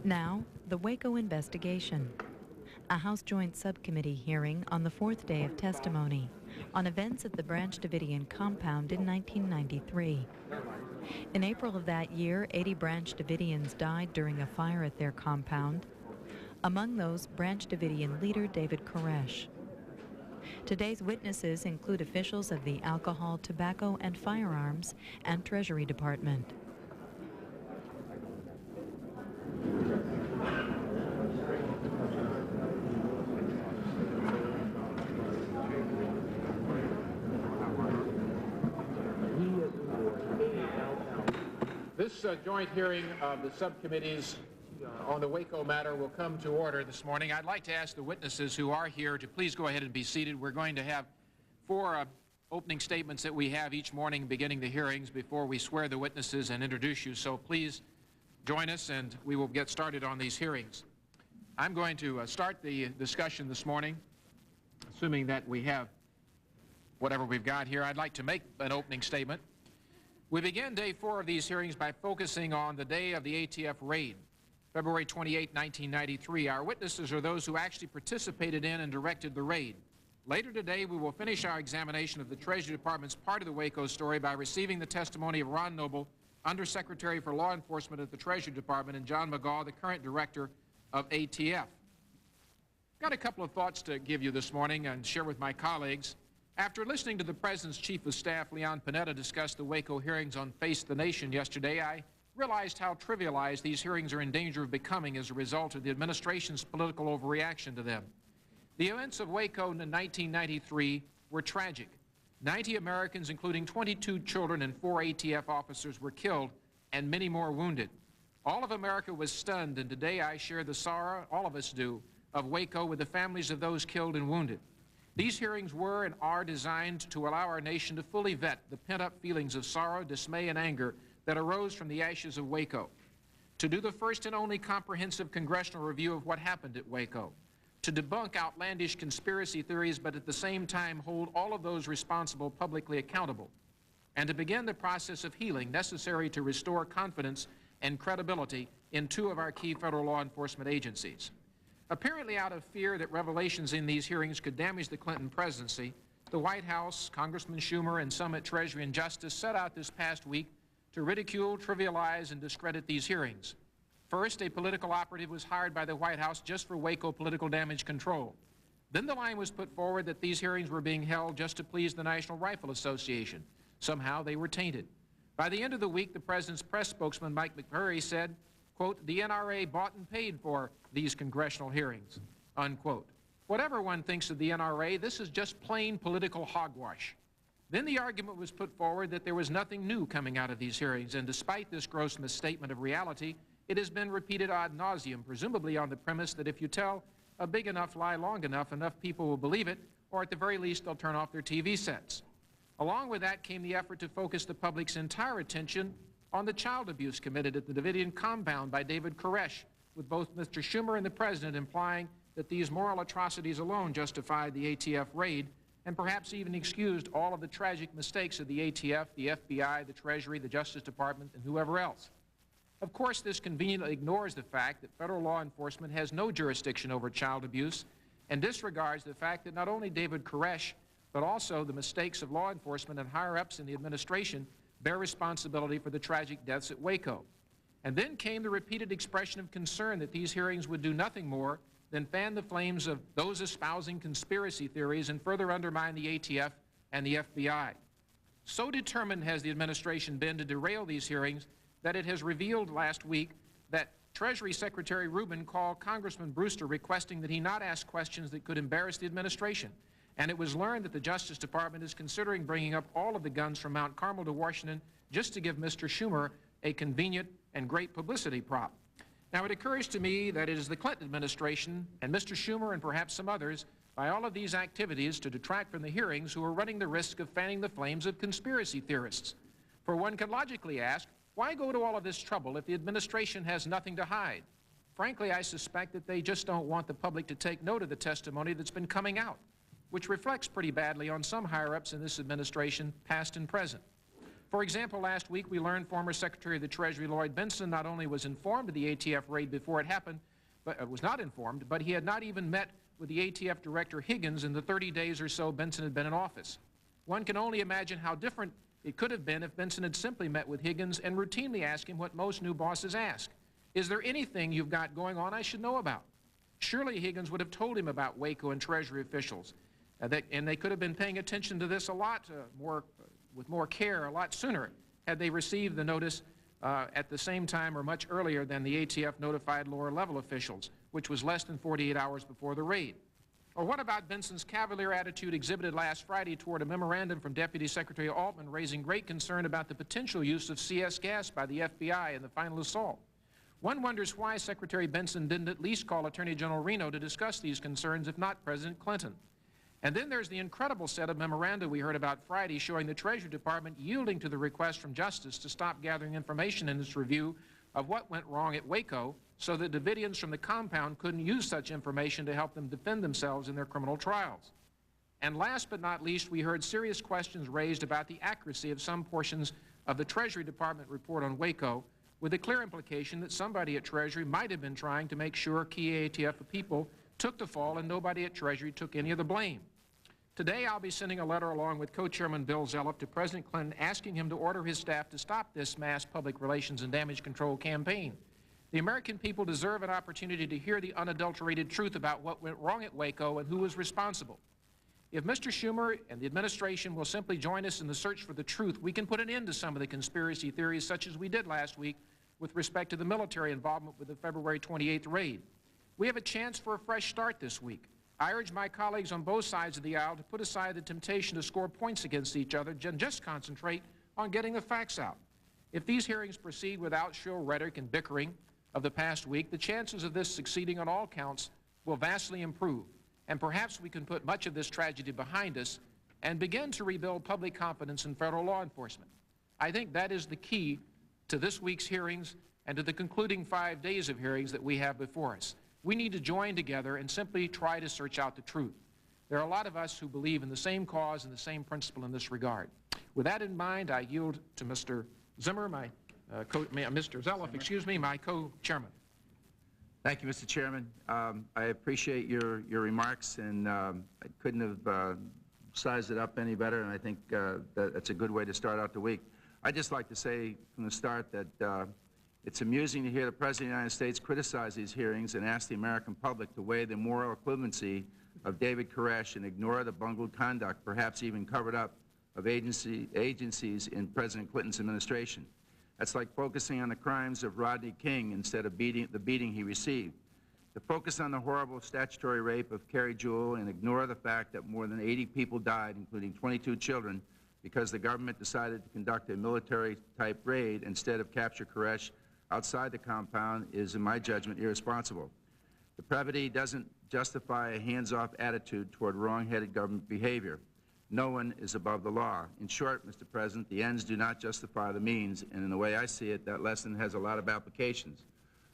Now, the Waco investigation. A House Joint Subcommittee hearing on the fourth day of testimony on events at the Branch Davidian compound in 1993. In April of that year, 80 Branch Davidians died during a fire at their compound. Among those, Branch Davidian leader David Koresh. Today's witnesses include officials of the Alcohol, Tobacco, and Firearms and Treasury Department. This joint hearing of the subcommittees on the Waco matter will come to order this morning. I'd like to ask the witnesses who are here to please go ahead and be seated. We're going to have four opening statements that we have each morning beginning the hearings before we swear the witnesses and introduce you. So please join us and we will get started on these hearings. I'm going to start the discussion this morning, assuming that we have whatever we've got here. I'd like to make an opening statement. We begin day 4 of these hearings by focusing on the day of the ATF raid, February 28, 1993. Our witnesses are those who actually participated in and directed the raid. Later today, we will finish our examination of the Treasury Department's part of the Waco story by receiving the testimony of Ron Noble, Undersecretary for Law Enforcement at the Treasury Department, and John McGaugh, the current director of ATF. Got a couple of thoughts to give you this morning and share with my colleagues. After listening to the President's Chief of Staff, Leon Panetta, discuss the Waco hearings on Face the Nation yesterday, I realized how trivialized these hearings are in danger of becoming as a result of the administration's political overreaction to them. The events of Waco in 1993 were tragic. 90 Americans, including 22 children and 4 ATF officers, were killed and many more wounded. All of America was stunned, and today I share the sorrow, all of us do, of Waco with the families of those killed and wounded. These hearings were and are designed to allow our nation to fully vet the pent-up feelings of sorrow, dismay, and anger that arose from the ashes of Waco, to do the first and only comprehensive congressional review of what happened at Waco, to debunk outlandish conspiracy theories, but at the same time hold all of those responsible publicly accountable, and to begin the process of healing necessary to restore confidence and credibility in 2 of our key federal law enforcement agencies. Apparently out of fear that revelations in these hearings could damage the Clinton presidency, the White House, Congressman Schumer, and some at Treasury and Justice set out this past week to ridicule, trivialize, and discredit these hearings. First, a political operative was hired by the White House just for Waco political damage control. Then the line was put forward that these hearings were being held just to please the National Rifle Association. Somehow they were tainted. By the end of the week, the President's press spokesman, Mike McMurray, said, quote, "The NRA bought and paid for these congressional hearings," unquote. Whatever one thinks of the NRA, this is just plain political hogwash. Then the argument was put forward that there was nothing new coming out of these hearings, and despite this gross misstatement of reality, it has been repeated ad nauseum, presumably on the premise that if you tell a big enough lie long enough, enough people will believe it, or at the very least they'll turn off their TV sets. Along with that came the effort to focus the public's entire attention on the child abuse committed at the Davidian compound by David Koresh, with both Mr. Schumer and the President implying that these moral atrocities alone justified the ATF raid and perhaps even excused all of the tragic mistakes of the ATF, the FBI, the Treasury, the Justice Department, and whoever else. Of course, this conveniently ignores the fact that federal law enforcement has no jurisdiction over child abuse and disregards the fact that not only David Koresh, but also the mistakes of law enforcement and higher-ups in the administration bear responsibility for the tragic deaths at Waco. And then came the repeated expression of concern that these hearings would do nothing more than fan the flames of those espousing conspiracy theories and further undermine the ATF and the FBI. So determined has the administration been to derail these hearings that it has revealed last week that Treasury Secretary Rubin called Congressman Brewster requesting that he not ask questions that could embarrass the administration. And it was learned that the Justice Department is considering bringing up all of the guns from Mount Carmel to Washington just to give Mr. Schumer a convenient and great publicity prop. Now, it occurs to me that it is the Clinton administration and Mr. Schumer and perhaps some others, by all of these activities to detract from the hearings, who are running the risk of fanning the flames of conspiracy theorists. For one can logically ask, why go to all of this trouble if the administration has nothing to hide? Frankly, I suspect that they just don't want the public to take note of the testimony that's been coming out, which reflects pretty badly on some higher-ups in this administration, past and present. For example, last week we learned former Secretary of the Treasury Lloyd Bentsen not only was informed of the ATF raid before it happened, but was not informed, but he had not even met with the ATF Director Higgins in the 30 days or so Bentsen had been in office. One can only imagine how different it could have been if Bentsen had simply met with Higgins and routinely asked him what most new bosses ask. Is there anything you've got going on I should know about? Surely Higgins would have told him about Waco and Treasury officials, and they could have been paying attention to this a lot with more care a lot sooner had they received the notice at the same time or much earlier than the ATF notified lower level officials, which was less than 48 hours before the raid. Or what about Bentsen's cavalier attitude exhibited last Friday toward a memorandum from Deputy Secretary Altman raising great concern about the potential use of CS gas by the FBI in the final assault? One wonders why Secretary Bentsen didn't at least call Attorney General Reno to discuss these concerns, if not President Clinton. And then there's the incredible set of memoranda we heard about Friday showing the Treasury Department yielding to the request from Justice to stop gathering information in its review of what went wrong at Waco so that Davidians from the compound couldn't use such information to help them defend themselves in their criminal trials. And last but not least, we heard serious questions raised about the accuracy of some portions of the Treasury Department report on Waco, with the clear implication that somebody at Treasury might have been trying to make sure key ATF people took the fall and nobody at Treasury took any of the blame. Today, I'll be sending a letter along with Co-Chairman Bill Zellup to President Clinton asking him to order his staff to stop this mass public relations and damage control campaign. The American people deserve an opportunity to hear the unadulterated truth about what went wrong at Waco and who was responsible. If Mr. Schumer and the administration will simply join us in the search for the truth, we can put an end to some of the conspiracy theories such as we did last week with respect to the military involvement with the February 28th raid. We have a chance for a fresh start this week. I urge my colleagues on both sides of the aisle to put aside the temptation to score points against each other and just concentrate on getting the facts out. If these hearings proceed without shrill rhetoric and bickering of the past week, the chances of this succeeding on all counts will vastly improve, and perhaps we can put much of this tragedy behind us and begin to rebuild public confidence in federal law enforcement. I think that is the key to this week's hearings and to the concluding 5 days of hearings that we have before us. We need to join together and simply try to search out the truth. There are a lot of us who believe in the same cause and the same principle in this regard. With that in mind, I yield to Mr. Zimmer, Mr. Zellup, excuse me, my co-chairman. Thank you, Mr. Chairman. I appreciate your remarks, and I couldn't have sized it up any better, and I think that's a good way to start out the week. I'd just like to say from the start that it's amusing to hear the President of the United States criticize these hearings and ask the American public to weigh the moral equivalency of David Koresh and ignore the bungled conduct, perhaps even covered up, of agencies in President Clinton's administration. That's like focusing on the crimes of Rodney King instead of the beating he received. To focus on the horrible statutory rape of Carrie Jewell and ignore the fact that more than 80 people died, including 22 children, because the government decided to conduct a military-type raid instead of capture Koresh outside the compound is, in my judgment, irresponsible. Depravity doesn't justify a hands-off attitude toward wrong-headed government behavior. No one is above the law. In short, Mr. President, the ends do not justify the means, and in the way I see it, that lesson has a lot of applications.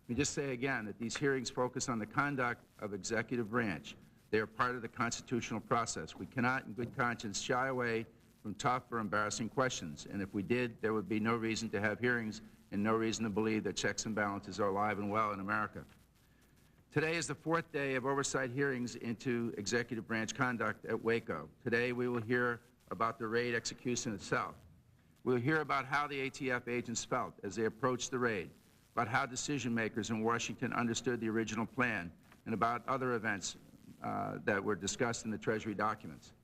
Let me just say again that these hearings focus on the conduct of executive branch. They are part of the constitutional process. We cannot, in good conscience, shy away from tough or embarrassing questions, and if we did, there would be no reason to have hearings and no reason to believe that checks and balances are alive and well in America. Today is the 4th day of oversight hearings into executive branch conduct at Waco. Today we will hear about the raid execution itself. We'll hear about how the ATF agents felt as they approached the raid, about how decision makers in Washington understood the original plan, and about other events that were discussed in the Treasury documents.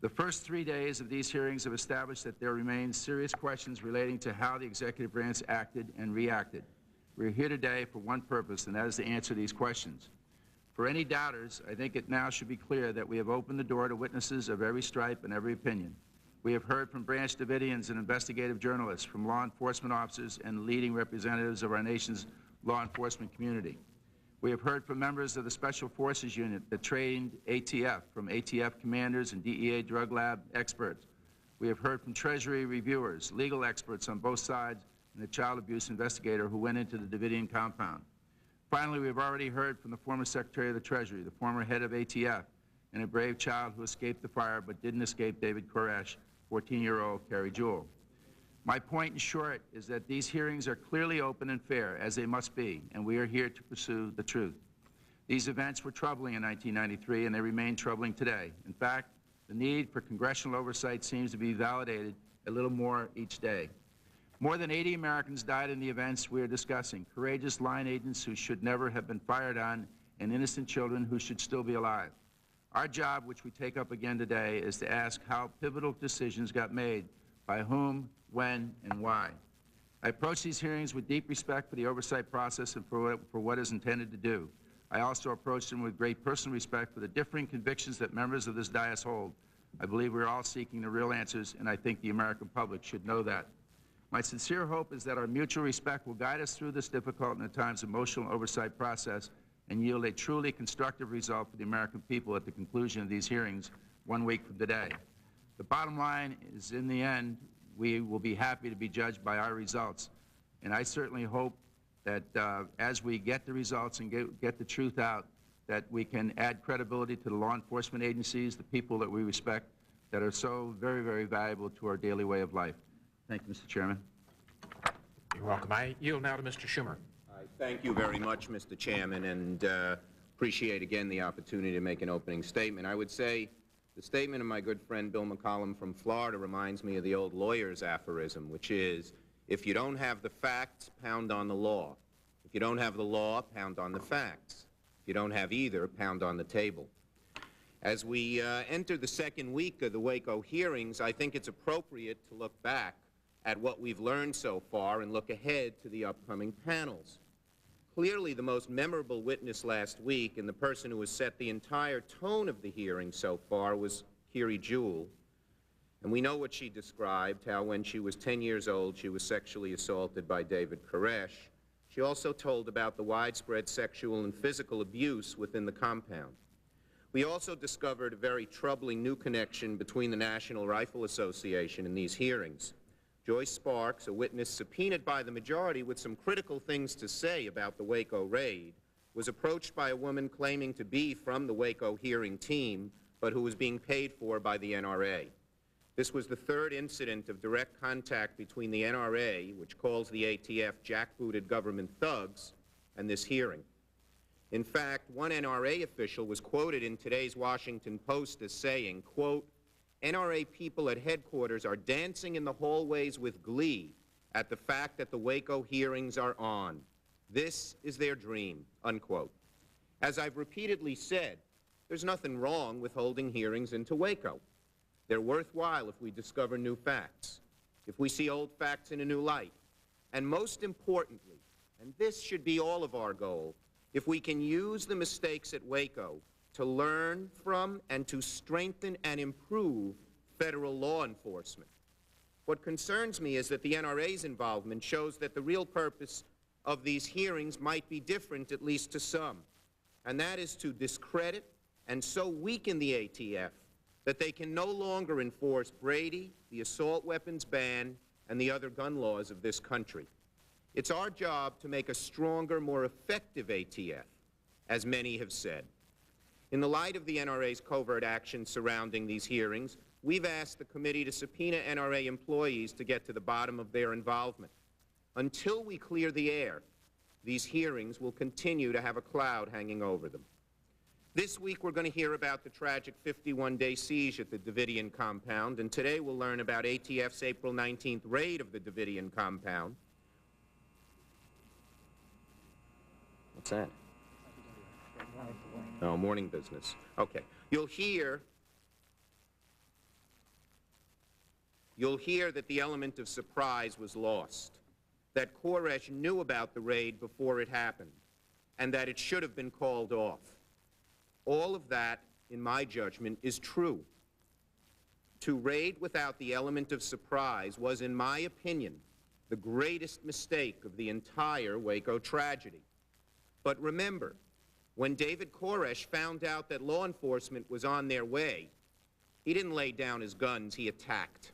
The first 3 days of these hearings have established that there remain serious questions relating to how the executive branch acted and reacted. We're here today for one purpose, and that is to answer these questions. For any doubters, I think it now should be clear that we have opened the door to witnesses of every stripe and every opinion. We have heard from Branch Davidians and investigative journalists, from law enforcement officers and leading representatives of our nation's law enforcement community. We have heard from members of the Special Forces Unit that trained ATF, from ATF commanders and DEA drug lab experts. We have heard from Treasury reviewers, legal experts on both sides, and the child abuse investigator who went into the Davidian compound. Finally, we have already heard from the former Secretary of the Treasury, the former head of ATF, and a brave child who escaped the fire but didn't escape David Koresh, 14-year-old Carrie Jewell. My point in short is that these hearings are clearly open and fair, as they must be, and we are here to pursue the truth. These events were troubling in 1993, and they remain troubling today. In fact, the need for congressional oversight seems to be validated a little more each day. More than 80 Americans died in the events we are discussing, courageous line agents who should never have been fired on, and innocent children who should still be alive. Our job, which we take up again today, is to ask how pivotal decisions got made, by whom, when, and why. I approach these hearings with deep respect for the oversight process and for what is intended to do. I also approach them with great personal respect for the differing convictions that members of this dais hold. I believe we are all seeking the real answers, and I think the American public should know that. My sincere hope is that our mutual respect will guide us through this difficult and at times emotional oversight process and yield a truly constructive result for the American people at the conclusion of these hearings 1 week from today. The bottom line is, in the end, we will be happy to be judged by our results. And I certainly hope that as we get the results and get the truth out, that we can add credibility to the law enforcement agencies, the people that we respect, that are so very, very valuable to our daily way of life. Thank you, Mr. Chairman. You're welcome. I yield now to Mr. Schumer. Thank you very much, Mr. Chairman, and appreciate again the opportunity to make an opening statement. I would say the statement of my good friend Bill McCollum from Florida reminds me of the old lawyer's aphorism, which is, if you don't have the facts, pound on the law. If you don't have the law, pound on the facts. If you don't have either, pound on the table. As we enter the second week of the Waco hearings, I think it's appropriate to look back at what we've learned so far and look ahead to the upcoming panels. Clearly, the most memorable witness last week, and the person who has set the entire tone of the hearing so far, was Kiri Jewell. And we know what she described, how when she was 10 years old, she was sexually assaulted by David Koresh. She also told about the widespread sexual and physical abuse within the compound. We also discovered a very troubling new connection between the National Rifle Association and these hearings. Joyce Sparks, a witness subpoenaed by the majority with some critical things to say about the Waco raid, was approached by a woman claiming to be from the Waco hearing team, but who was being paid for by the NRA. This was the third incident of direct contact between the NRA, which calls the ATF jackbooted government thugs, and this hearing. In fact, one NRA official was quoted in today's Washington Post as saying, quote, "NRA people at headquarters are dancing in the hallways with glee at the fact that the Waco hearings are on. This is their dream," unquote. As I've repeatedly said, there's nothing wrong with holding hearings into Waco. They're worthwhile if we discover new facts, if we see old facts in a new light, and most importantly, and this should be all of our goal, if we can use the mistakes at Waco to learn from and to strengthen and improve federal law enforcement. What concerns me is that the NRA's involvement shows that the real purpose of these hearings might be different, at least to some, and that is to discredit and so weaken the ATF that they can no longer enforce Brady, the assault weapons ban, and the other gun laws of this country. It's our job to make a stronger, more effective ATF, as many have said. In the light of the NRA's covert actions surrounding these hearings, we've asked the committee to subpoena NRA employees to get to the bottom of their involvement. Until we clear the air, these hearings will continue to have a cloud hanging over them. This week we're going to hear about the tragic 51-day siege at the Davidian compound, and today we'll learn about ATF's April 19th raid of the Davidian compound. What's that? Oh, morning business. Okay. You'll hear that the element of surprise was lost, that Koresh knew about the raid before it happened, and that it should have been called off. All of that, in my judgment, is true. To raid without the element of surprise was, in my opinion, the greatest mistake of the entire Waco tragedy. But remember, when David Koresh found out that law enforcement was on their way, he didn't lay down his guns, he attacked.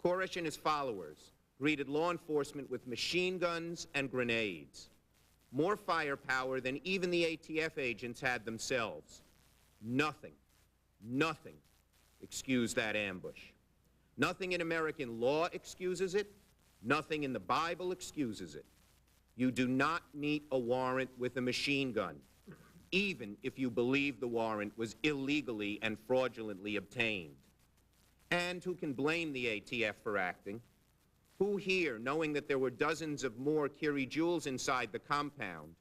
Koresh and his followers greeted law enforcement with machine guns and grenades. More firepower than even the ATF agents had themselves. Nothing excused that ambush. Nothing in American law excuses it, Nothing in the Bible excuses it. You do not meet a warrant with a machine gun, even if you believe the warrant was illegally and fraudulently obtained. And who can blame the ATF for acting? Who here, knowing that there were dozens of more Kiri Jewels inside the compound,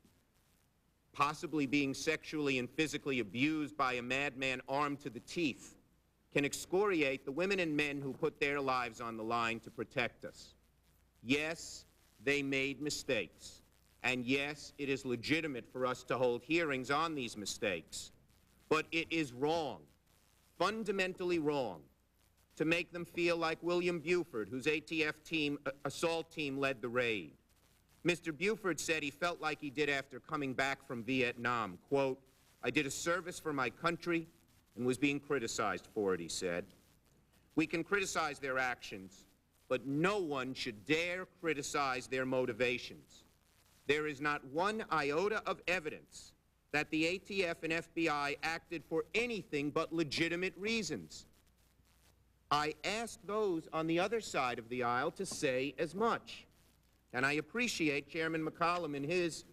possibly being sexually and physically abused by a madman armed to the teeth, can excoriate the women and men who put their lives on the line to protect us? Yes, they made mistakes. And yes, it is legitimate for us to hold hearings on these mistakes. But it is wrong, fundamentally wrong, to make them feel like William Buford, whose ATF assault team led the raid. Mr. Buford said he felt like he did after coming back from Vietnam. Quote, "I did a service for my country and was being criticized for it," he said. We can criticize their actions, but no one should dare criticize their motivations. There is not one iota of evidence that the ATF and FBI acted for anything but legitimate reasons. I asked those on the other side of the aisle to say as much. And I appreciate Chairman McCollum in his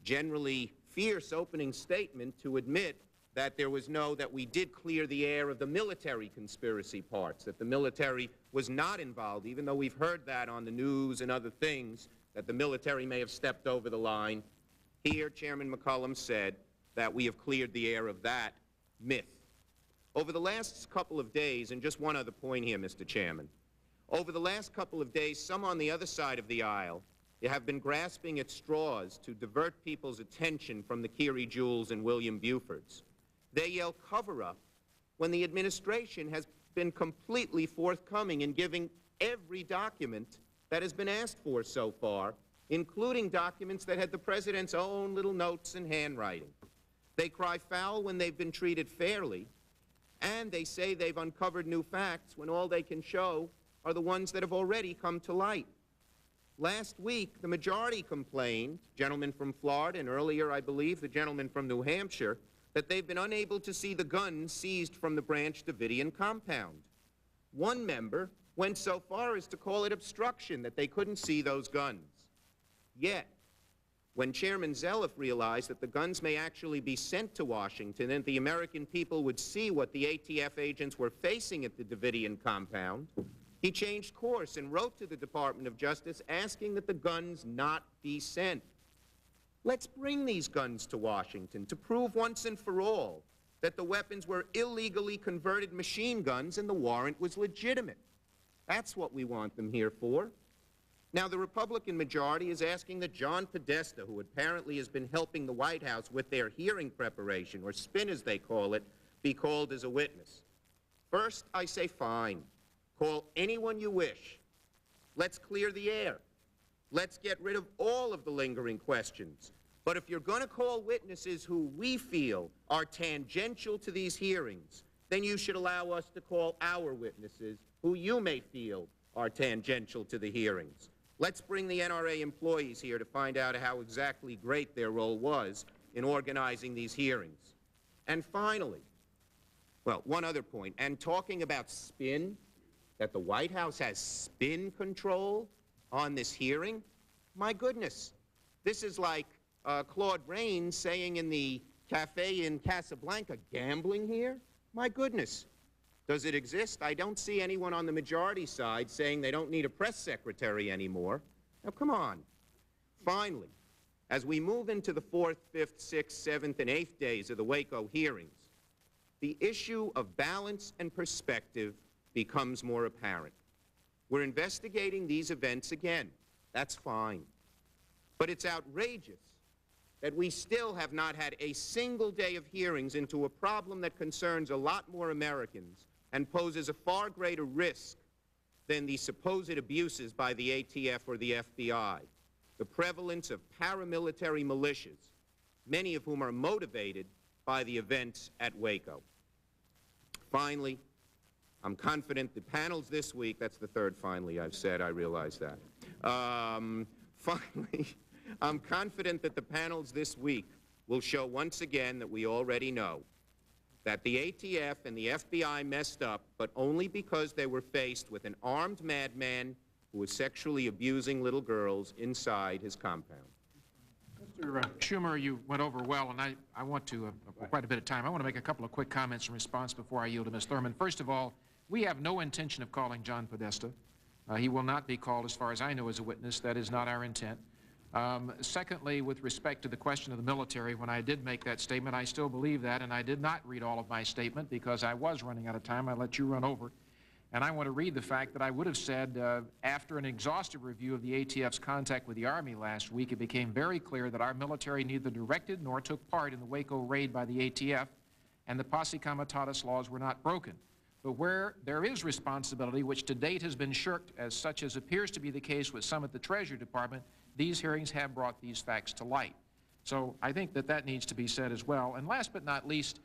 generally fierce opening statement to admit that that we did clear the air of the military conspiracy parts, that the military was not involved, even though we've heard that on the news and other things, that the military may have stepped over the line. Here, Chairman McCollum said that we have cleared the air of that myth. Over the last couple of days, and just one other point here, Mr. Chairman, over the last couple of days, some on the other side of the aisle have been grasping at straws to divert people's attention from the Kiri Jewels and William Bufords. They yell cover-up when the administration has been completely forthcoming in giving every document that has been asked for so far, including documents that had the President's own little notes and handwriting. They cry foul when they've been treated fairly, and they say they've uncovered new facts when all they can show are the ones that have already come to light. Last week, the majority complained, gentleman from Florida, and earlier, I believe, the gentleman from New Hampshire, that they've been unable to see the guns seized from the Branch Davidian compound. One member went so far as to call it obstruction, that they couldn't see those guns. Yet, when Chairman Zeliff realized that the guns may actually be sent to Washington and the American people would see what the ATF agents were facing at the Davidian compound, he changed course and wrote to the Department of Justice asking that the guns not be sent. Let's bring these guns to Washington to prove once and for all that the weapons were illegally converted machine guns and the warrant was legitimate. That's what we want them here for. Now, the Republican majority is asking that John Podesta, who apparently has been helping the White House with their hearing preparation, or spin as they call it, be called as a witness. First, I say fine. Call anyone you wish. Let's clear the air. Let's get rid of all of the lingering questions. But if you're going to call witnesses who we feel are tangential to these hearings, then you should allow us to call our witnesses who you may feel are tangential to the hearings. Let's bring the NRA employees here to find out how exactly great their role was in organizing these hearings. And finally, well, one other point, and talking about spin, that the White House has spin control on this hearing, my goodness, this is like Claude Rains saying in the cafe in Casablanca, gambling here? My goodness. Does it exist? I don't see anyone on the majority side saying they don't need a press secretary anymore. Now, come on. Finally, as we move into the 4th, 5th, 6th, 7th, and 8th days of the Waco hearings, the issue of balance and perspective becomes more apparent. We're investigating these events again. That's fine. But it's outrageous that we still have not had a single day of hearings into a problem that concerns a lot more Americans and poses a far greater risk than the supposed abuses by the ATF or the FBI, the prevalence of paramilitary militias, many of whom are motivated by the events at Waco. Finally, I'm confident the panels this week, that's the third finally I've said, I realize that. Finally, I'm confident that the panels this week will show once again that we already know that the ATF and the FBI messed up, but only because they were faced with an armed madman who was sexually abusing little girls inside his compound. Mr. Schumer, you went over well, and I want to, quite a bit of time, I want to make a couple of quick comments in response before I yield to Ms. Thurman. First of all, we have no intention of calling John Podesta. He will not be called, as far as I know, as a witness. That is not our intent. Secondly, with respect to the question of the military, when I did make that statement, I still believe that, and I did not read all of my statement because I was running out of time. I let you run over. And I want to read the fact that I would have said, after an exhaustive review of the ATF's contact with the Army last week, it became very clear that our military neither directed nor took part in the Waco raid by the ATF, and the Posse Comitatus laws were not broken. But where there is responsibility, which to date has been shirked, as such as appears to be the case with some at the Treasury Department, these hearings have brought these facts to light. So I think that that needs to be said as well. And last but not least,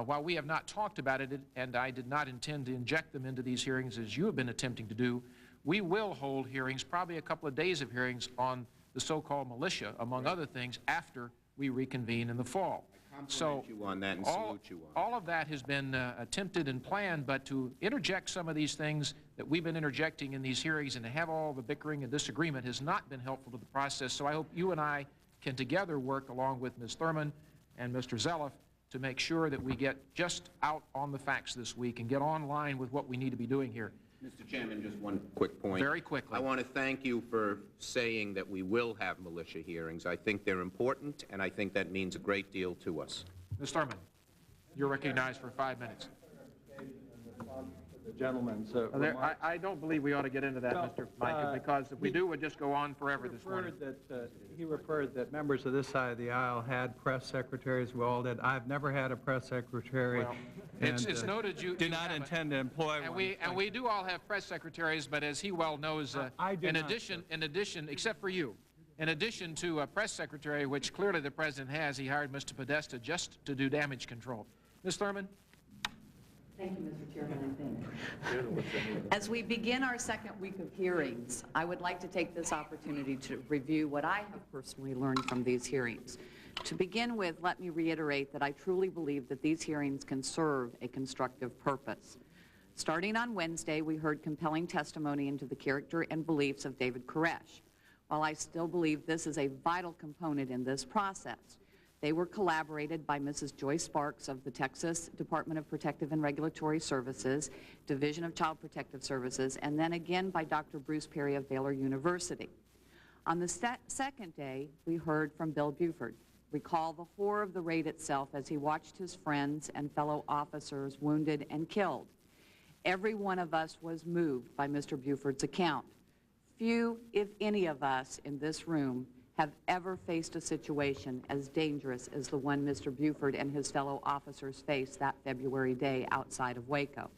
while we have not talked about it, and I did not intend to inject them into these hearings as you have been attempting to do, we will hold hearings, probably a couple of days of hearings, on the so-called militia, among other things, after we reconvene in the fall. So You on that and salute you on all of that has been attempted and planned, but to interject some of these things that we've been interjecting in these hearings and to have all the bickering and disagreement has not been helpful to the process. So I hope you and I can together work along with Ms. Thurman and Mr. Zeliff to make sure that we get just out on the facts this week and get online with what we need to be doing here. Mr. Chairman, just one quick point. Very quickly. I want to thank you for saying that we will have militia hearings. I think they're important, and I think that means a great deal to us. Ms. Thurman, you're recognized for 5 minutes. The gentleman's I don't believe we ought to get into that, Mr. Micah, because if we do, we'll just go on forever this morning. He referred that members of this side of the aisle had press secretaries. We all did. I've never had a press secretary. Well, it's noted you do not intend to employ one. And we do all have press secretaries, but as he well knows, in addition, except for you, in addition to a press secretary, which clearly the president has, he hired Mr. Podesta just to do damage control. Ms. Thurman? Thank you, Mr. Chairman, I think. As we begin our second week of hearings, I would like to take this opportunity to review what I have personally learned from these hearings. To begin with, let me reiterate that I truly believe that these hearings can serve a constructive purpose. Starting on Wednesday, we heard compelling testimony into the character and beliefs of David Koresh. While I still believe this is a vital component in this process, they were collaborated by Mrs. Joyce Sparks of the Texas Department of Protective and Regulatory Services, Division of Child Protective Services, and then again by Dr. Bruce Perry of Baylor University. On the second day, we heard from Bill Buford. Recall the horror of the raid itself as he watched his friends and fellow officers wounded and killed. Every one of us was moved by Mr. Buford's account. Few, if any of us in this room, have ever faced a situation as dangerous as the one Mr. Buford and his fellow officers faced that February day outside of Waco.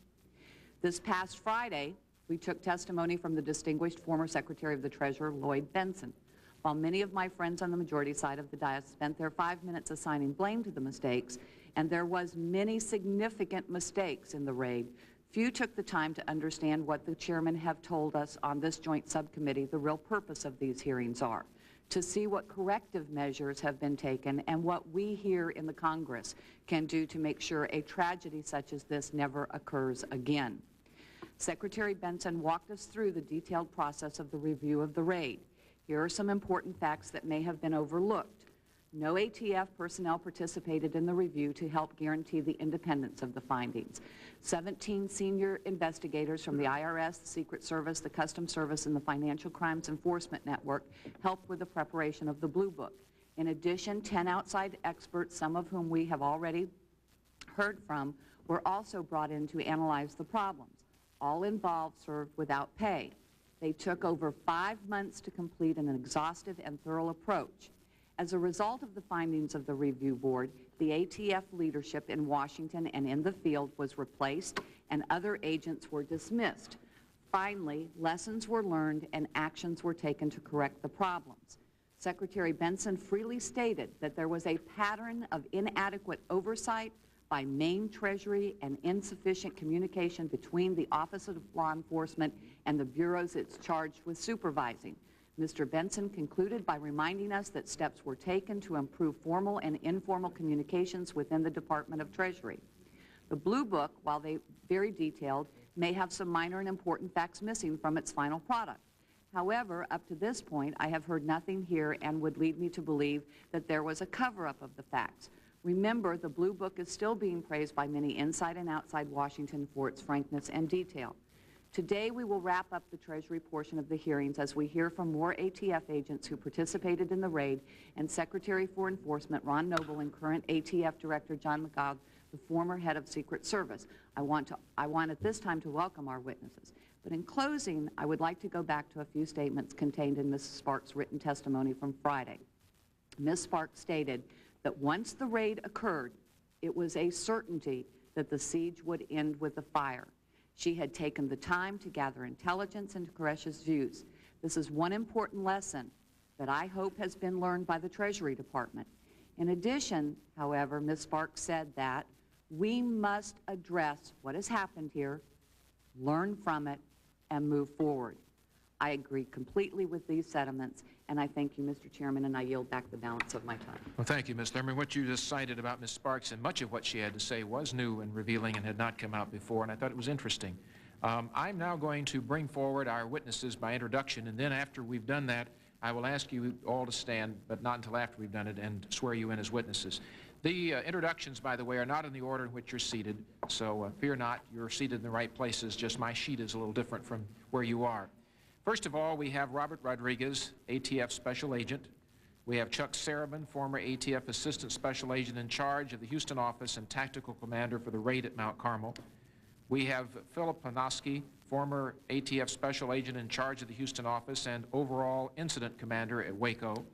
This past Friday, we took testimony from the distinguished former Secretary of the Treasury, Lloyd Benson. While many of my friends on the majority side of the dais spent their 5 minutes assigning blame to the mistakes, and there was many significant mistakes in the raid, few took the time to understand what the chairmen have told us on this joint subcommittee the real purpose of these hearings are. To see what corrective measures have been taken and what we here in the Congress can do to make sure a tragedy such as this never occurs again. Secretary Benson walked us through the detailed process of the review of the raid. Here are some important facts that may have been overlooked. No ATF personnel participated in the review to help guarantee the independence of the findings. 17 senior investigators from the IRS, the Secret Service, the Customs Service, and the Financial Crimes Enforcement Network helped with the preparation of the Blue Book. In addition, 10 outside experts, some of whom we have already heard from, were also brought in to analyze the problems. All involved served without pay. They took over 5 months to complete an exhaustive and thorough approach. As a result of the findings of the review board, the ATF leadership in Washington and in the field was replaced and other agents were dismissed. Finally, lessons were learned and actions were taken to correct the problems. Secretary Benson freely stated that there was a pattern of inadequate oversight by Maine Treasury and insufficient communication between the Office of Law Enforcement and the bureaus it's charged with supervising. Mr. Benson concluded by reminding us that steps were taken to improve formal and informal communications within the Department of Treasury. The Blue Book, while very detailed, may have some minor and important facts missing from its final product. However, up to this point, I have heard nothing here and would lead me to believe that there was a cover-up of the facts. Remember, the Blue Book is still being praised by many inside and outside Washington for its frankness and detail. Today, we will wrap up the Treasury portion of the hearings as we hear from more ATF agents who participated in the raid and Secretary for Enforcement Ron Noble and current ATF Director John McGough, the former head of Secret Service. I want at this time to welcome our witnesses. But in closing, I would like to go back to a few statements contained in Mrs. Sparks' written testimony from Friday. Ms. Sparks stated that once the raid occurred, it was a certainty that the siege would end with a fire. She had taken the time to gather intelligence into Koresh's views. This is one important lesson that I hope has been learned by the Treasury Department. In addition, however, Ms. Sparks said that we must address what has happened here, learn from it, and move forward. I agree completely with these sentiments, and I thank you, Mr. Chairman, and I yield back the balance of my time. Well, thank you, Ms. Thurman. What you just cited about Ms. Sparks and much of what she had to say was new and revealing and had not come out before, and I thought it was interesting. I'm now going to bring forward our witnesses by introduction, and then after we've done that, I will ask you all to stand, but not until after we've done it, and swear you in as witnesses. The introductions, by the way, are not in the order in which you're seated, so fear not, you're seated in the right places, just my sheet is a little different from where you are. First of all, we have Robert Rodriguez, ATF Special Agent. We have Chuck Sarabin, former ATF Assistant Special Agent in charge of the Houston office and Tactical Commander for the raid at Mount Carmel. We have Philip Panoski, former ATF Special Agent in charge of the Houston office and overall Incident Commander at Waco.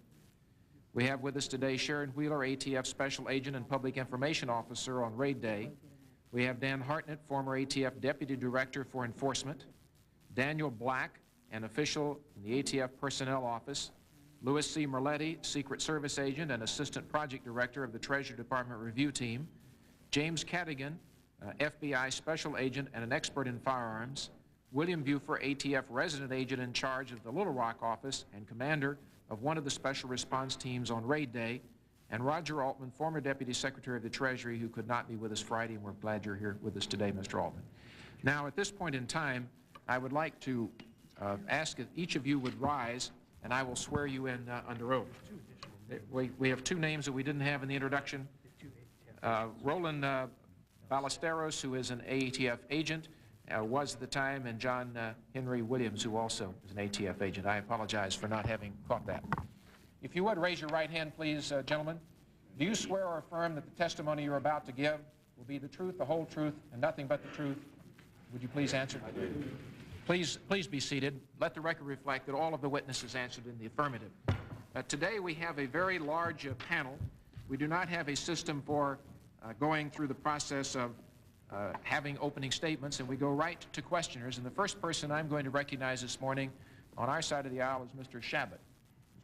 We have with us today Sharon Wheeler, ATF Special Agent and Public Information Officer on Raid Day. We have Dan Hartnett, former ATF Deputy Director for Enforcement. Daniel Black, an official in the ATF Personnel Office. Louis C. Merletti, Secret Service Agent and Assistant Project Director of the Treasury Department Review Team. James Cadigan, FBI Special Agent and an expert in firearms. William Buford, ATF Resident Agent in charge of the Little Rock office and commander of one of the special response teams on Raid Day. And Roger Altman, former Deputy Secretary of the Treasury, who could not be with us Friday, and we're glad you're here with us today, Mr. Altman. Now, at this point in time, I would like to ask if each of you would rise, and I will swear you in under oath. We have two names that we didn't have in the introduction. Roland Ballesteros, who is an ATF agent, was at the time, and John Henry Williams, who also is an ATF agent. I apologize for not having caught that. If you would, raise your right hand, please, gentlemen. Do you swear or affirm that the testimony you're about to give will be the truth, the whole truth, and nothing but the truth? Would you please answer? I do. Please be seated. Let the record reflect that all of the witnesses answered in the affirmative. Today we have a very large panel. We do not have a system for going through the process of having opening statements, and we go right to questioners. And the first person I'm going to recognize this morning on our side of the aisle is Mr. Shabbat.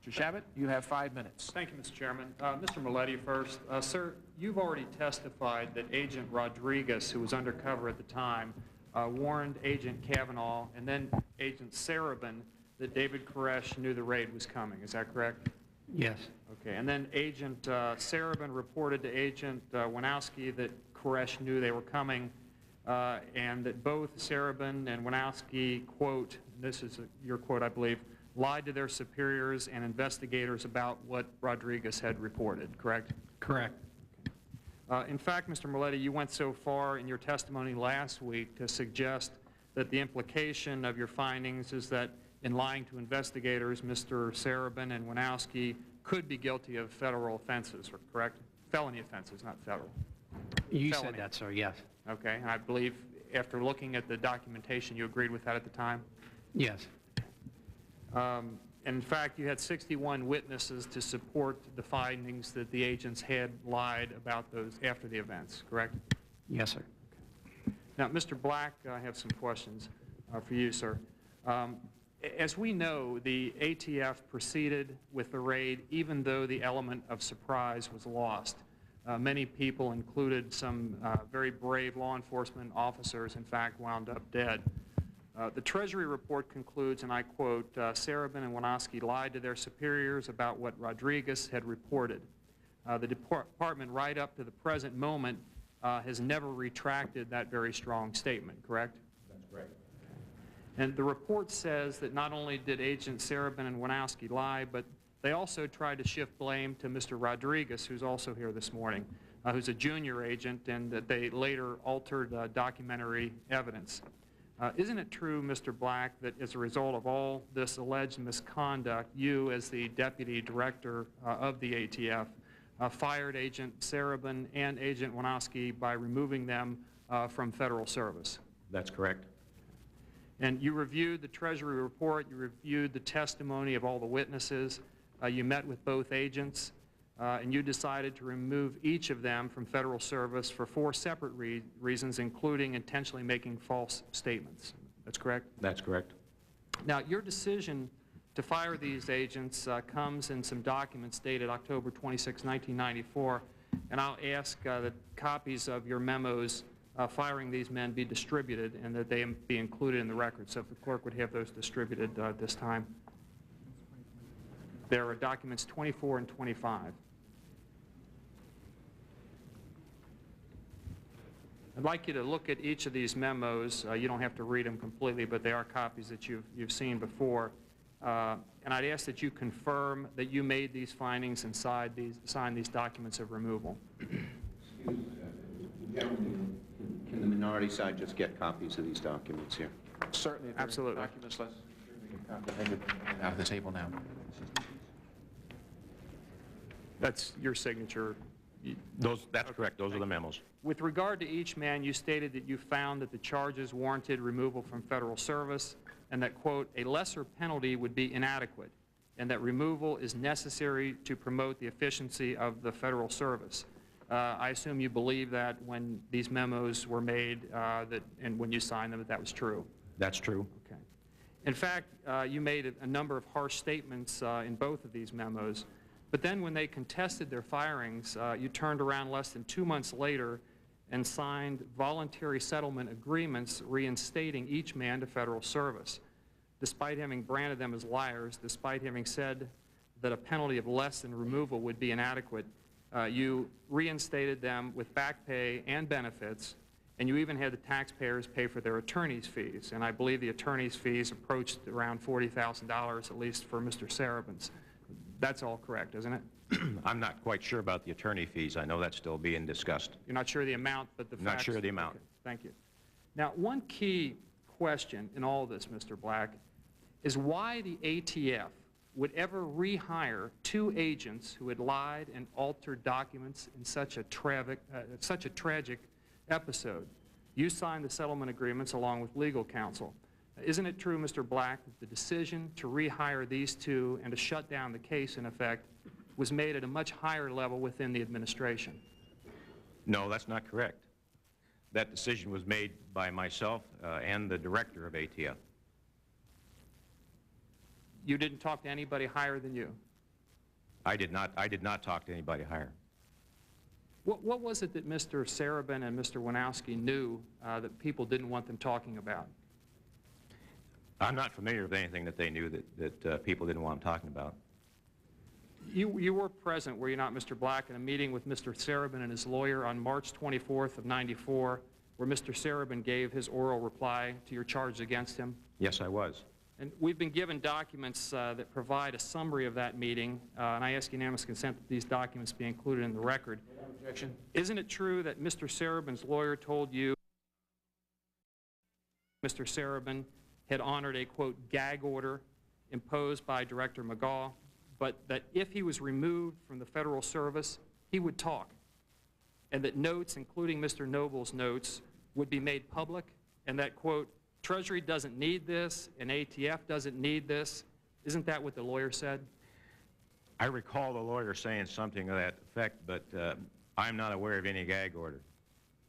Mr. Shabbat, you have 5 minutes. Thank you, Mr. Chairman. Mr. Merletti first. Sir, you've already testified that Agent Rodriguez, who was undercover at the time, warned Agent Kavanaugh and then Agent Sarabin that David Koresh knew the raid was coming. Is that correct? Yes. Okay. And then Agent Sarabin reported to Agent Wanowski that Koresh knew they were coming, and that both Sarabin and Wanowski, quote, this is your quote, I believe, lied to their superiors and investigators about what Rodriguez had reported, correct? Correct. In fact, Mr. Merletti, you went so far in your testimony last week to suggest that the implication of your findings is that in lying to investigators, Mr. Sarabin and Wanowski could be guilty of federal offenses, correct? Felony offenses, not federal. You Felony. said that, sir, yes. Okay, and I believe after looking at the documentation, you agreed with that at the time? Yes. In fact, you had 61 witnesses to support the findings that the agents had lied about those after the events, correct? Yes, sir. Now, Mr. Black, I have some questions for you, sir. As we know, the ATF proceeded with the raid even though the element of surprise was lost. Many people, included some very brave law enforcement officers, in fact, wound up dead. The Treasury report concludes, and I quote, Sarabin and Wanowski lied to their superiors about what Rodriguez had reported. The department, right up to the present moment, has never retracted that very strong statement, correct? That's correct. And the report says that not only did Agent Sarabin and Winowski lie, but they also tried to shift blame to Mr. Rodriguez, who's also here this morning, who's a junior agent, and that they later altered documentary evidence. Isn't it true, Mr. Black, that as a result of all this alleged misconduct, you, as the deputy director of the ATF, fired Agent Sarabin and Agent Winowski by removing them from federal service? That's correct. And you reviewed the Treasury report, you reviewed the testimony of all the witnesses, you met with both agents, and you decided to remove each of them from federal service for 4 separate reasons, including intentionally making false statements. That's correct? That's correct. Now, your decision to fire these agents comes in some documents dated October 26, 1994, and I'll ask that copies of your memos firing these men be distributed and that they be included in the record. So if the clerk would have those distributed this time. There are documents 24 and 25. I'd like you to look at each of these memos. You don't have to read them completely, but they are copies that you've seen before. And I'd ask that you confirm that you made these findings and signed these documents of removal. Excuse me, can the minority side just get copies of these documents here? Certainly. Absolutely. Documents, let's get a copy out of the table now. That's your signature. That's correct. Those are the memos. With regard to each man, you stated that you found that the charges warranted removal from federal service and that, quote, a lesser penalty would be inadequate and that removal is necessary to promote the efficiency of the federal service. I assume you believe that when these memos were made and when you signed them that was true. That's true. Okay. In fact, you made a number of harsh statements in both of these memos, but then when they contested their firings, you turned around less than 2 months later and signed voluntary settlement agreements reinstating each man to federal service, despite having branded them as liars, despite having said that a penalty of less than removal would be inadequate. You reinstated them with back pay and benefits, and you even had the taxpayers pay for their attorney's fees. And I believe the attorney's fees approached around $40,000, at least for Mr. Sarabin's. That's all correct, isn't it? I'm not quite sure about the attorney fees. I know that's still being discussed. You're not sure of the amount, but the facts... Not sure of the amount. Okay, thank you. Now, one key question in all this, Mr. Black, is why the ATF would ever rehire 2 agents who had lied and altered documents in such a tragic episode. You signed the settlement agreements along with legal counsel. Isn't it true, Mr. Black, that the decision to rehire these 2 and to shut down the case, in effect, was made at a much higher level within the administration? No, that's not correct. That decision was made by myself and the director of ATF. You didn't talk to anybody higher than you? I did not talk to anybody higher. What was it that Mr. Sarabin and Mr. Winowski knew that people didn't want them talking about? I'm not familiar with anything that they knew that people didn't want them talking about. You were present, were you not, Mr. Black, in a meeting with Mr. Sarabin and his lawyer on March 24th of '94, where Mr. Sarabin gave his oral reply to your charges against him? Yes, I was. And we've been given documents that provide a summary of that meeting, and I ask unanimous consent that these documents be included in the record. Objection. Isn't it true that Mr. Sarabin's lawyer told you Mr. Sarabin had honored a, quote, gag order imposed by Director McGaugh, but that if he was removed from the federal service, he would talk, and that notes, including Mr. Noble's notes, would be made public, and that, quote, Treasury doesn't need this, and ATF doesn't need this? Isn't that what the lawyer said? I recall the lawyer saying something to that effect, but I'm not aware of any gag order.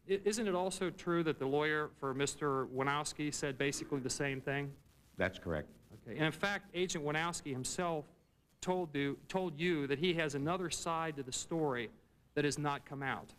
Isn't it also true that the lawyer for Mr. Winowski said basically the same thing? That's correct. Okay. And in fact, Agent Winowski himself told you that he has another side to the story that has not come out,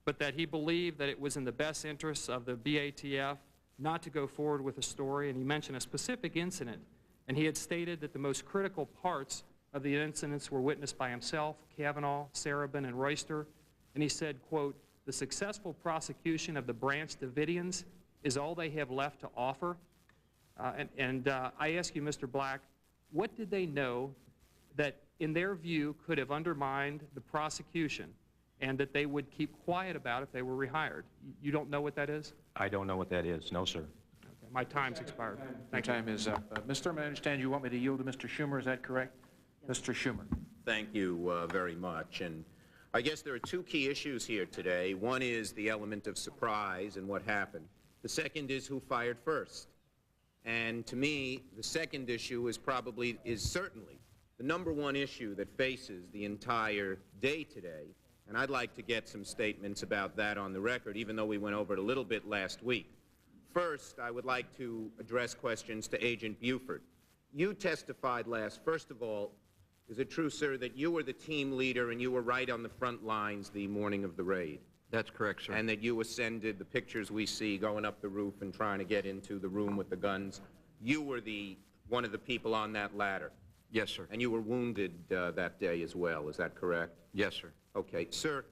but that he believed that it was in the best interests of the BATF not to go forward with a story, and he mentioned a specific incident, and he had stated that the most critical parts of the incidents were witnessed by himself, Kavanaugh, Sarabin, and Royster, and he said, quote, the successful prosecution of the Branch Davidians is all they have left to offer. I ask you, Mr. Black, what did they know that, in their view, could have undermined the prosecution and that they would keep quiet about if they were rehired? You don't know what that is? I don't know what that is. No, sir. Okay, my time's expired. Your time is up. Ms. Thurman, I understand you want me to yield to Mr. Schumer. Is that correct? Yes. Mr. Schumer. Thank you very much. And I guess there are two key issues here today. One is the element of surprise and what happened. The second is who fired first. And to me, the second issue is certainly the number one issue that faces the entire day today. And I'd like to get some statements about that on the record, even though we went over it a little bit last week. First, I would like to address questions to Agent Buford. You testified last. First of all, is it true, sir, that you were the team leader and you were right on the front lines the morning of the raid? That's correct, sir. And that you ascended the pictures we see going up the roof and trying to get into the room with the guns? You were one of the people on that ladder? Yes, sir. And you were wounded that day as well, is that correct? Yes, sir. Okay. Sir,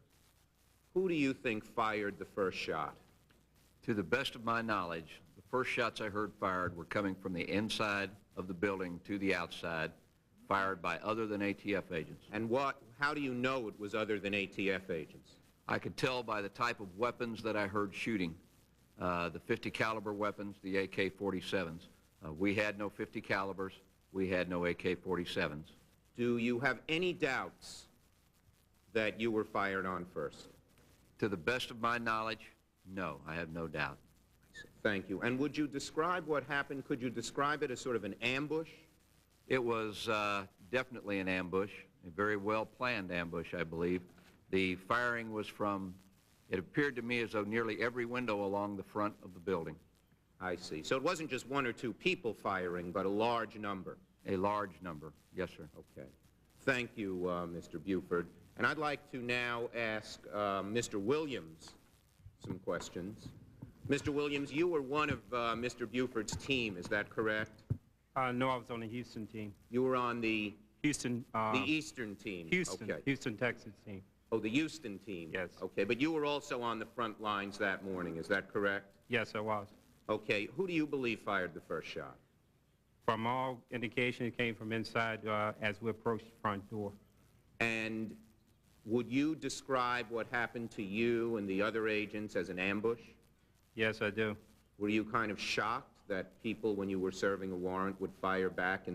who do you think fired the first shot? To the best of my knowledge, the first shots I heard fired were coming from the inside of the building to the outside, fired by other than ATF agents. And how do you know it was other than ATF agents? I could tell by the type of weapons that I heard shooting, the 50 caliber weapons, the AK-47s. We had no 50 calibers. We had no AK-47s. Do you have any doubts that you were fired on first? To the best of my knowledge, no, I have no doubt. Thank you. And would you describe what happened? Could you describe it as sort of an ambush? It was definitely an ambush, a very well-planned ambush, I believe. The firing was from, it appeared to me as though nearly every window along the front of the building. I see. So it wasn't just one or two people firing, but a large number? A large number, yes, sir. Okay. Thank you, Mr. Buford. And I'd like to now ask Mr. Williams some questions. Mr. Williams, you were one of Mr. Buford's team, is that correct? No, I was on the Houston team. You were on the Houston. The Eastern team. Houston. Okay. Houston, Texas team. Oh, the Houston team. Yes. Okay, but you were also on the front lines that morning, is that correct? Yes, I was. Okay, who do you believe fired the first shot? From all indication, it came from inside as we approached the front door. And would you describe what happened to you and the other agents as an ambush? Yes, I do. Were you kind of shocked that people, when you were serving a warrant, would fire back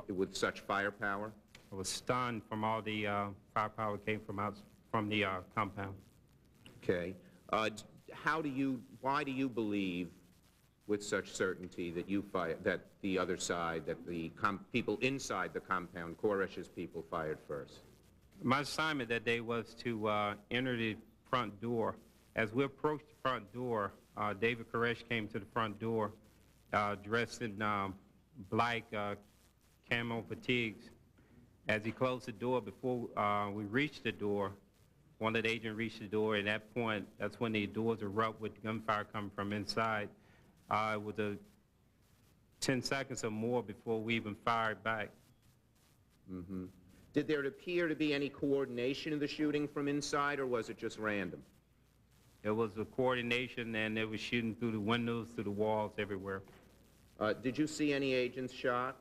with such firepower? I was stunned from all the firepower that came from the compound. Okay. Why do you believe with such certainty that that the other side, that the people inside the compound, Koresh's people, fired first? My assignment that day was to enter the front door. As we approached the front door, David Koresh came to the front door dressed in black camo fatigues. As he closed the door, before we reached the door, one of the agents reached the door. At that point, that's when the doors erupt with gunfire coming from inside. It was 10 seconds or more before we even fired back. Mm-hmm. Did there appear to be any coordination of the shooting from inside, or was it just random? It was a coordination, and they were shooting through the windows, through the walls, everywhere. Did you see any agents shot?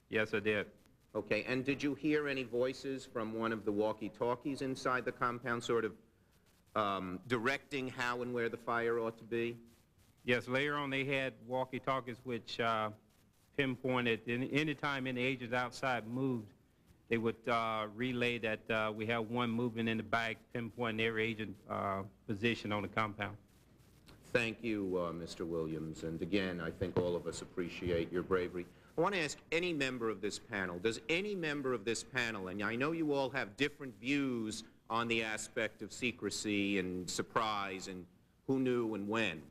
Yes, I did. Okay, and did you hear any voices from one of the walkie-talkies inside the compound sort of directing how and where the fire ought to be? Yes, later on they had walkie-talkies which pinpointed any time any agents outside moved, they would relay that we have one moving in the back, pinpointing every agent position on the compound. Thank you, Mr. Williams. And again, I think all of us appreciate your bravery. I want to ask any member of this panel, does any member of this panel, and I know you all have different views on the aspect of secrecy and surprise and who knew and when,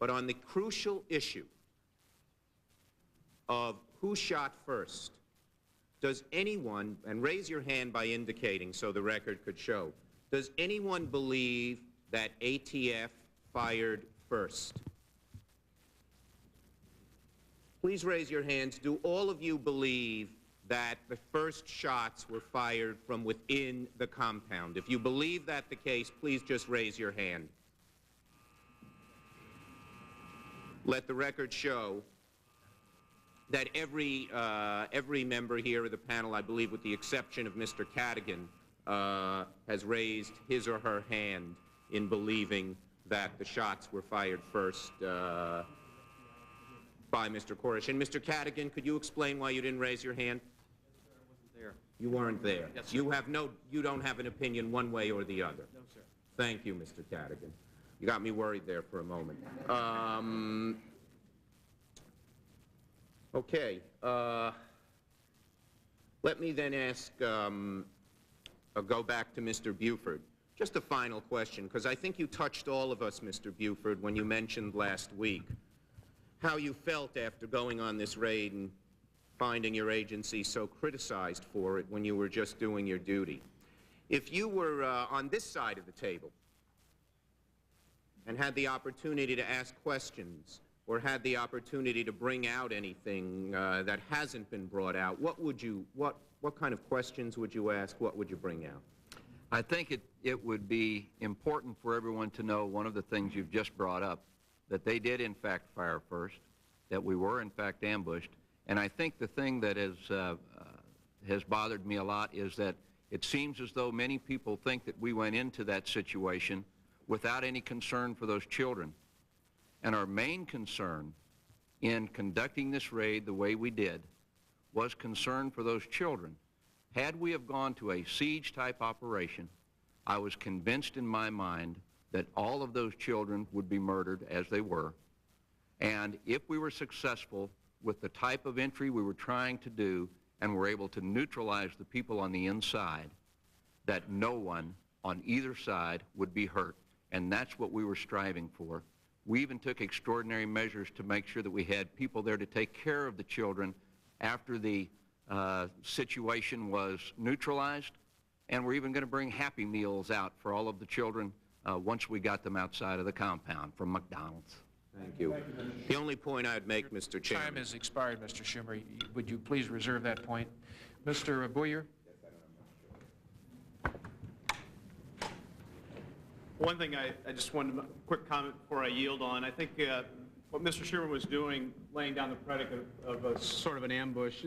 but on the crucial issue of who shot first, does anyone, and raise your hand by indicating so the record could show, does anyone believe that ATF fired first? Please raise your hands. Do all of you believe that the first shots were fired from within the compound? If you believe that the case, please just raise your hand. Let the record show that every member here of the panel, I believe with the exception of Mr. Cadigan, has raised his or her hand in believing that the shots were fired first by Mr. Koresh. And Mr. Cadigan, could you explain why you didn't raise your hand? There. You weren't there. Yes, sir. You don't have an opinion one way or the other. No, sir. Thank you, Mr. Cadigan. You got me worried there for a moment. Okay. Let me then ask, go back to Mr. Buford. Just a final question, because I think you touched all of us, Mr. Buford, when you mentioned last week how you felt after going on this raid and finding your agency so criticized for it when you were just doing your duty. If you were on this side of the table and had the opportunity to ask questions or had the opportunity to bring out anything that hasn't been brought out, what kind of questions would you ask? What would you bring out? I think it would be important for everyone to know one of the things you've just brought up, that they did in fact fire first, that we were in fact ambushed. And I think the thing that has bothered me a lot is that it seems as though many people think that we went into that situation without any concern for those children. And our main concern in conducting this raid the way we did was concern for those children. Had we have gone to a siege-type operation, I was convinced in my mind that all of those children would be murdered, as they were. And if we were successful with the type of entry we were trying to do and were able to neutralize the people on the inside, that no one on either side would be hurt. And that's what we were striving for. We even took extraordinary measures to make sure that we had people there to take care of the children after the situation was neutralized, and we're even going to bring Happy Meals out for all of the children once we got them outside of the compound from McDonald's. Thank you. The only point I'd make, Mr. Chairman. Time has expired, Mr. Schumer. Would you please reserve that point? Mr. Booyer? One thing I just wanted a quick comment before I yield on. I think what Mr. Schumer was doing, laying down the predicate of a sort of an ambush,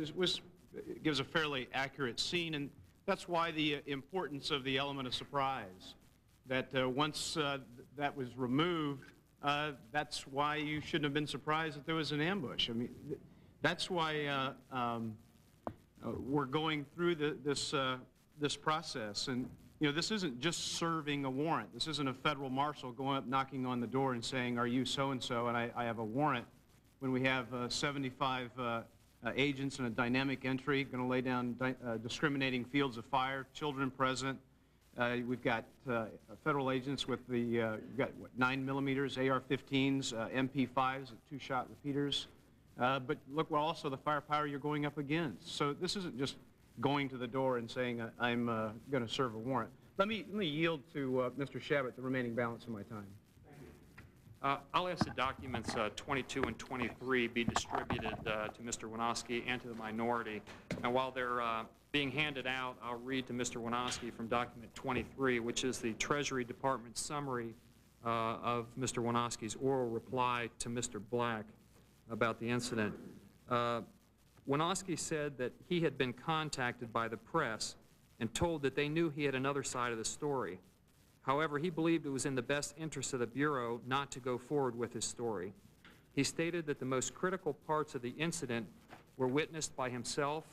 gives a fairly accurate scene, and that's why the importance of the element of surprise. That once that was removed, that's why you shouldn't have been surprised that there was an ambush. I mean, that's why we're going through this process. And you know, this isn't just serving a warrant. This isn't a federal marshal going up, knocking on the door and saying, "Are you so-and-so?" and I have a warrant. When we have 75 agents in a dynamic entry, going to lay down discriminating fields of fire, children present. We've got federal agents with the, you've got what, 9mm, AR-15s, MP5s, two-shot repeaters. But look, well, also the firepower you're going up against. So this isn't just going to the door and saying, I'm going to serve a warrant. Let me yield to Mr. Shabbat the remaining balance of my time. I'll ask the documents 22 and 23 be distributed to Mr. Winoski and to the minority. And while they're being handed out, I'll read to Mr. Winoski from document 23, which is the Treasury Department summary of Mr. Winoski's oral reply to Mr. Black about the incident. Winoski said that he had been contacted by the press and told that they knew he had another side of the story. However, he believed it was in the best interest of the Bureau not to go forward with his story. He stated that the most critical parts of the incident were witnessed by himself,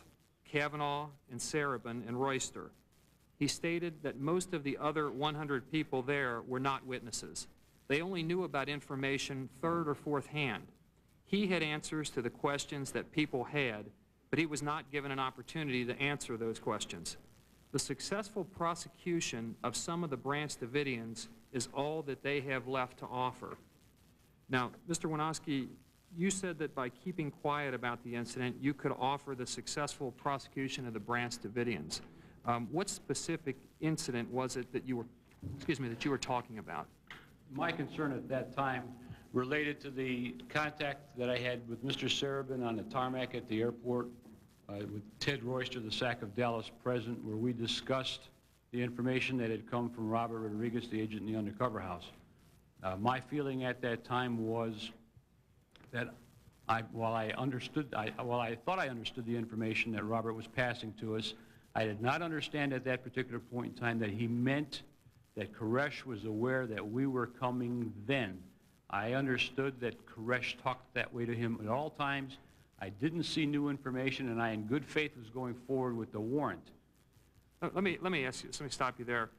Kavanaugh, and Sarabin and Royster. He stated that most of the other 100 people there were not witnesses. They only knew about information third or fourth hand. He had answers to the questions that people had, but he was not given an opportunity to answer those questions. The successful prosecution of some of the Branch Davidians is all that they have left to offer. Now, Mr. Winoski, you said that by keeping quiet about the incident, you could offer the successful prosecution of the Branch Davidians. What specific incident was it that you were talking about? My concern at that time related to the contact that I had with Mr. Sarabin on the tarmac at the airport, with Ted Royster, the SAC of Dallas, present, where we discussed the information that had come from Robert Rodriguez, the agent in the undercover house. My feeling at that time was that While I thought I understood the information that Robert was passing to us, I did not understand at that particular point in time that he meant that Koresh was aware that we were coming then. I understood that Koresh talked that way to him at all times. I didn't see new information, and I, in good faith, was going forward with the warrant. Let me ask you, let me stop you there.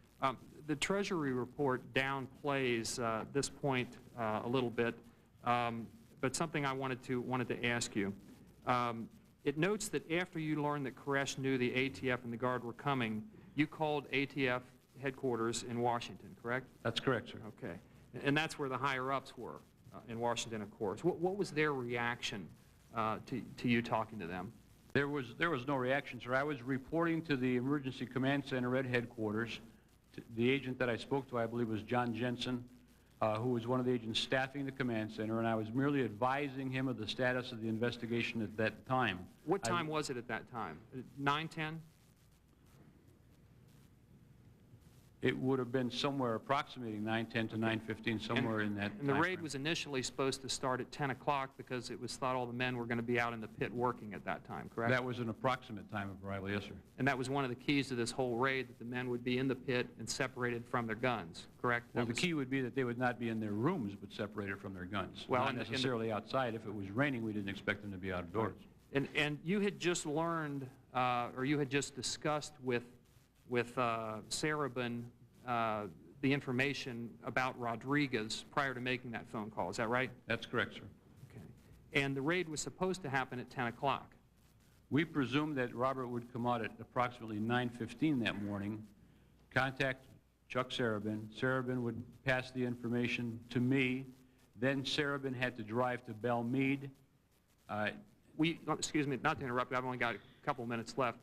The Treasury report downplays this point a little bit, but something I wanted to ask you. It notes that after you learned that Koresh knew the ATF and the Guard were coming, you called ATF headquarters in Washington, correct? That's correct, sir. Okay. And that's where the higher-ups were, in Washington, of course. What was their reaction to you talking to them? There was no reaction, sir. I was reporting to the Emergency Command Center at headquarters. The agent that I spoke to, I believe, was John Jensen, who was one of the agents staffing the command center, and I was merely advising him of the status of the investigation at that time. What time was it at that time? 9:10? It would have been somewhere approximating 9:10 to 9:15, somewhere in that And the time raid frame. was initially supposed to start at 10 o'clock because it was thought all the men were going to be out in the pit working at that time, correct? That was an approximate time of arrival, yes, sir. And that was one of the keys to this whole raid, that the men would be in the pit and separated from their guns, correct? Well, the key would be that they would not be in their rooms, but separated from their guns. Well, not necessarily outside. If it was raining, we didn't expect them to be outdoors. And you had just learned, or you had just discussed with Sarabin the information about Rodriguez prior to making that phone call. Is that right? That's correct, sir. Okay. And the raid was supposed to happen at 10 o'clock. We presumed that Robert would come out at approximately 9:15 that morning, contact Chuck Sarabin. Sarabin would pass the information to me. Then Sarabin had to drive to Belmead. Excuse me, not to interrupt you, I've only got a couple minutes left.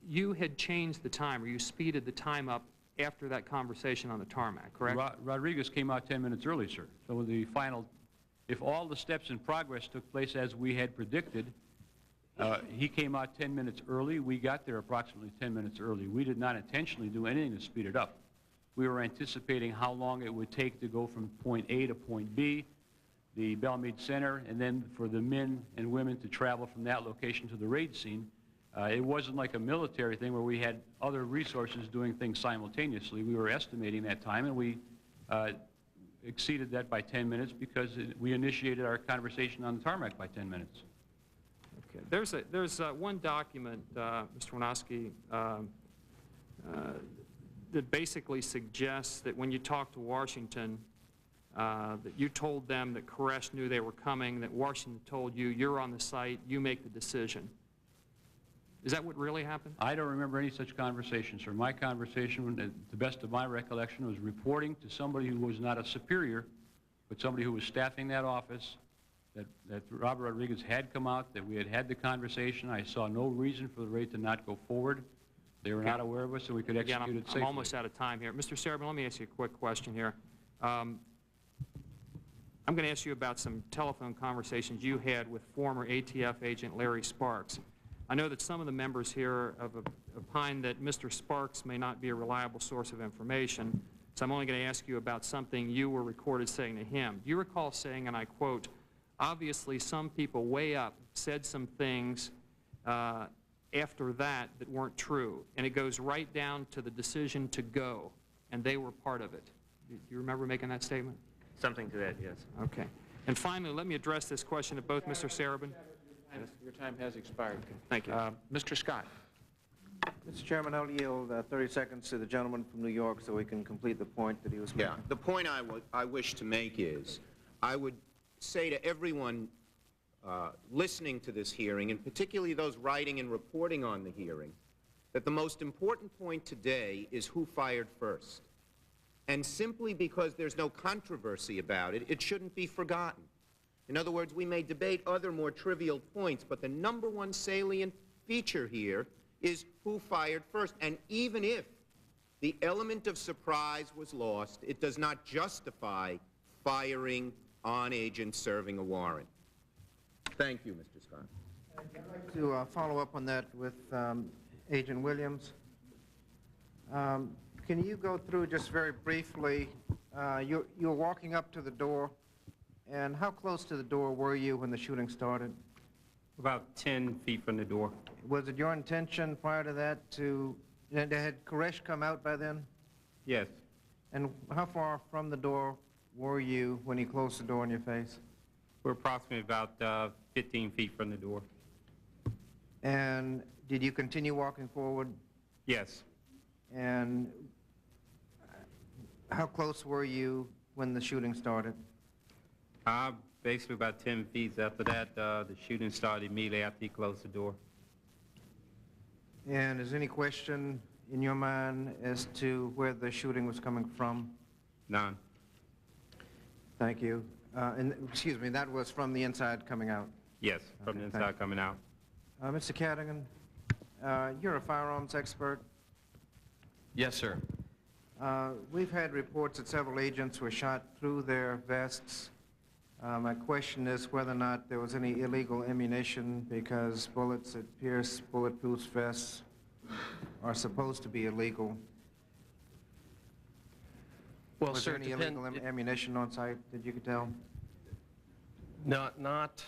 You had changed the time, or you speeded the time up after that conversation on the tarmac, correct? Rodriguez came out 10 minutes early, sir. So the final, if all the steps in progress took place as we had predicted, he came out 10 minutes early. We got there approximately 10 minutes early. We did not intentionally do anything to speed it up. We were anticipating how long it would take to go from point A to point B, the Belmead Center, and then for the men and women to travel from that location to the raid scene. It wasn't like a military thing where we had other resources doing things simultaneously. We were estimating that time, and we exceeded that by 10 minutes because we initiated our conversation on the tarmac by 10 minutes. Okay. There's one document, Mr. Winoski, that basically suggests that when you talked to Washington, that you told them that Koresh knew they were coming, that Washington told you, you're on the site, you make the decision. Is that what really happened? I don't remember any such conversation, sir. My conversation, to the best of my recollection, was reporting to somebody who was not a superior, but somebody who was staffing that office, that Robert Rodriguez had come out, that we had had the conversation. I saw no reason for the raid to not go forward. They were not aware of us, so we could execute it safely. I'm almost out of time here. Mr. Sarabin, let me ask you a quick question here. I'm going to ask you about some telephone conversations you had with former ATF agent Larry Sparks. I know that some of the members here have opined that Mr. Sparks may not be a reliable source of information, so I'm only going to ask you about something you were recorded saying to him. Do you recall saying, and I quote, obviously some people way up said some things after that weren't true, and it goes right down to the decision to go, and they were part of it. Do you remember making that statement? Something to that, yes. Okay. And finally, let me address this question to both Mr. Sarabin. Your time has expired. Okay. Thank you. Mr. Scott. Mr. Chairman, I'll yield 30 seconds to the gentleman from New York so we can complete the point that he was making. Yeah, the point I wish to make is, I would say to everyone listening to this hearing, and particularly those writing and reporting on the hearing, that the most important point today is who fired first. And simply because there's no controversy about it, it shouldn't be forgotten. In other words, we may debate other more trivial points, but the number one salient feature here is who fired first. And even if the element of surprise was lost, it does not justify firing on agents serving a warrant. Thank you, Mr. Scott. I'd like to follow up on that with Agent Williams. Can you go through just very briefly, you're walking up to the door, And how close to the door were you when the shooting started? About 10 feet from the door. Was it your intention prior to that to, had Koresh come out by then? Yes. And how far from the door were you when he closed the door in your face? We're approximately about 15 feet from the door. And did you continue walking forward? Yes. And how close were you when the shooting started? Basically about 10 feet. After that, the shooting started immediately after he closed the door. And is there any question in your mind as to where the shooting was coming from? None. Thank you. And excuse me, that was from the inside coming out? Yes, from the inside coming out. Mr. Cadigan, you're a firearms expert. Yes, sir. We've had reports that several agents were shot through their vests. My question is whether or not there was any illegal ammunition, because bullets that pierce bulletproof vests are supposed to be illegal. Well, was sir, there any illegal ammunition on site that you could tell? Not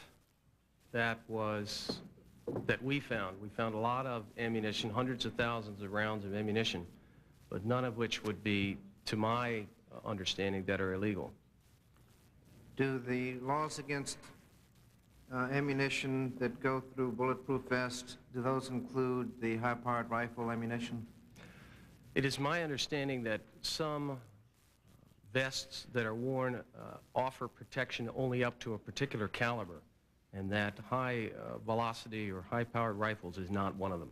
that we found. We found a lot of ammunition, hundreds of thousands of rounds of ammunition, but none of which would be, to my understanding, that are illegal. Do the laws against ammunition that go through bulletproof vests, do those include the high-powered rifle ammunition? It is my understanding that some vests that are worn offer protection only up to a particular caliber, and that high velocity or high-powered rifles is not one of them.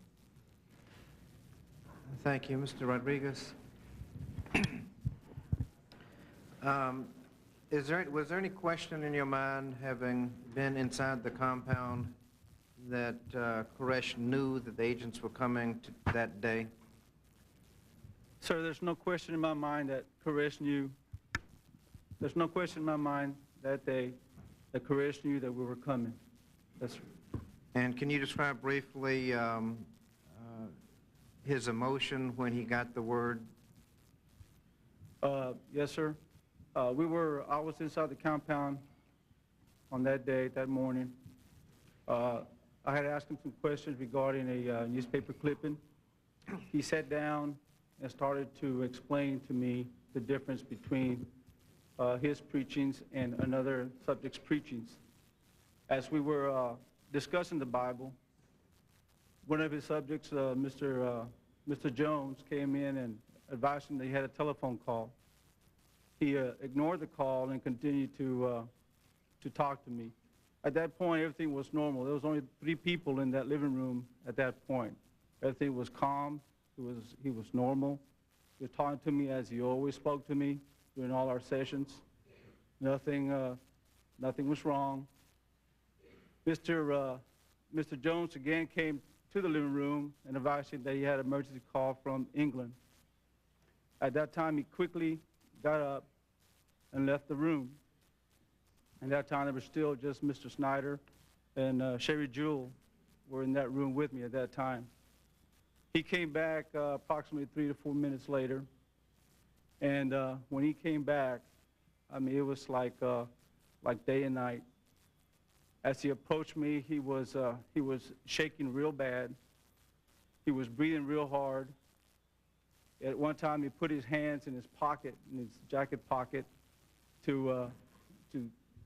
Thank you. Mr. Rodriguez. Was there any question in your mind, having been inside the compound, that Koresh knew that the agents were coming that day? Sir, there's no question in my mind that Koresh knew. There's no question in my mind that Koresh knew that we were coming. Yes, sir. And can you describe briefly his emotion when he got the word? Yes, sir. I was inside the compound on that day, that morning. I had asked him some questions regarding a newspaper clipping. He sat down and started to explain to me the difference between his preachings and another subject's preachings. As we were discussing the Bible, one of his subjects, Mr. Jones, came in and advised him that he had a telephone call. He ignored the call and continued to talk to me. At that point, everything was normal. There was only 3 people in that living room at that point. Everything was calm. He was normal. He was talking to me as he always spoke to me during all our sessions. Nothing was wrong. Mr. Jones again came to the living room and advised him that he had an emergency call from England. At that time, he quickly got up and left the room. At that time, there was still just Mr. Snyder and Sherry Jewell were in that room with me at that time. He came back approximately 3 to 4 minutes later, and when he came back, I mean, it was like day and night. As he approached me, he was shaking real bad. He was breathing real hard. At one time, he put his hands in his pocket, in his jacket pocket, to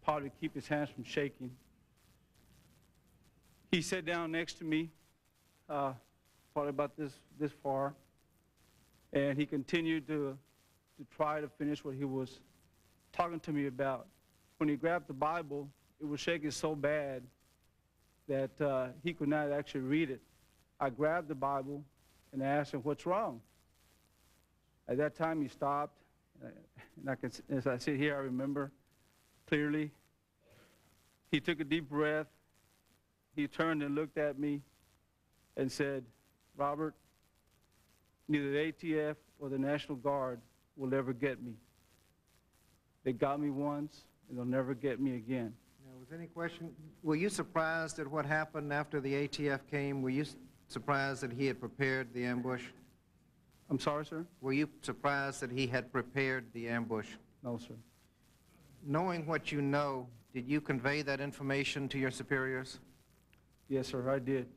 probably keep his hands from shaking. He sat down next to me, probably about this far, and he continued to try to finish what he was talking to me about. When he grabbed the Bible, it was shaking so bad that he could not actually read it. I grabbed the Bible and I asked him, "What's wrong?" At that time, he stopped, and as I sit here, I remember clearly. He took a deep breath. He turned and looked at me and said, "Robert, neither the ATF or the National Guard will ever get me. They got me once, and they'll never get me again." Now, was there any question, were you surprised at what happened after the ATF came? Were you surprised that he had prepared the ambush? I'm sorry, sir? Were you surprised that he had prepared the ambush? No, sir. knowing what you know, did you convey that information to your superiors? Yes, sir, I did.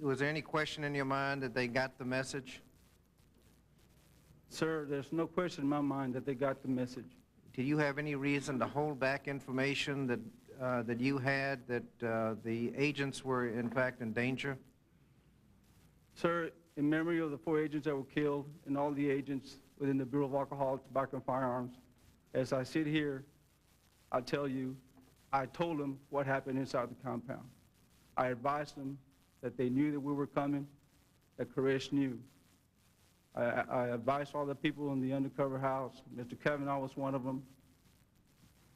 Was there any question in your mind that they got the message? Sir, there's no question in my mind that they got the message. Did you have any reason to hold back information that you had that the agents were in fact in danger? Sir, in memory of the 4 agents that were killed and all the agents within the Bureau of Alcohol, Tobacco, and Firearms, as I sit here, I tell you, I told them what happened inside the compound. I advised them that they knew that we were coming, that Koresh knew. I advised all the people in the undercover house. Mr. Kavanaugh was one of them.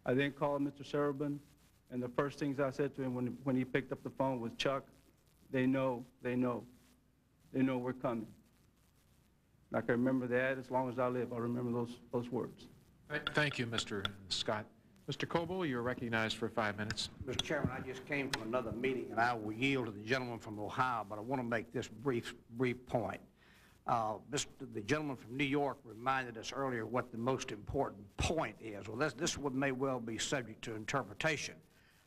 I then called Mr. Serban, and the first things I said to him when he picked up the phone was, Chuck, they know we're coming. I can remember that as long as I live. I'll remember those words. Thank you, Mr. Scott. Mr. Coble, you're recognized for 5 minutes. Mr. Chairman, I just came from another meeting, and I will yield to the gentleman from Ohio, but I want to make this brief point. The gentleman from New York reminded us earlier what the most important point is. Well, this one may well be subject to interpretation.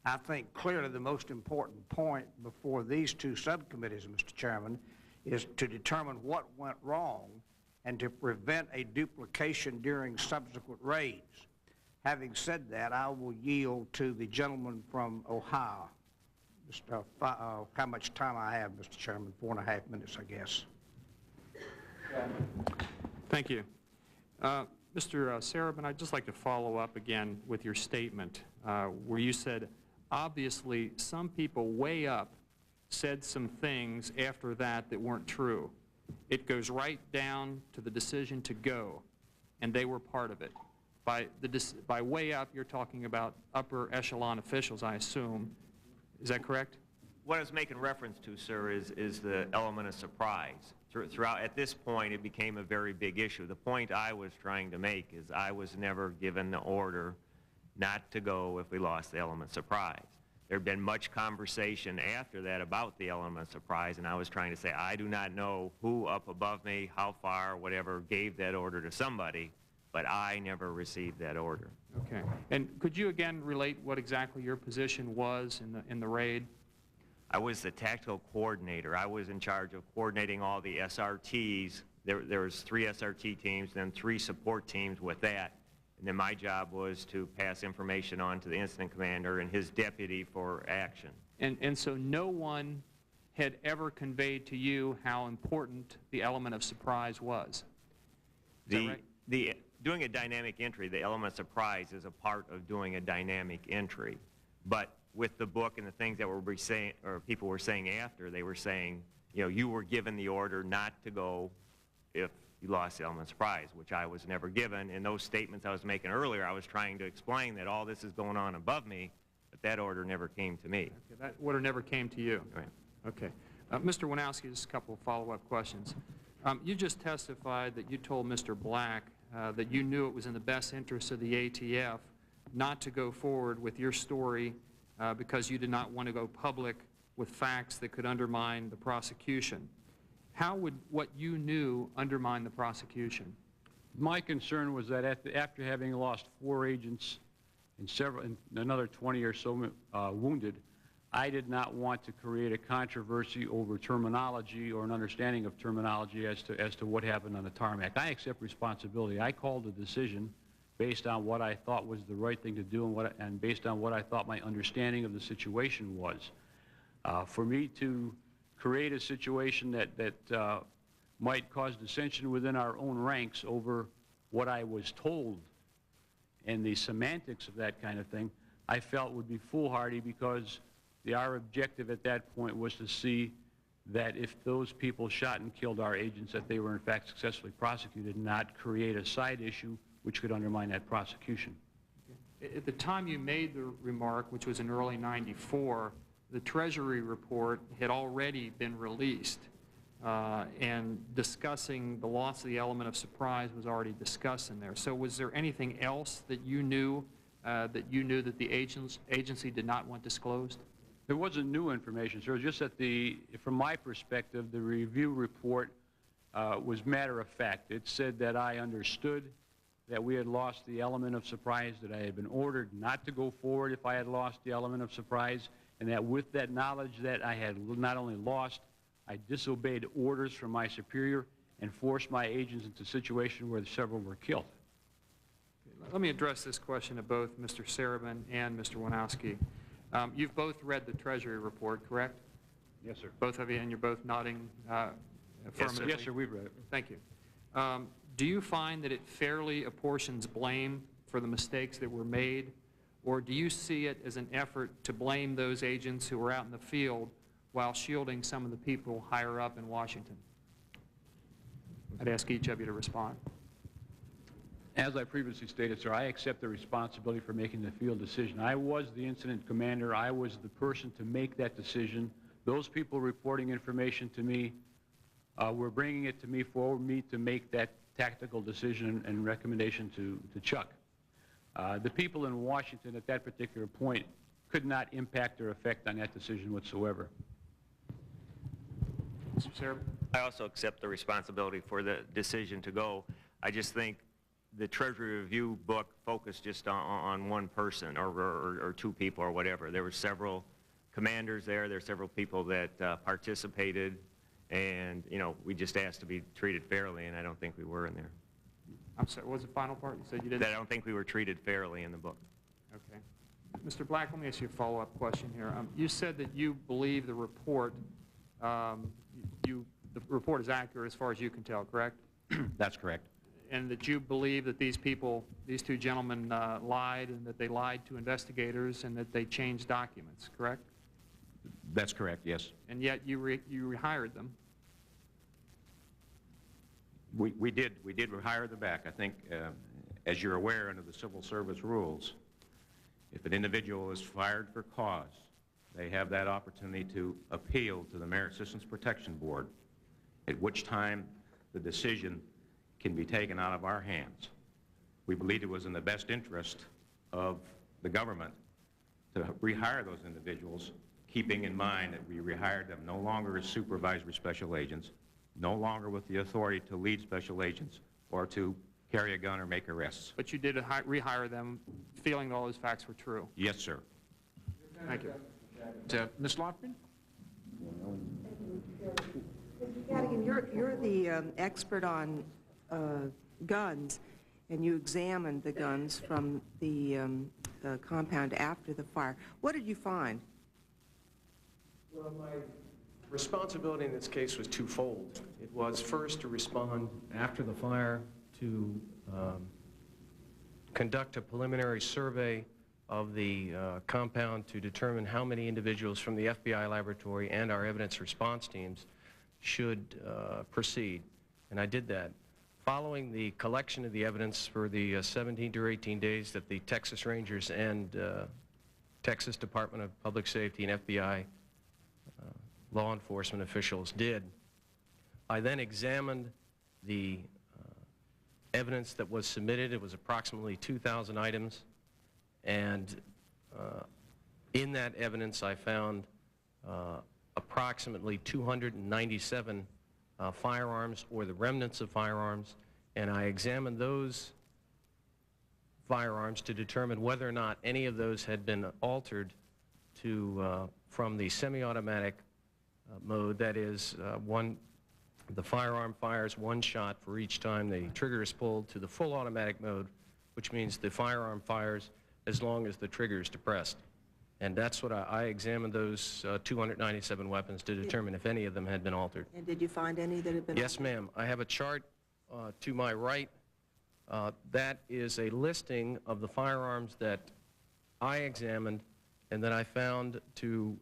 I think clearly the most important point before these 2 subcommittees, Mr. Chairman, is to determine what went wrong and to prevent a duplication during subsequent raids. Having said that, I will yield to the gentleman from Ohio. Just how much time I have, Mr. Chairman? 4.5 minutes, I guess. Thank you. Mr. Serban, I'd just like to follow up again with your statement where you said, obviously, some people way up said some things after that weren't true. It goes right down to the decision to go, and they were part of it. By way up, you're talking about upper echelon officials, I assume. Is that correct? What I was making reference to, sir, is the element of surprise. At this point, it became a very big issue. The point I was trying to make is I was never given the order not to go if we lost the element of surprise. There had been much conversation after that about the element of surprise, and I was trying to say I do not know who up above me, how far, whatever, gave that order to somebody, but I never received that order. Okay. And could you again relate what exactly your position was in the raid? I was the tactical coordinator. I was in charge of coordinating all the SRTs. There was 3 SRT teams, then 3 support teams with that. And then my job was to pass information on to the incident commander and his deputy for action. And so no one had ever conveyed to you how important the element of surprise was. Is that right? Doing a dynamic entry, the element of surprise is a part of doing a dynamic entry. But with the book and the things that were saying, or people were saying after, they were saying, you know, you were given the order not to go if you lost the element of surprise, which I was never given. In those statements I was making earlier, I was trying to explain that all this is going on above me, but that order never came to me. Okay, that order never came to you. Right. Okay. Mr. Winowski, just a couple of follow-up questions. You just testified that you told Mr. Black that you knew it was in the best interest of the ATF not to go forward with your story because you did not want to go public with facts that could undermine the prosecution. How would what you knew undermine the prosecution? My concern was that after having lost 4 agents and another 20 or so wounded, I did not want to create a controversy over terminology or an understanding of terminology as to what happened on the tarmac. I accept responsibility. I called a decision based on what I thought was the right thing to do and based on what I thought my understanding of the situation was. For me to create a situation that might cause dissension within our own ranks over what I was told and the semantics of that kind of thing, I felt would be foolhardy because our objective at that point was to see that if those people shot and killed our agents, that they were in fact successfully prosecuted, not create a side issue which could undermine that prosecution. At the time you made the remark, which was in early '94, the Treasury report had already been released, and discussing the loss of the element of surprise was already discussed in there. So was there anything else that you knew that the agency did not want disclosed? There wasn't new information, sir. It was just that from my perspective, the review report was matter of fact. It said that I understood that we had lost the element of surprise, that I had been ordered not to go forward if I had lost the element of surprise, and that with that knowledge that I had not only lost, I disobeyed orders from my superior and forced my agents into a situation where several were killed. Let me address this question to both Mr. Serban and Mr. Wanowski. You've both read the Treasury report, correct? Yes, sir. Both of you, and you're both nodding affirmatively? Yes, sir, we've read it. Thank you. Do you find that it fairly apportions blame for the mistakes that were made, or do you see it as an effort to blame those agents who were out in the field while shielding some of the people higher up in Washington? I'd ask each of you to respond. As I previously stated, sir, I accept the responsibility for making the field decision. I was the incident commander. I was the person to make that decision. Those people reporting information to me were bringing it to me for me to make that tactical decision and recommendation to Chuck. The people in Washington at that particular point could not impact or affect on that decision whatsoever. Mr. Serban? I also accept the responsibility for the decision to go. I just think the Treasury Review book focused just on one person or two people or whatever. There were several commanders there. There were several people that participated, and, you know, we just asked to be treated fairly, and I don't think we were in there. I'm sorry, what was the final part? You said you didn't? That I don't think we were treated fairly in the book. Okay. Mr. Black, let me ask you a follow-up question here. You said that you believe the report, the report is accurate as far as you can tell, correct? That's correct. And that you believe that these people, these two gentlemen lied, and that they lied to investigators, and that they changed documents, correct? That's correct, yes. And yet you rehired them. We did rehire them back. I think, as you're aware, under the Civil Service rules, if an individual is fired for cause, they have that opportunity to appeal to the Merit Systems Protection Board, at which time the decision can be taken out of our hands. We believed it was in the best interest of the government to rehire those individuals, keeping in mind that we rehired them no longer as supervisory special agents, no longer with the authority to lead special agents or to carry a gun or make arrests. But you did rehire them feeling that all those facts were true. Yes, sir. Thank you. Ms. Lofgren? Mr. Cadigan, you're the expert on guns, and you examined the guns from the compound after the fire. What did you find? Well, my responsibility in this case was twofold. It was first to respond after the fire to conduct a preliminary survey of the compound to determine how many individuals from the FBI laboratory and our evidence response teams should proceed, and I did that. Following the collection of the evidence for the 17 to 18 days that the Texas Rangers and Texas Department of Public Safety and FBI law enforcement officials did, I then examined the evidence that was submitted. It was approximately 2,000 items, and in that evidence I found approximately 297 firearms or the remnants of firearms, and I examined those firearms to determine whether or not any of those had been altered to from the semi-automatic mode, that is, the firearm fires one shot for each time the trigger is pulled, to the full automatic mode, which means the firearm fires as long as the trigger is depressed. And that's what I examined those 297 weapons to determine if any of them had been altered. And did you find any that had been Yes, ma'am. I have a chart to my right. That is a listing of the firearms that I examined and that I found to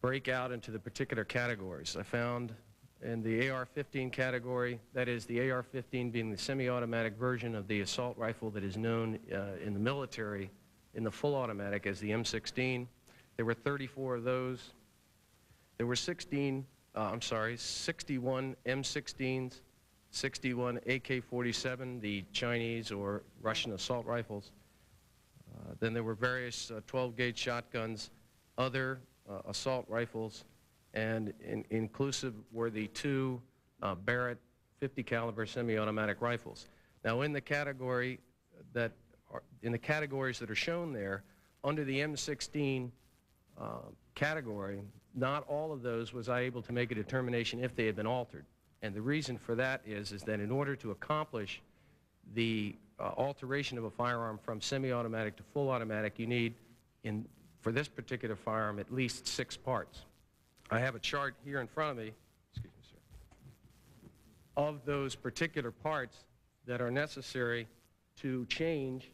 break out into the particular categories. I found in the AR-15 category, that is the AR-15 being the semi-automatic version of the assault rifle that is known in the military in the full automatic as the M16. There were 34 of those. There were 61 M16s, 61 AK-47, the Chinese or Russian assault rifles. Then there were various 12-gauge shotguns, other assault rifles, and inclusive were the two Barrett .50 caliber semi-automatic rifles. Now, in the categories that are shown there, under the M16 category, not all of those was I able to make a determination if they had been altered. And the reason for that is that in order to accomplish the alteration of a firearm from semi-automatic to full automatic, you need, for this particular firearm, at least 6 parts. I have a chart here in front of me, excuse me, sir, of those particular parts that are necessary to change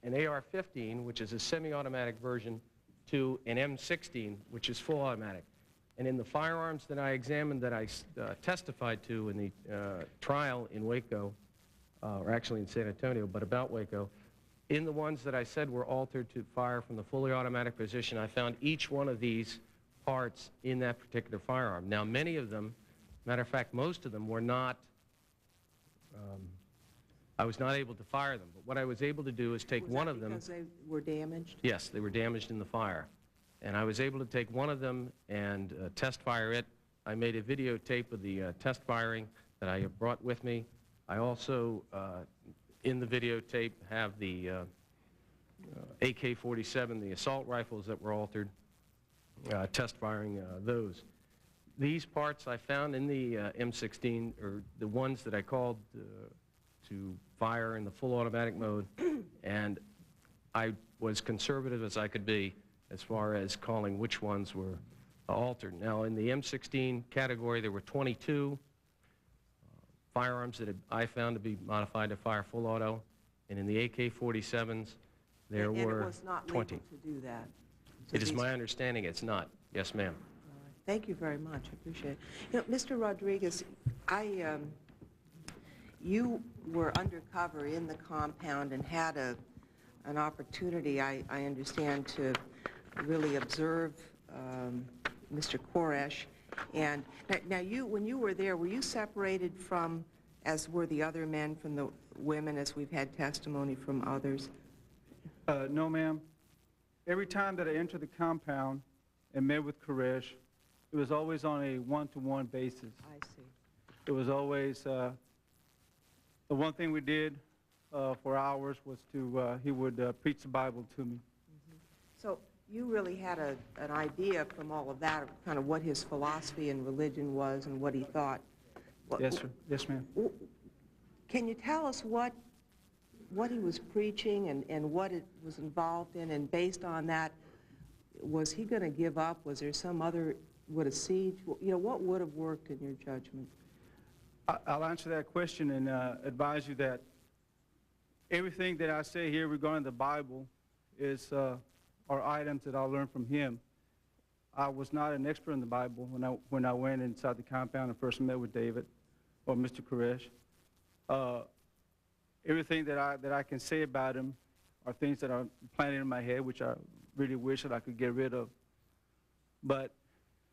an AR-15, which is a semi-automatic version, to an M16, which is full automatic. And in the firearms that I examined, that I testified to in the trial in Waco, or actually in San Antonio, but about Waco, in the ones that I said were altered to fire from the fully automatic position, I found each one of these parts in that particular firearm. Now, many of them, matter of fact, most of them were not, I was not able to fire them. But what I was able to do is take one of them. Because they were damaged? Yes, they were damaged in the fire. And I was able to take one of them and test fire it. I made a videotape of the test firing that I have brought with me. I also, in the videotape, have the AK-47, the assault rifles that were altered, test firing those. These parts I found in the M16 are the ones that I called to fire in the full automatic mode, and I was conservative as I could be as far as calling which ones were altered. Now, in the M16 category, there were 22 firearms that I found to be modified to fire full auto, and in the AK-47s, there were 20. And it was not legal to do that? It is my understanding it's not. Yes, ma'am. Thank you very much. I appreciate it. You know, Mr. Rodriguez, you were undercover in the compound and had an opportunity, I understand, to really observe Mr. Koresh. And now, when you were there, were you separated from, as were the other men, from the women, as we've had testimony from others? No, ma'am. Every time that I entered the compound and met with Koresh, it was always on a one-to-one basis. I see. It was always, the one thing we did for hours was he would preach the Bible to me. Mm-hmm. So you really had an idea from all of that of kind of what his philosophy and religion was and what he thought. Yes, sir. Yes, ma'am. Can you tell us what he was preaching and what it was involved in, and based on that, was he going to give up? Was there some other, would a siege, you know, what would have worked in your judgment? I'll answer that question and advise you that everything that I say here regarding the Bible is are items that I learned from him. I was not an expert in the Bible when I went inside the compound and first met with David or Mr. Koresh. Everything that I can say about him are things that are planted in my head, which I really wish that I could get rid of. But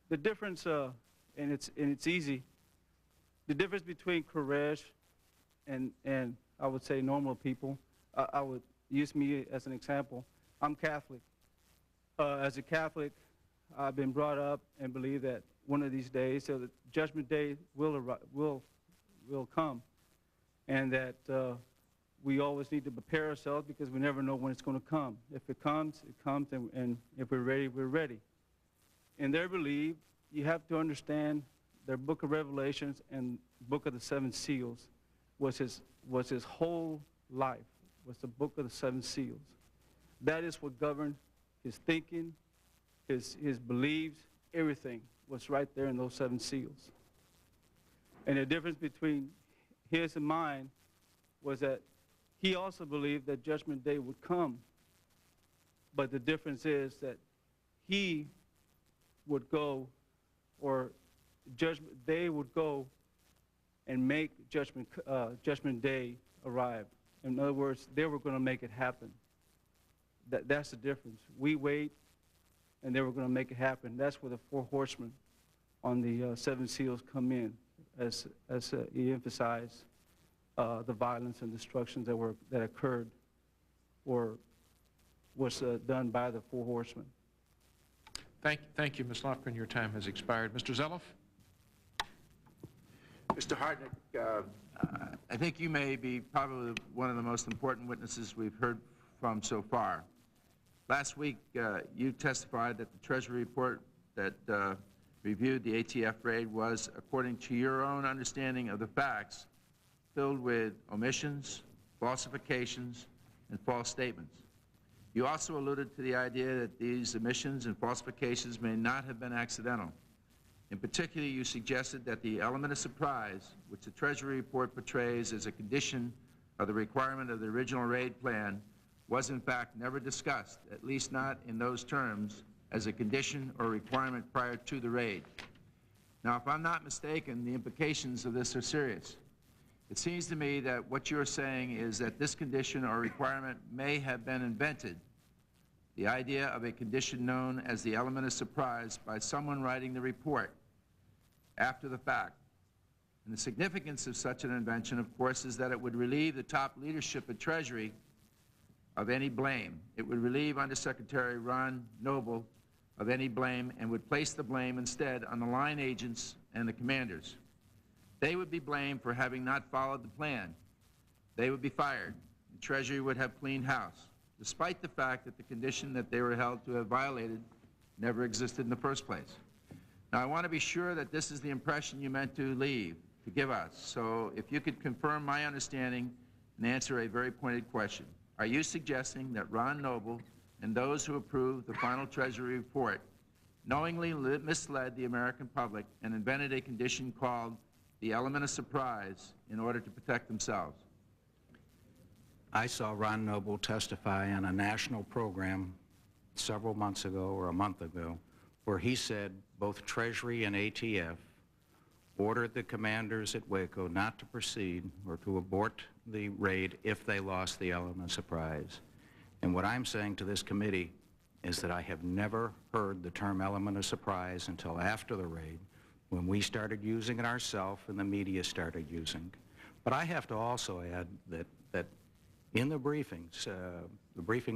the difference, and it's easy, the difference between Koresh and I would say normal people, I would use me as an example. I'm Catholic. As a Catholic, I've been brought up and believe that one of these days, so the Judgment Day will come, and that we always need to prepare ourselves because we never know when it's going to come. If it comes, it comes, and if we're ready, we're ready. In their belief, you have to understand their book of Revelations and book of the 7 seals was his whole life, was the book of the 7 seals. That is what governed his thinking, his beliefs, everything was right there in those 7 seals. And the difference between his and mine was that he also believed that Judgment Day would come. But the difference is that he would go, or they would go and make Judgment Day arrive. In other words, they were going to make it happen. That's the difference. We wait, and they were going to make it happen. That's where the 4 horsemen on the 7 seals come in, as he emphasized the violence and destructions that occurred or was done by the 4 horsemen. Thank you, Ms. Lofgren. Your time has expired. Mr. Zeloff? Mr. Hartnett, I think you may be probably one of the most important witnesses we've heard from so far. Last week, you testified that the Treasury report that reviewed the ATF raid was, according to your own understanding of the facts, filled with omissions, falsifications, and false statements. You also alluded to the idea that these omissions and falsifications may not have been accidental. In particular, you suggested that the element of surprise, which the Treasury report portrays as a condition of the requirement of the original raid plan, was in fact never discussed, at least not in those terms, as a condition or requirement prior to the raid. Now, if I'm not mistaken, the implications of this are serious. It seems to me that what you're saying is that this condition or requirement may have been invented, the idea of a condition known as the element of surprise, by someone writing the report after the fact. And the significance of such an invention, of course, is that it would relieve the top leadership at Treasury of any blame. It would relieve Undersecretary Ron Noble of any blame and would place the blame instead on the line agents and the commanders. They would be blamed for having not followed the plan. They would be fired. The Treasury would have cleaned house, despite the fact that the condition that they were held to have violated never existed in the first place. Now, I want to be sure that this is the impression you meant to give us. So if you could confirm my understanding and answer a very pointed question. Are you suggesting that Ron Noble and those who approved the final Treasury report knowingly misled the American public and invented a condition called the element of surprise in order to protect themselves? I saw Ron Noble testify on a national program several months ago or a month ago where he said both Treasury and ATF ordered the commanders at Waco not to proceed or to abort the raid if they lost the element of surprise. And what I'm saying to this committee is that I have never heard the term element of surprise until after the raid, when we started using it ourselves and the media started using. But I have to also add that in the briefings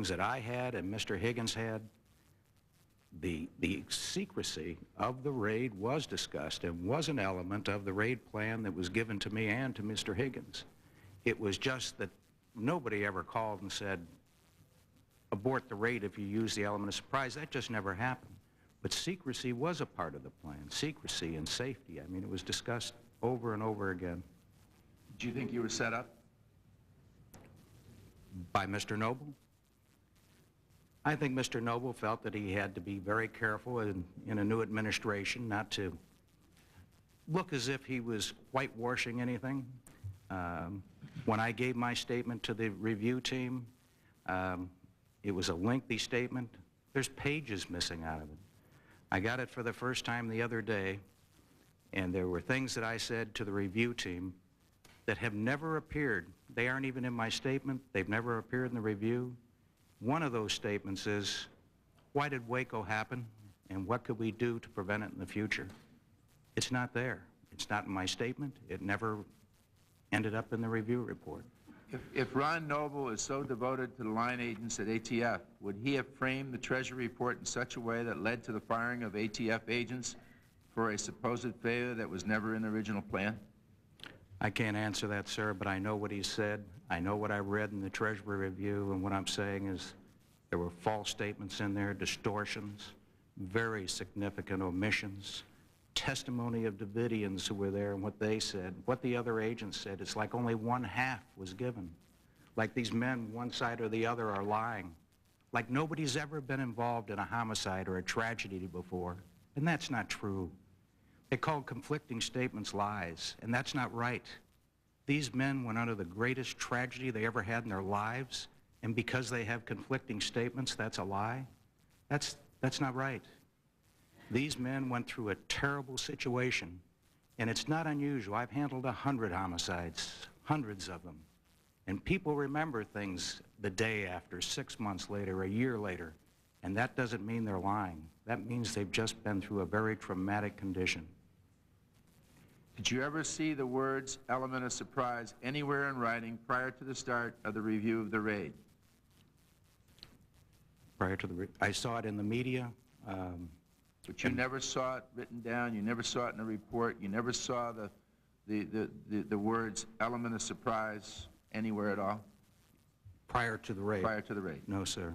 that I had and Mr. Higgins had, the secrecy of the raid was discussed and was an element of the raid plan that was given to me and to Mr. Higgins. It was just that nobody ever called and said, abort the raid if you use the element of surprise. That just never happened. But secrecy was a part of the plan, secrecy and safety. I mean, it was discussed over and over again. Do you think you were set up? By Mr. Noble? I think Mr. Noble felt that he had to be very careful in a new administration not to look as if he was whitewashing anything. When I gave my statement to the review team, it was a lengthy statement. There's pages missing out of it. I got it for the first time the other day, and there were things that I said to the review team that have never appeared. They aren't even in my statement. They've never appeared in the review. One of those statements is, why did Waco happen, and what could we do to prevent it in the future? It's not there. It's not in my statement. It never ended up in the review report. If Ron Noble is so devoted to the line agents at ATF, would he have framed the Treasury report in such a way that led to the firing of ATF agents for a supposed failure that was never in the original plan? I can't answer that, sir, but I know what he said. I know what I read in the Treasury review, and what I'm saying is there were false statements in there, distortions, very significant omissions, testimony of Davidians who were there and what they said, what the other agents said. It's like only one half was given. Like these men, one side or the other, are lying. Like nobody's ever been involved in a homicide or a tragedy before. And that's not true. They called conflicting statements lies, and that's not right. These men went under the greatest tragedy they ever had in their lives, and because they have conflicting statements, that's a lie? That's not right. These men went through a terrible situation, and it's not unusual. I've handled 100 homicides, hundreds of them, and people remember things the day after, 6 months later, a year later, and that doesn't mean they're lying. That means they've just been through a very traumatic condition. Did you ever see the words element of surprise anywhere in writing prior to the start of the review of the raid? Prior to the I saw it in the media. But you never saw it written down, you never saw it in a report, you never saw the the words element of surprise anywhere at all? Prior to the raid? Prior to the raid. No, sir.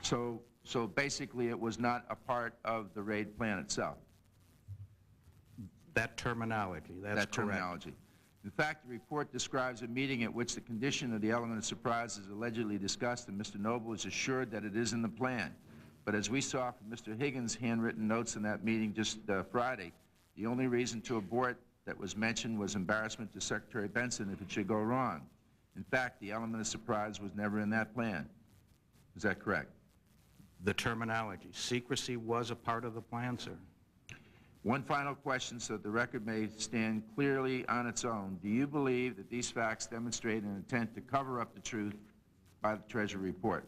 So basically it was not a part of the raid plan itself? That terminology, that's that correct. Terminology. In fact, the report describes a meeting at which the condition of the element of surprise is allegedly discussed, and Mr. Noble is assured that it is in the plan. But as we saw from Mr. Higgins' handwritten notes in that meeting just Friday, the only reason to abort that was mentioned was embarrassment to Secretary Benson if it should go wrong. In fact, the element of surprise was never in that plan. Is that correct? The terminology. Secrecy was a part of the plan, sir. One final question so that the record may stand clearly on its own. Do you believe that these facts demonstrate an intent to cover up the truth by the Treasury report?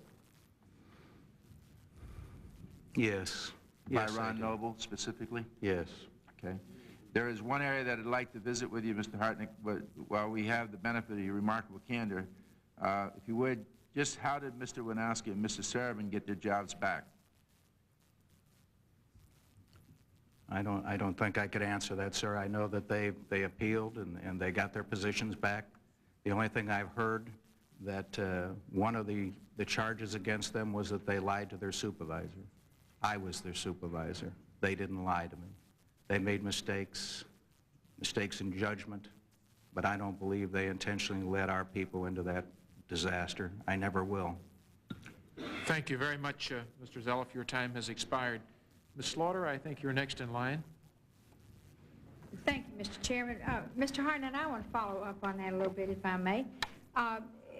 Yes. By Ron Noble specifically? Yes. Okay. There is one area that I'd like to visit with you, Mr. Hartnick, but while we have the benefit of your remarkable candor, if you would, just how did Mr. Winowski and Mr. Sarabin get their jobs back? I don't think I could answer that, sir. I know that they appealed and they got their positions back. The only thing I've heard that one of the charges against them was that they lied to their supervisor. I was their supervisor. They didn't lie to me. They made mistakes in judgment, but I don't believe they intentionally led our people into that disaster. I never will. Thank you very much, Mr. Zelliff. Your time has expired. Ms. Slaughter, I think you're next in line. Thank you, Mr. Chairman. Mr. Hartnett, I want to follow up on that a little bit, if I may.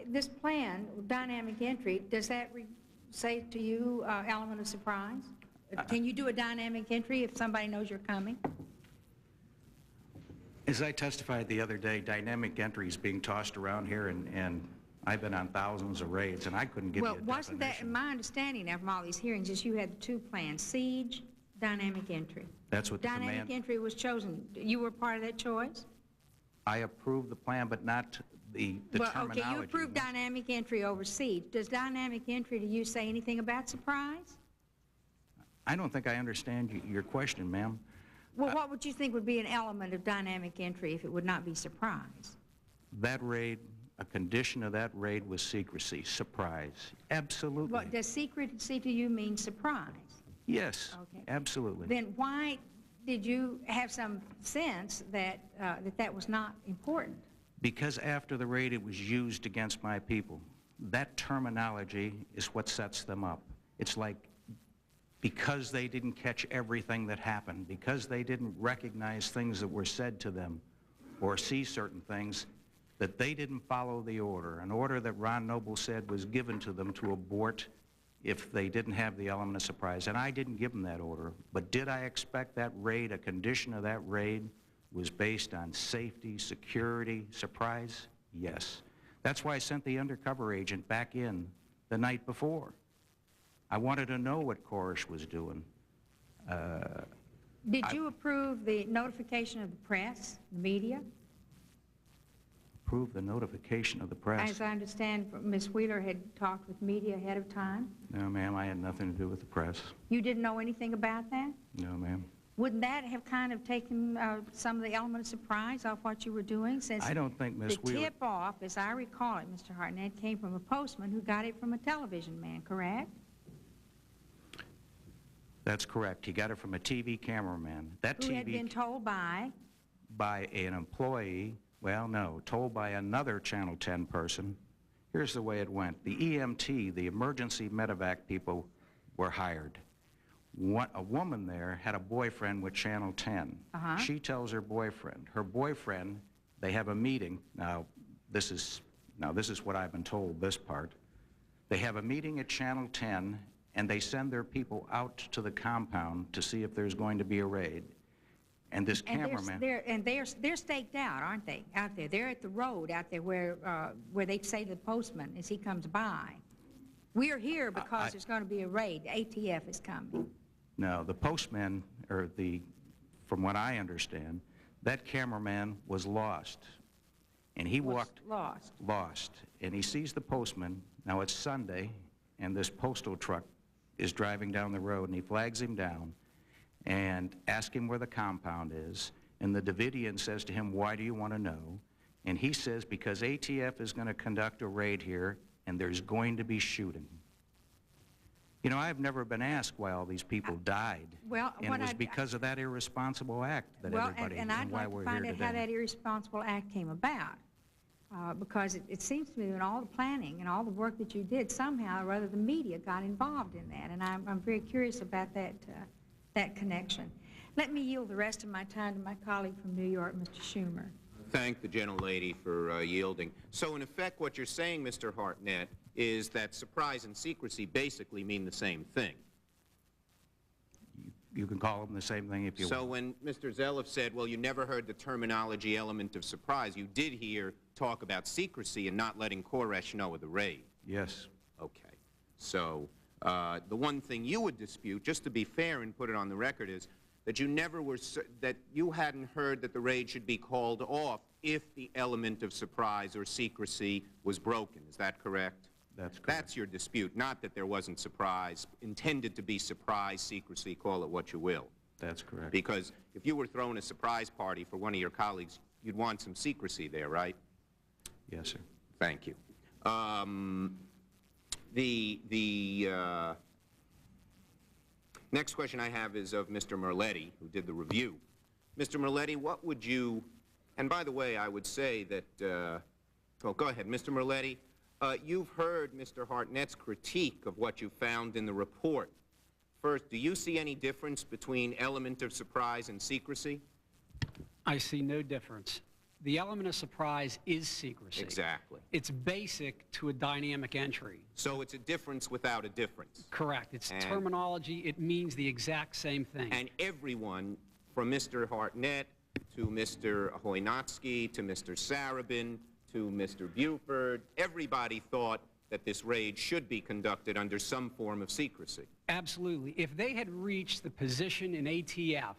This plan, dynamic entry, does that say to you element of surprise? Can you do a dynamic entry if somebody knows you're coming? As I testified the other day, dynamic entry is being tossed around here, and I've been on thousands of raids, and I couldn't give you a definition. Well, wasn't that, my understanding now from all these hearings is you had the two plans, siege, dynamic entry. That's what the command... Dynamic entry was chosen. You were part of that choice? I approved the plan, but not the terminology. Okay, you approved dynamic entry over siege. Does dynamic entry to you say anything about surprise? I don't think I understand your question, ma'am. Well, what would you think would be an element of dynamic entry if it would not be surprise? That raid, a condition of that raid was secrecy, surprise. Absolutely. What, does secrecy to you mean surprise? Yes, okay. Absolutely. Then why did you have some sense that that was not important? Because after the raid, it was used against my people. That terminology is what sets them up. It's like, because they didn't catch everything that happened, because they didn't recognize things that were said to them or see certain things, that they didn't follow the order, an order that Ron Noble said was given to them to abort if they didn't have the element of surprise. And I didn't give them that order. But did I expect that raid, a condition of that raid, was based on safety, security, surprise? Yes. That's why I sent the undercover agent back in the night before. I wanted to know what Koresh was doing. Did you approve the notification of the press, the media? Approve the notification of the press? As I understand, Ms. Wheeler had talked with media ahead of time. No, ma'am, I had nothing to do with the press. You didn't know anything about that? No, ma'am. Wouldn't that have kind of taken some of the element of surprise off what you were doing? Since I don't think Ms. Wheeler... The tip-off, as I recall it, Mr. Hartnett, came from a postman who got it from a television man, correct? That's correct. He got it from a TV cameraman. Who had been told by? By an employee. Well, no, told by another Channel 10 person. Here's the way it went. The EMT, the emergency medevac people, were hired. A woman there had a boyfriend with Channel 10. She tells her boyfriend. Her boyfriend, they have a meeting. Now, this is what I've been told, this part. They have a meeting at Channel 10, and they send their people out to the compound to see if there's going to be a raid. And this cameraman... They're staked out, aren't they, out there? They're at the road out there where they say to the postman as he comes by, we're here because there's going to be a raid. The ATF is coming. No, the postman, from what I understand, that cameraman was lost. And he walked... Lost. Lost. And he sees the postman. Now, it's Sunday, and this postal truck is driving down the road, and he flags him down. and ask him where the compound is. And the Davidian says to him, why do you want to know? And he says, because ATF is going to conduct a raid here, and there's going to be shooting. You know, I've never been asked why all these people died. Well, and it was because of that irresponsible act that everybody, and I'd why like we're to find here out how today. that irresponsible act came about. Because it seems to me that all the planning and all the work that you did, somehow or other, the media got involved in that. And I'm very curious about that connection. Let me yield the rest of my time to my colleague from New York, Mr. Schumer. Thank the gentlelady for yielding. So in effect, what you're saying, Mr. Hartnett, is that surprise and secrecy basically mean the same thing. You can call them the same thing if you So want. when Mr. Zeliff said, well, you never heard the terminology element of surprise, you did hear talk about secrecy and not letting Koresh know of the raid. Yes. Okay. So the one thing you would dispute, just to be fair and put it on the record, is that you never were, that you hadn't heard that the raid should be called off if the element of surprise or secrecy was broken. Is that correct? That's correct. That's your dispute, not that there wasn't surprise, intended to be surprise, secrecy, call it what you will. That's correct. Because if you were throwing a surprise party for one of your colleagues, you'd want some secrecy there, right? Yes, sir. Thank you. Next question I have is of Mr. Merletti, who did the review. Mr. Merletti, what would you, and by the way, I would say that, well, go ahead, Mr. Merletti, you've heard Mr. Hartnett's critique of what you found in the report. First, do you see any difference between element of surprise and secrecy? I see no difference. The element of surprise is secrecy. Exactly. It's basic to a dynamic entry. So it's a difference without a difference. Correct. It's terminology. It means the exact same thing. And everyone, from Mr. Hartnett to Mr. Hoynatsky to Mr. Sarabin to Mr. Buford, everybody thought that this raid should be conducted under some form of secrecy. Absolutely. If they had reached the position in ATF,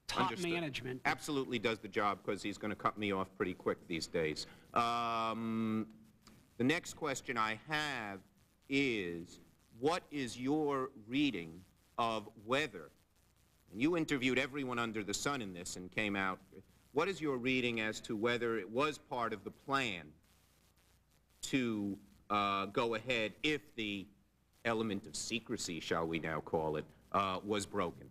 top Understood. management. Absolutely does the job, because he's going to cut me off pretty quick these days. The next question I have is, what is your reading of whether, and you interviewed everyone under the sun in this and came out, what is your reading as to whether it was part of the plan to go ahead if the element of secrecy, shall we now call it, was broken?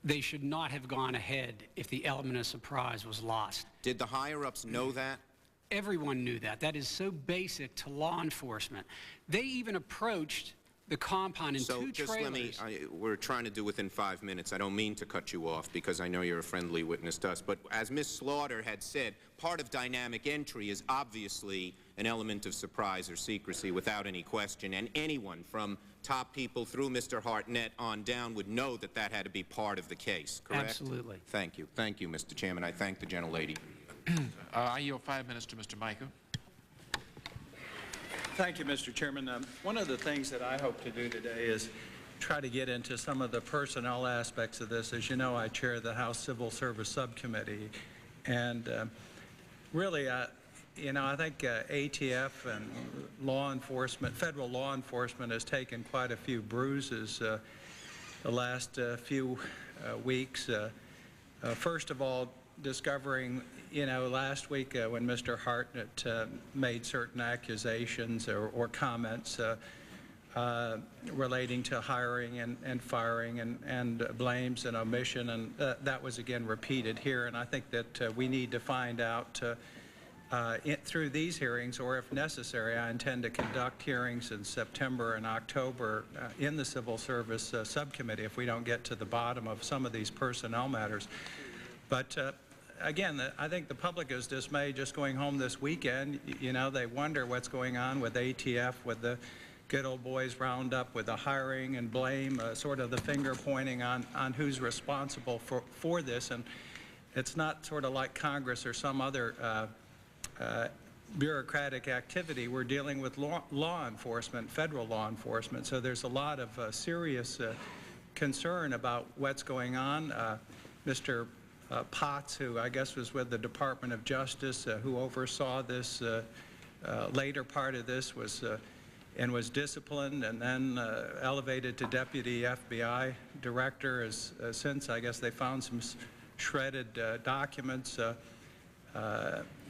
They should not have gone ahead if the element of surprise was lost. Did the higher-ups know that? Everyone knew that. That is so basic to law enforcement. They even approached the compound in two trailers. So just let me, we're trying to do within 5 minutes. I don't mean to cut you off because I know you're a friendly witness to us. But as Ms. Slaughter had said, part of dynamic entry is obviously an element of surprise or secrecy without any question. And anyone from top people through Mr. Hartnett on down would know that that had to be part of the case, correct? Absolutely. Thank you. Thank you, Mr. Chairman. I thank the gentlelady. I yield 5 minutes to Mr. Micah. Thank you, Mr. Chairman. One of the things that I hope to do today is try to get into some of the personnel aspects of this. As you know, I chair the House Civil Service Subcommittee, and really, you know, I think ATF and law enforcement, federal law enforcement, has taken quite a few bruises the last few weeks. First of all, discovering, you know, last week when Mr. Hartnett made certain accusations or comments relating to hiring and firing and blames and omission, and that was again repeated here. And I think that we need to find out through these hearings, or if necessary, I intend to conduct hearings in September and October in the Civil Service Subcommittee if we don't get to the bottom of some of these personnel matters. But again, I think the public is dismayed just going home this weekend. You know, they wonder what's going on with ATF, with the good old boys roundup, with the hiring and blame, sort of the finger pointing on who's responsible for this. And it's not sort of like Congress or some other bureaucratic activity. We're dealing with law enforcement, federal law enforcement. So there's a lot of serious concern about what's going on. Mr. Potts, who I guess was with the Department of Justice, who oversaw this later part of this, was disciplined and then elevated to Deputy FBI director has since, I guess, they found some shredded documents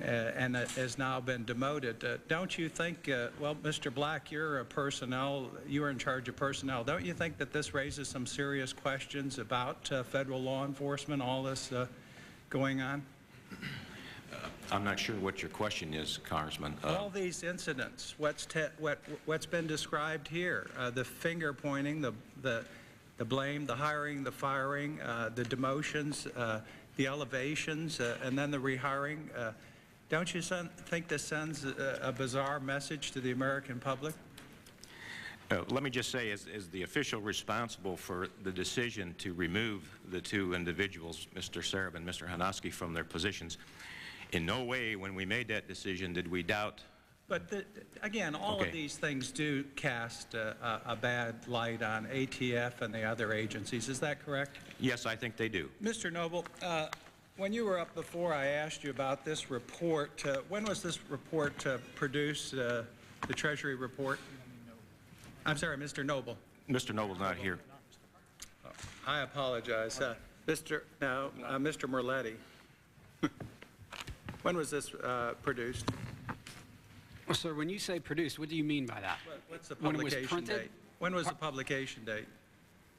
and has now been demoted. Don't you think, well, Mr. Black, you're in charge of personnel. Don't you think that this raises some serious questions about federal law enforcement, all this going on? I'm not sure what your question is, Congressman. All these incidents, what's been described here, the finger pointing, the blame, the hiring, the firing, the demotions, the elevations, and then the rehiring. Don't you think this sends a bizarre message to the American public? Let me just say, as the official responsible for the decision to remove the two individuals, Mr. Sereb and Mr. Hanoski, from their positions, in no way when we made that decision did we doubt. But again, all of these things do cast a bad light on ATF and the other agencies. Is that correct? Yes, I think they do. Mr. Noble, when you were up before, I asked you about this report. When was this report produced, the Treasury report? I'm sorry, Mr. Noble. Mr. Noble's not here. Oh, I apologize. Mr. Merletti. When was this produced? Well, sir, when you say produced, what do you mean by that? What's the publication date? When was the publication date?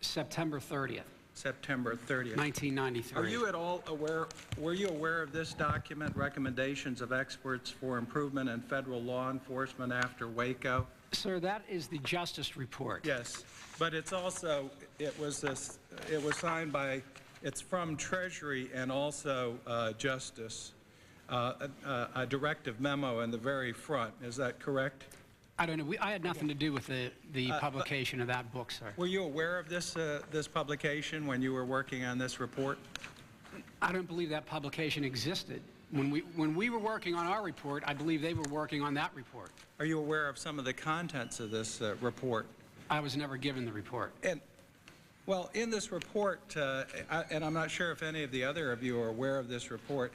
September 30th. September 30th. 1993. Are you at all aware, were you aware of this document, recommendations of experts for improvement in federal law enforcement after Waco? Sir, that is the Justice Report. Yes, but it's also, it was signed by, it's from Treasury and also Justice. A directive memo in the very front. Is that correct? I don't know. I had nothing to do with the publication of that book, sir. Were you aware of this publication when you were working on this report? I don't believe that publication existed. When we were working on our report, I believe they were working on that report. Are you aware of some of the contents of this report? I was never given the report. And, well, in this report, and I'm not sure if any of the other of you are aware of this report,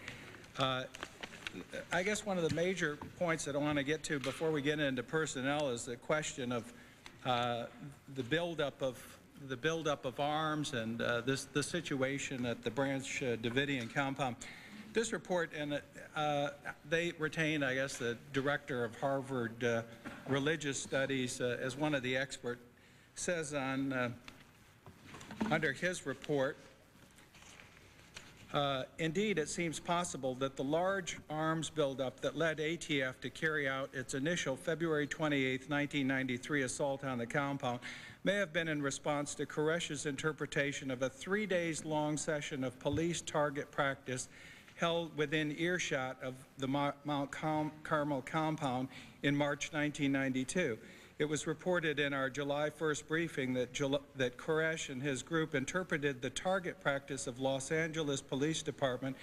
I guess one of the major points that I want to get to before we get into personnel is the question of the buildup of arms and the situation at the Branch Davidian compound. This report, and they retain, I guess, the director of Harvard Religious Studies as one of the experts, says on under his report, indeed, it seems possible that the large arms buildup that led ATF to carry out its initial February 28, 1993 assault on the compound may have been in response to Koresh's interpretation of a 3 days long session of police target practice held within earshot of the Mount Carmel compound in March 1992. It was reported in our July 1st briefing that Koresh and his group interpreted the target practice of Los Angeles Police Department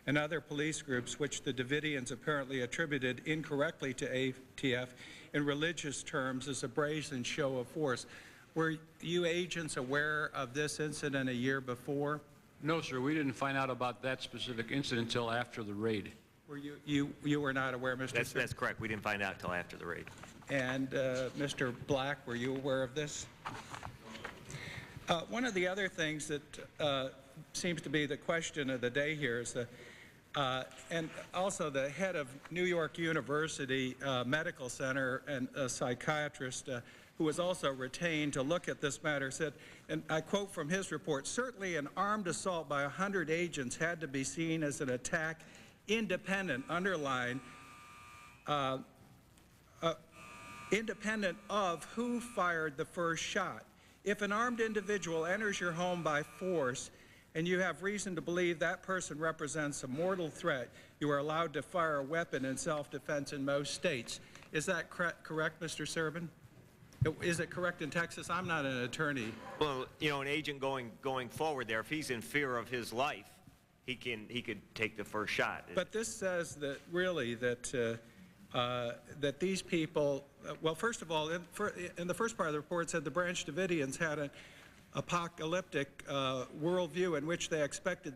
and other police groups, which the Davidians apparently attributed incorrectly to ATF in religious terms, as a brazen show of force. Were you agents aware of this incident a year before? No, sir. We didn't find out about that specific incident until after the raid. Were you were not aware, Mr. That's correct. We didn't find out until after the raid. And Mr. Black, were you aware of this? One of the other things that seems to be the question of the day here is and also the head of New York University Medical Center and a psychiatrist who was also retained to look at this matter said, and I quote from his report, "Certainly an armed assault by 100 agents had to be seen as an attack independent, underline, independent of who fired the first shot. If an armed individual enters your home by force and you have reason to believe that person represents a mortal threat, you are allowed to fire a weapon in self-defense in most states." Is that correct, Mr. Serban? Is it correct in Texas? I'm not an attorney. Well, you know, an agent going forward there, if he's in fear of his life, he could take the first shot. But this says that really that that these people, well, first of all, in the first part of the report, it said the Branch Davidians had an apocalyptic worldview in which they expected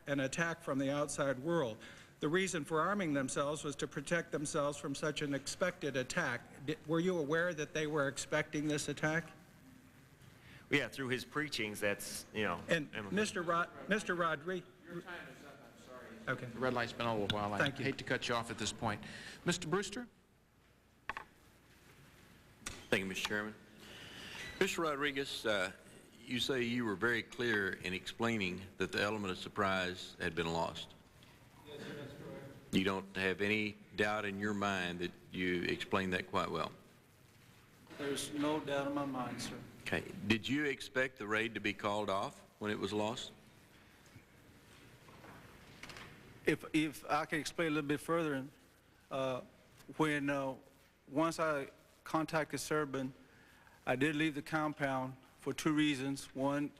an attack from the outside world. The reason for arming themselves was to protect themselves from such an expected attack. Were you aware that they were expecting this attack? Yeah, through his preachings, that's, you know. And Mr. Rodriguez. Your time is up, I'm sorry. Okay. The red light's been on a little while. Thank you. I hate to cut you off at this point. Mr. Brewster? Thank you, Mr. Chairman. Mr. Rodriguez, you say you were very clear in explaining that the element of surprise had been lost. Yes, sir, that's correct. You don't have any doubt in your mind that you explained that quite well. There's no doubt in my mind, sir. Okay. Did you expect the raid to be called off when it was lost? If I can explain a little bit further, once I contacted Serban, I did leave the compound for two reasons. One,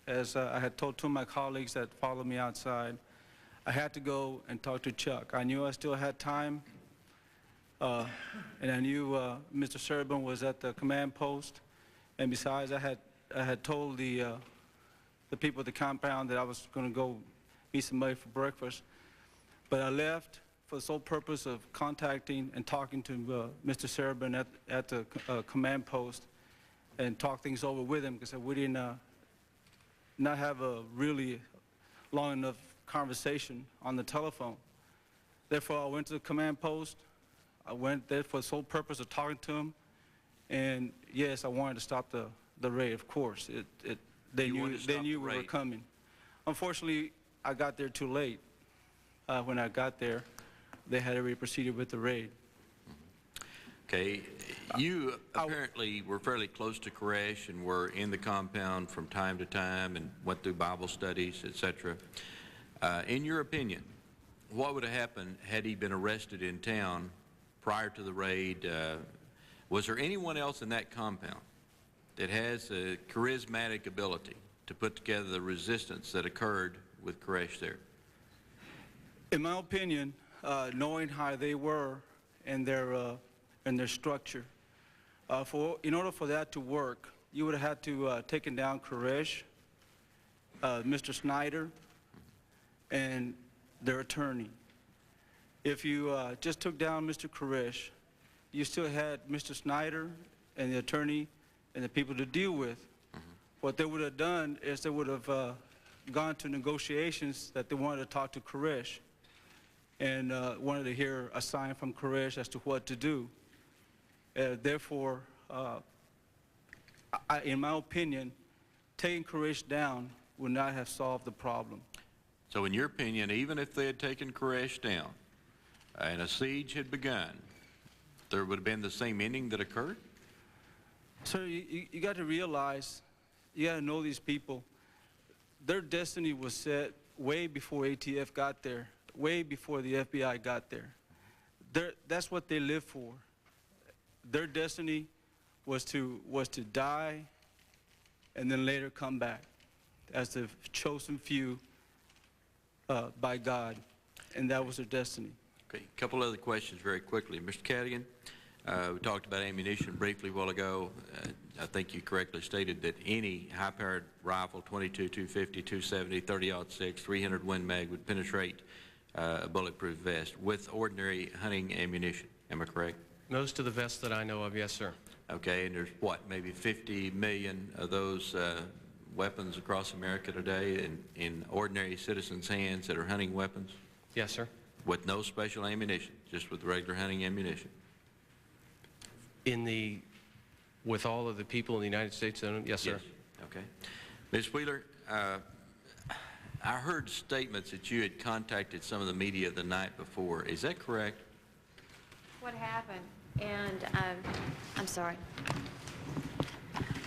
as I had told two of my colleagues that followed me outside, I had to go and talk to Chuck. I knew I still had time, and I knew Mr. Serban was at the command post. And besides, I had told the people at the compound that I was going to go meet somebody for breakfast. But I left for the sole purpose of contacting and talking to Mr. Serban at the command post and talk things over with him, because we didn't not have a really long enough conversation on the telephone. Therefore, I went to the command post. I went there for the sole purpose of talking to him. And yes, I wanted to stop the raid, of course. They knew we were coming. Unfortunately, I got there too late. When I got there, they had already proceeded with the raid. Okay. You apparently were fairly close to Koresh and were in the compound from time to time and went through Bible studies, etc. In your opinion, what would have happened had he been arrested in town prior to the raid? Was there anyone else in that compound that has a charismatic ability to put together the resistance that occurred with Koresh there? In my opinion, knowing how they were and their structure, in order for that to work, you would have had to taken down Koresh, Mr. Snyder, and their attorney. If you just took down Mr. Koresh, you still had Mr. Snyder and the attorney and the people to deal with. What they would have done is they would have gone to negotiations that they wanted to talk to Koresh and wanted to hear a sign from Koresh as to what to do. Therefore, in my opinion, taking Koresh down would not have solved the problem. So in your opinion, even if they had taken Koresh down and a siege had begun, there would have been the same ending that occurred? Sir, you got to realize, you got to know these people. Their destiny was set way before ATF got there, way before the FBI got there. That's what they live for. Their destiny was to die and then later come back as the chosen few by God, and that was their destiny. Okay, a couple other questions very quickly. Mr. Cadigan, we talked about ammunition briefly a while ago. I think you correctly stated that any high-powered rifle, 22, 250, 270, 30-06, 300 Win Mag would penetrate a bulletproof vest with ordinary hunting ammunition. Am I correct? Most of the vests that I know of, yes, sir. Okay, and there's what, maybe 50 million of those weapons across America today in ordinary citizens' hands that are hunting weapons? Yes, sir. With no special ammunition, just with regular hunting ammunition? With all of the people in the United States, yes, sir. Yes. Okay. Ms. Wheeler, I heard statements that you had contacted some of the media the night before. Is that correct? What happened, and I'm sorry.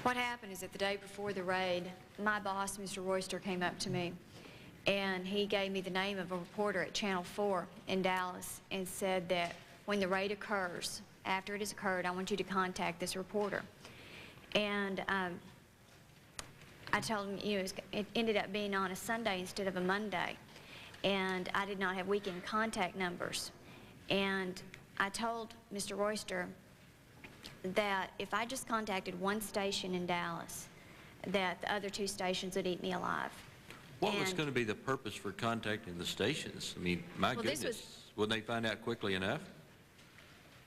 What happened is that the day before the raid, my boss, Mr. Royster, came up to me, and he gave me the name of a reporter at Channel 4 in Dallas and said that when the raid occurs, after it has occurred, I want you to contact this reporter. And I told him, it ended up being on a Sunday instead of a Monday, and I did not have weekend contact numbers. And I told Mr. Royster that if I just contacted one station in Dallas, that the other two stations would eat me alive. What was going to be the purpose for contacting the stations? I mean, my goodness, wouldn't they find out quickly enough?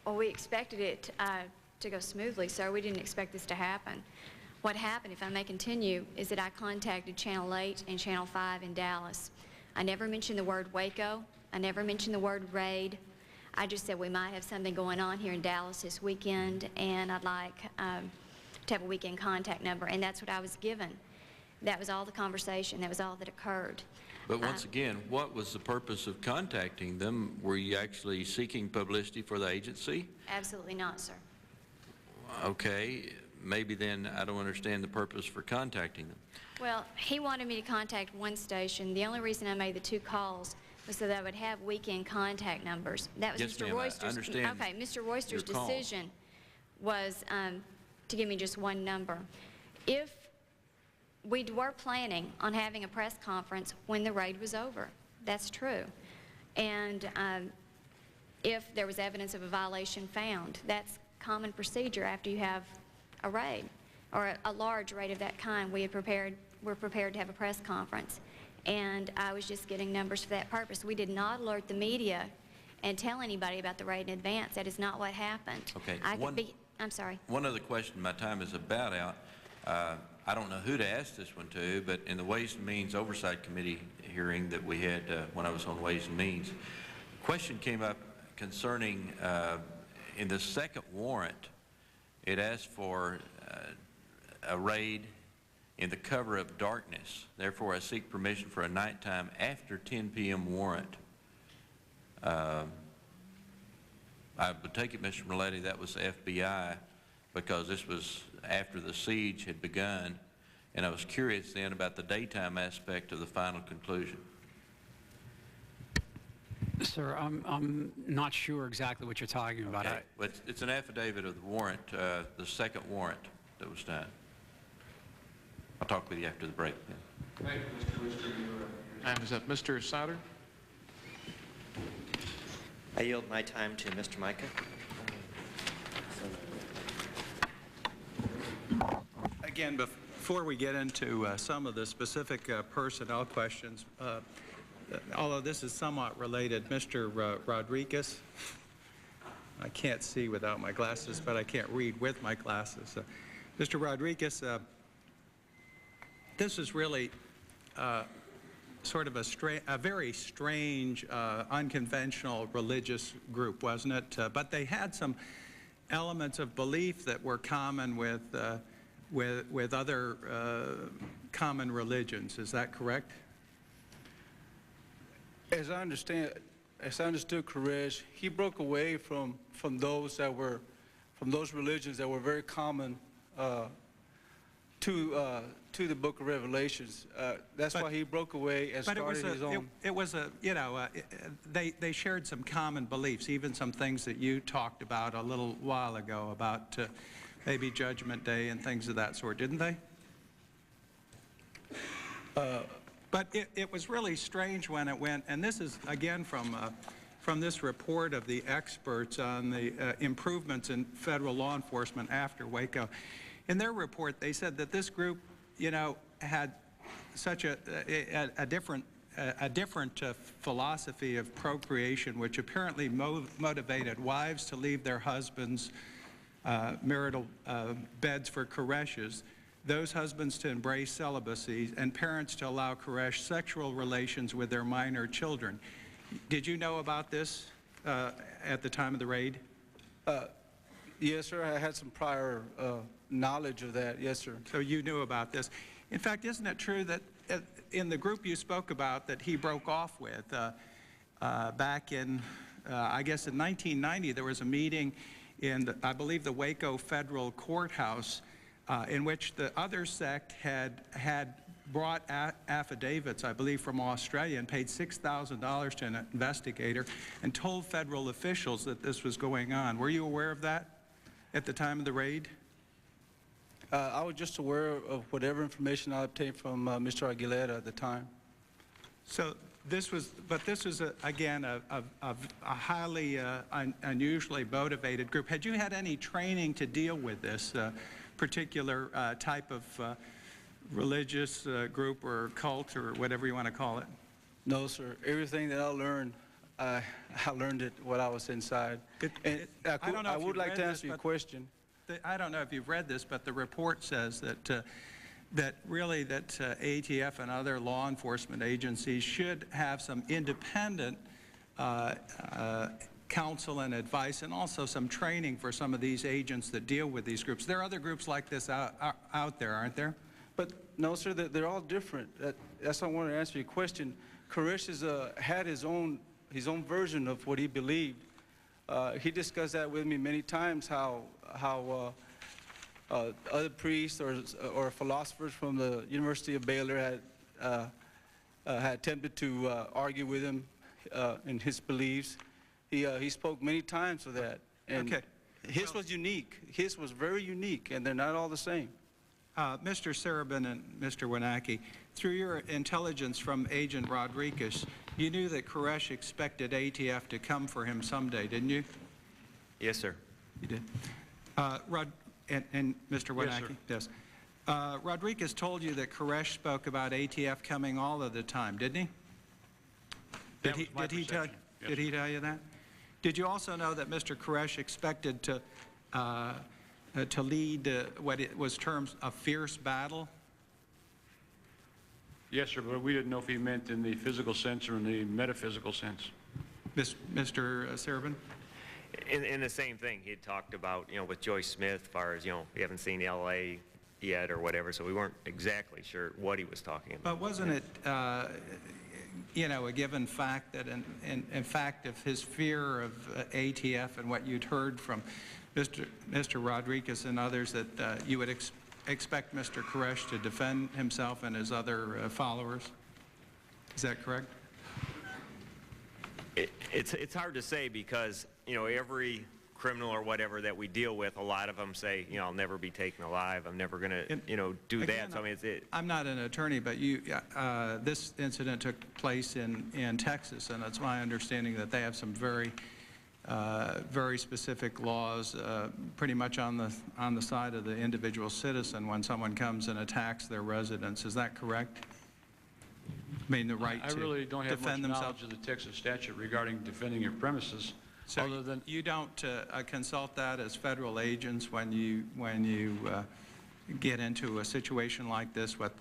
Well, we expected it to go smoothly, sir. We didn't expect this to happen. What happened, if I may continue, is that I contacted Channel 8 and Channel 5 in Dallas. I never mentioned the word Waco. I never mentioned the word raid. I just said we might have something going on here in Dallas this weekend, and I'd like to have a weekend contact number, and that's what I was given. That was all the conversation. That was all that occurred. But once again, what was the purpose of contacting them? Were you actually seeking publicity for the agency? Absolutely not, sir. Okay, maybe then I don't understand the purpose for contacting them. Well, he wanted me to contact one station. The only reason I made the 2 calls was so that I would have weekend contact numbers. That was Yes, Mr. ma'am, I Royster's. understand Okay, Mr. Royster's your call. decision was to give me just one number. If we were planning on having a press conference when the raid was over, that's true. And if there was evidence of a violation found, that's common procedure after you have a raid or a large raid of that kind. We're prepared to have a press conference, and I was just getting numbers for that purpose. We did not alert the media and tell anybody about the raid in advance. That is not what happened. Okay. I'm sorry. One other question, my time is about out. I don't know who to ask this one to, but in the Ways and Means Oversight Committee hearing that we had when I was on Ways and Means, a question came up concerning in the second warrant, it asked for a raid in the cover of darkness. Therefore, I seek permission for a nighttime after 10 p.m. warrant. I would take it, Mr. Milletti, that was the FBI, because this was after the siege had begun, and I was curious then about the daytime aspect of the final conclusion. Sir, I'm not sure exactly what you're talking about. Okay. Well, it's an affidavit of the warrant, the second warrant that was done. I'll talk with you after the break then. Thank you, Mr. Rooster. Your time is up. Mr. Sauter? I yield my time to Mr. Micah. Again, before we get into some of the specific personnel questions, although this is somewhat related, Mr. Rodriguez, I can't see without my glasses, but I can't read with my glasses. Mr. Rodriguez, this is really sort of a very strange, unconventional religious group, wasn't it? But they had some elements of belief that were common with other common religions. Is that correct? As I understood Koresh, he broke away from those religions that were very common to the Book of Revelations. That's why he broke away and started his own. It was a, you know, they shared some common beliefs, even some things that you talked about a little while ago about maybe Judgment Day and things of that sort, didn't they? But it was really strange when it went, and this is again from this report of the experts on the improvements in federal law enforcement after Waco. In their report, they said that this group, you know, had such a different philosophy of procreation, which apparently motivated wives to leave their husbands' marital beds for Koreshes, those husbands to embrace celibacy, and parents to allow Koresh sexual relations with their minor children. Did you know about this at the time of the raid? Yes, sir. I had some prior knowledge of that. Yes, sir. So you knew about this. In fact, isn't it true that in the group you spoke about that he broke off with back in, I guess in 1990, there was a meeting in, I believe, the Waco Federal Courthouse in which the other sect had brought affidavits, I believe, from Australia and paid $6,000 to an investigator and told federal officials that this was going on. Were you aware of that at the time of the raid? I was just aware of whatever information I obtained from Mr. Aguilera at the time. So this was, again, a highly unusually motivated group. Had you had any training to deal with this particular type of religious group or cult or whatever you want to call it? No, sir. Everything that I learned, I learned it while I was inside. I would like to answer your question. I don't know if you've read this, but the report says that ATF and other law enforcement agencies should have some independent counsel and advice, and also some training for some of these agents that deal with these groups. There are other groups like this out there, aren't there? But no, sir, they're all different. That's why I wanted to answer your question. Koresh had his own version of what he believed. He discussed that with me many times, how other priests or philosophers from the University of Baylor had attempted to argue with him in his beliefs. He spoke many times of that. And okay. His was unique. His was very unique, and they're not all the same. Mr. Serban and Mr. Winacki, through your intelligence from Agent Rodriguez, you knew that Koresh expected ATF to come for him someday, didn't you? Yes, sir. You did. And Mr. Winacki? Yes. Rodriguez told you that Koresh spoke about ATF coming all of the time, didn't he? Did he tell you that? Did you also know that Mr. Koresh expected to lead what it was termed a fierce battle? Yes, sir, but we didn't know if he meant in the physical sense or in the metaphysical sense. Mr. Serban? In the same thing, he had talked about, with Joyce Smith, as far as, we haven't seen L.A. yet or whatever, so we weren't exactly sure what he was talking about. But wasn't it, a given fact that, in fact, if his fear of ATF and what you'd heard from Mr. Rodriguez and others, that you would expect Mr. Koresh to defend himself and his other followers? Is that correct? It's hard to say because, every criminal or whatever that we deal with, a lot of them say, I'll never be taken alive. I'm never going to, do that. So, I mean, I'm not an attorney, but this incident took place in Texas, and it's my understanding that they have some very specific laws, pretty much on the side of the individual citizen when someone comes and attacks their residence. Is that correct? I mean, the right to defend themselves. I really don't have much knowledge of the Texas statute regarding defending your premises. So other than you don't consult that as federal agents when you get into a situation like this, what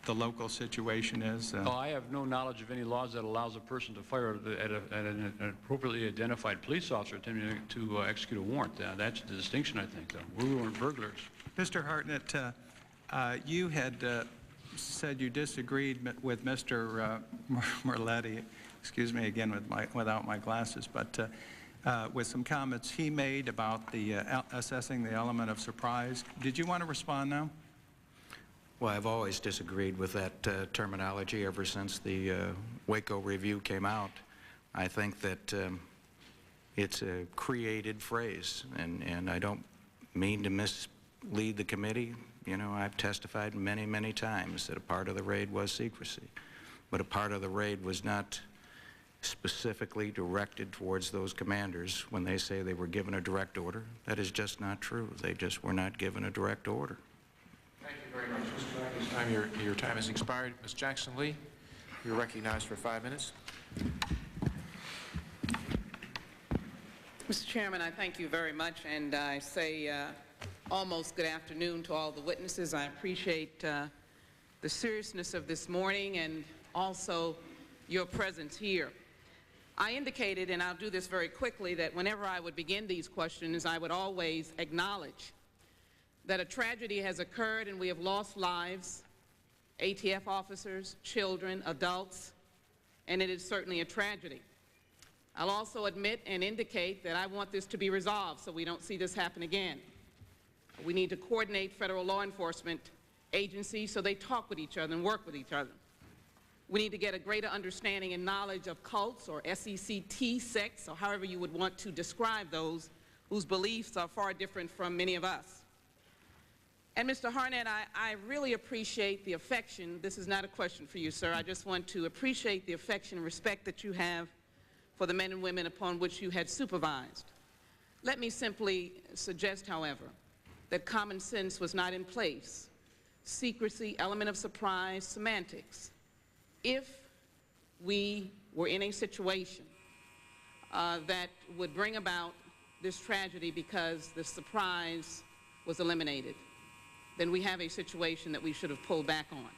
the local situation is? Oh, I have no knowledge of any laws that allows a person to fire at an appropriately identified police officer attempting to execute a warrant. That's the distinction, I think, though. We weren't burglars. Mr. Hartnett, you had said you disagreed with Mr. Merletti, excuse me again without my glasses, but with some comments he made about the assessing the element of surprise. Did you want to respond now? Well, I've always disagreed with that terminology ever since the Waco review came out. I think that it's a created phrase, and I don't mean to mislead the committee. I've testified many, many times that a part of the raid was secrecy, but a part of the raid was not specifically directed towards those commanders when they say they were given a direct order. That is just not true. They just were not given a direct order. Thank you very much, Mr. Black. This time your time has expired. Ms. Jackson-Lee, you're recognized for 5 minutes. Mr. Chairman, I thank you very much, and I say almost good afternoon to all the witnesses. I appreciate the seriousness of this morning and also your presence here. I indicated, and I'll do this very quickly, that whenever I would begin these questions, I would always acknowledge that a tragedy has occurred and we have lost lives, ATF officers, children, adults, and it is certainly a tragedy. I'll also admit and indicate that I want this to be resolved so we don't see this happen again. We need to coordinate federal law enforcement agencies so they talk with each other and work with each other. We need to get a greater understanding and knowledge of cults or SECT sects, or however you would want to describe those whose beliefs are far different from many of us. And Mr. Harnett, I really appreciate the affection. This is not a question for you, sir. I just want to appreciate the affection and respect that you have for the men and women upon which you had supervised. Let me simply suggest, however, that common sense was not in place. Secrecy, element of surprise, semantics. If we were in a situation that would bring about this tragedy because the surprise was eliminated, then we have a situation that we should have pulled back on.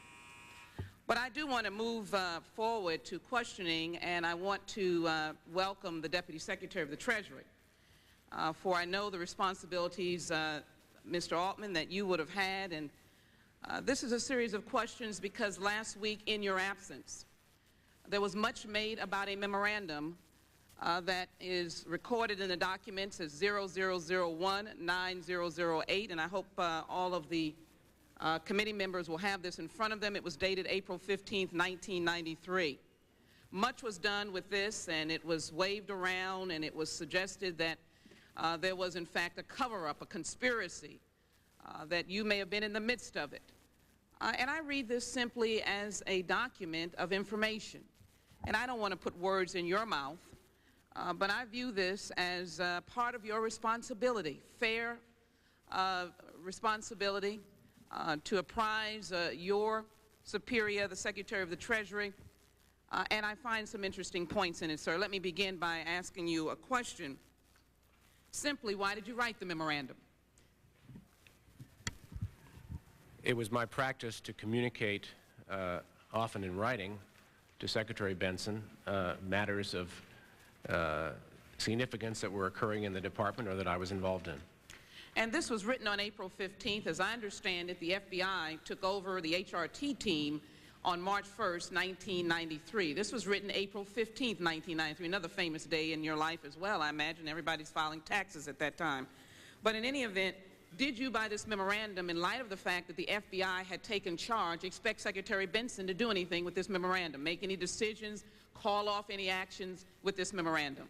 But I do want to move forward to questioning, and I want to welcome the Deputy Secretary of the Treasury, for I know the responsibilities, Mr. Altman, that you would have had, and this is a series of questions because last week in your absence, there was much made about a memorandum that is recorded in the documents as 0001-9008, and I hope all of the committee members will have this in front of them. It was dated April 15th, 1993. Much was done with this, and it was waved around, and it was suggested that there was, in fact, a cover-up, a conspiracy, that you may have been in the midst of it. And I read this simply as a document of information. And I don't want to put words in your mouth, but I view this as part of your responsibility, fair responsibility to apprise your superior, the Secretary of the Treasury, and I find some interesting points in it, sir. Let me begin by asking you a question. Simply, why did you write the memorandum? It was my practice to communicate, often in writing, to Secretary Benson matters of significance that were occurring in the department or that I was involved in. And this was written on April 15th. As I understand it, the FBI took over the HRT team on March 1st, 1993. This was written April 15th, 1993, another famous day in your life as well. I imagine everybody's filing taxes at that time. But in any event, did you, by this memorandum, in light of the fact that the FBI had taken charge, expect Secretary Benson to do anything with this memorandum, make any decisions, call off any actions with this memorandum?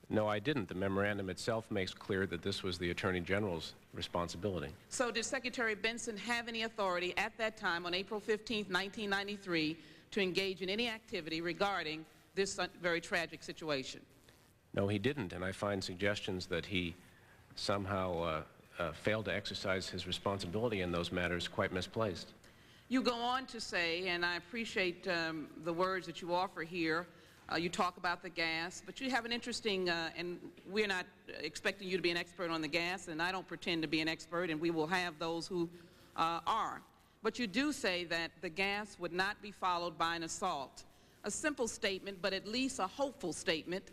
No, I didn't. The memorandum itself makes clear that this was the Attorney General's responsibility. So did Secretary Benson have any authority at that time, on April 15th, 1993, to engage in any activity regarding this very tragic situation? No, he didn't, and I find suggestions that he somehow failed to exercise his responsibility in those matters quite misplaced. You go on to say, and I appreciate the words that you offer here, you talk about the gas, but you have an interesting, and we're not expecting you to be an expert on the gas, and I don't pretend to be an expert, and we will have those who are. But you do say that the gas would not be followed by an assault. A simple statement, but at least a hopeful statement,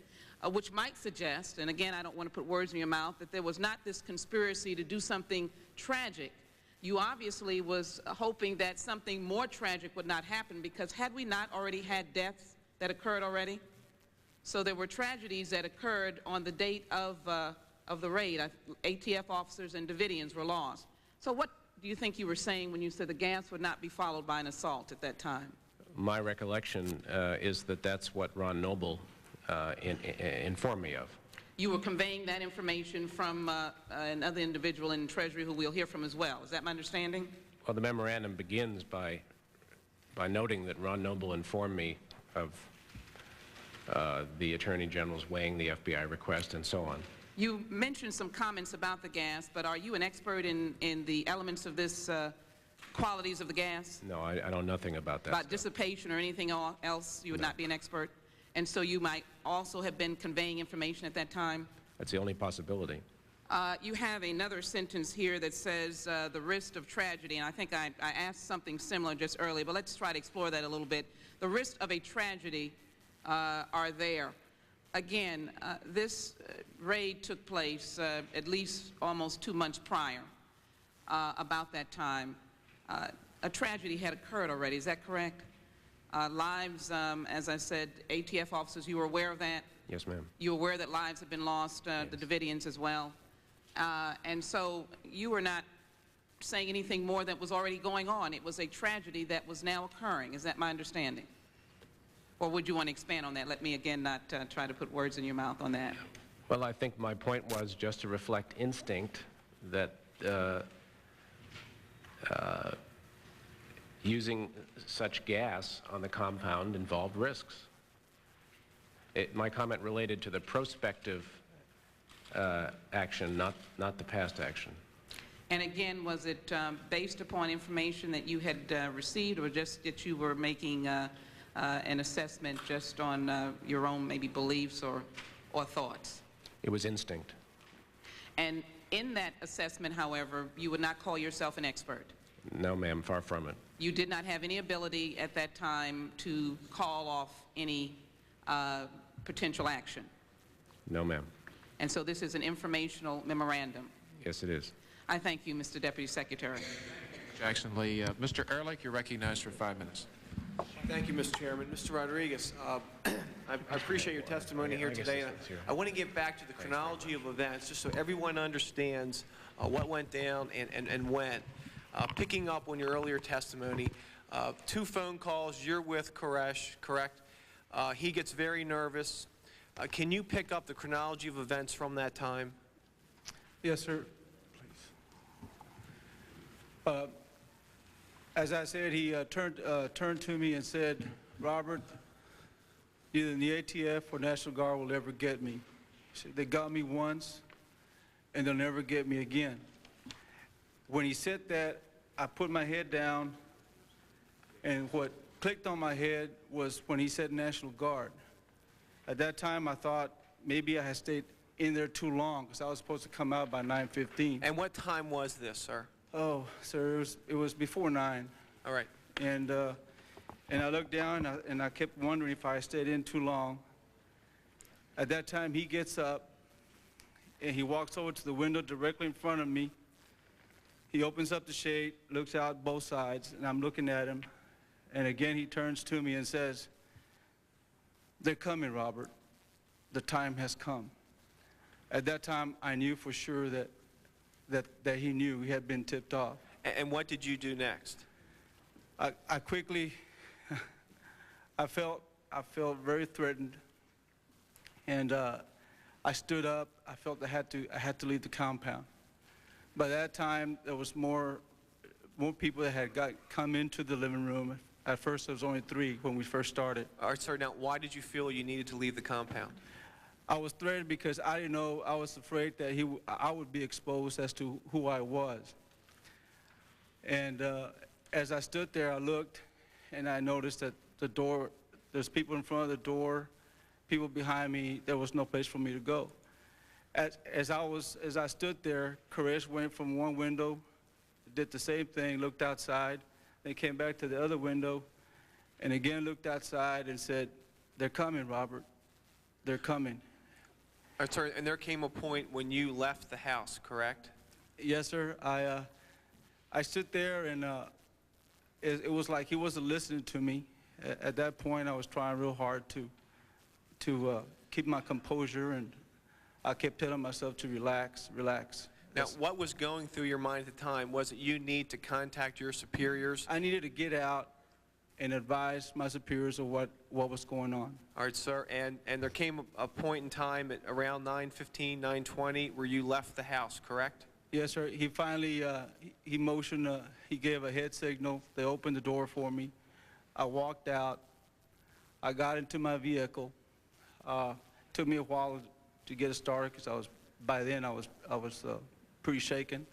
which might suggest, and again, I don't want to put words in your mouth, that there was not this conspiracy to do something tragic. You obviously was hoping that something more tragic would not happen, because had we not already had deaths that occurred already? So there were tragedies that occurred on the date of the raid. ATF officers and Davidians were lost. So what do you think you were saying when you said the gas would not be followed by an assault at that time? My recollection is that that's what Ron Noble informed me of. You were conveying that information from another individual in Treasury who we'll hear from as well. Is that my understanding? Well, the memorandum begins by noting that Ron Noble informed me of the Attorney General's weighing the FBI request and so on. You mentioned some comments about the gas, but are you an expert in the elements of this, qualities of the gas? No, I know nothing about that. About dissipation or anything else, you would not be an expert? And so you might also have been conveying information at that time? That's the only possibility. You have another sentence here that says the risk of tragedy, and I think I asked something similar just earlier, but let's try to explore that a little bit. The risks of a tragedy are there. Again, this raid took place at least almost 2 months prior. About that time, a tragedy had occurred already, is that correct? Lives, as I said, ATF officers, you were aware of that? Yes, ma'am. You were aware that lives have been lost, yes. The Davidians as well? And so you were not saying anything more that was already going on. It was a tragedy that was now occurring. Is that my understanding? Or would you want to expand on that? Let me again not try to put words in your mouth on that. Well, I think my point was just to reflect instinct that using such gas on the compound involved risks. My comment related to the prospective action, not the past action. And again, was it based upon information that you had received, or just that you were making an assessment just on your own maybe beliefs or thoughts? It was instinct. And In that assessment, however, you would not call yourself an expert. No, ma'am, far from it. You did not have any ability at that time to call off any potential action. No, ma'am. And so this is an informational memorandum. Yes, it is. I thank you, Mr. Deputy Secretary. Jackson Lee. Mr. Ehrlich, you're recognized for 5 minutes. Thank you, Mr. Chairman. Mr. Rodriguez, I appreciate your testimony here today. I want to get back to the chronology of events, just so everyone understands what went down and when. Picking up on your earlier testimony, 2 phone calls, you're with Koresh, correct? He gets very nervous. Can you pick up the chronology of events from that time? Yes, sir. Please. As I said, he turned to me and said, Robert, neither the ATF or National Guard will ever get me. He said, they got me once, and they'll never get me again. When he said that, I put my head down, and what clicked on my head was when he said National Guard. At that time, I thought maybe I had stayed in there too long, because I was supposed to come out by 9:15. And what time was this, sir? Oh, sir, it was before 9. All right. And I looked down, and I kept wondering if I stayed in too long. At that time, he gets up, and he walks over to the window directly in front of me. He opens up the shade, looks out both sides, and I'm looking at him. And again, he turns to me and says, they're coming, Robert. The time has come. At that time, I knew for sure that he knew he had been tipped off. And what did you do next? I quickly, I felt very threatened, and I stood up. I felt I had to leave the compound. By that time, there was more people that had come into the living room. At first, there was only 3 when we first started. All right, sir. Now, why did you feel you needed to leave the compound? I was threatened because I didn't know. I was afraid that I would be exposed as to who I was. And as I stood there, I looked, and I noticed that the door, there's people in front of the door, people behind me. There was no place for me to go. As I stood there, Koresh went from one window, did the same thing, looked outside, then came back to the other window, and again looked outside and said, "They're coming, Robert. They're coming." All right, sir. And there came a point when you left the house, correct? Yes, sir. I stood there, and it was like he wasn't listening to me. At that point, I was trying real hard to keep my composure, and I kept telling myself to relax, relax. Now, what was going through your mind at the time? Was it you need to contact your superiors? I needed to get out and advise my superiors of what was going on. All right, sir. And there came a point in time at around 9:15, 9:20 where you left the house, correct? Yes, sir. He finally, he motioned, he gave a head signal. They opened the door for me. I walked out. I got into my vehicle. Took me a while to get it started because by then I was pretty shaken.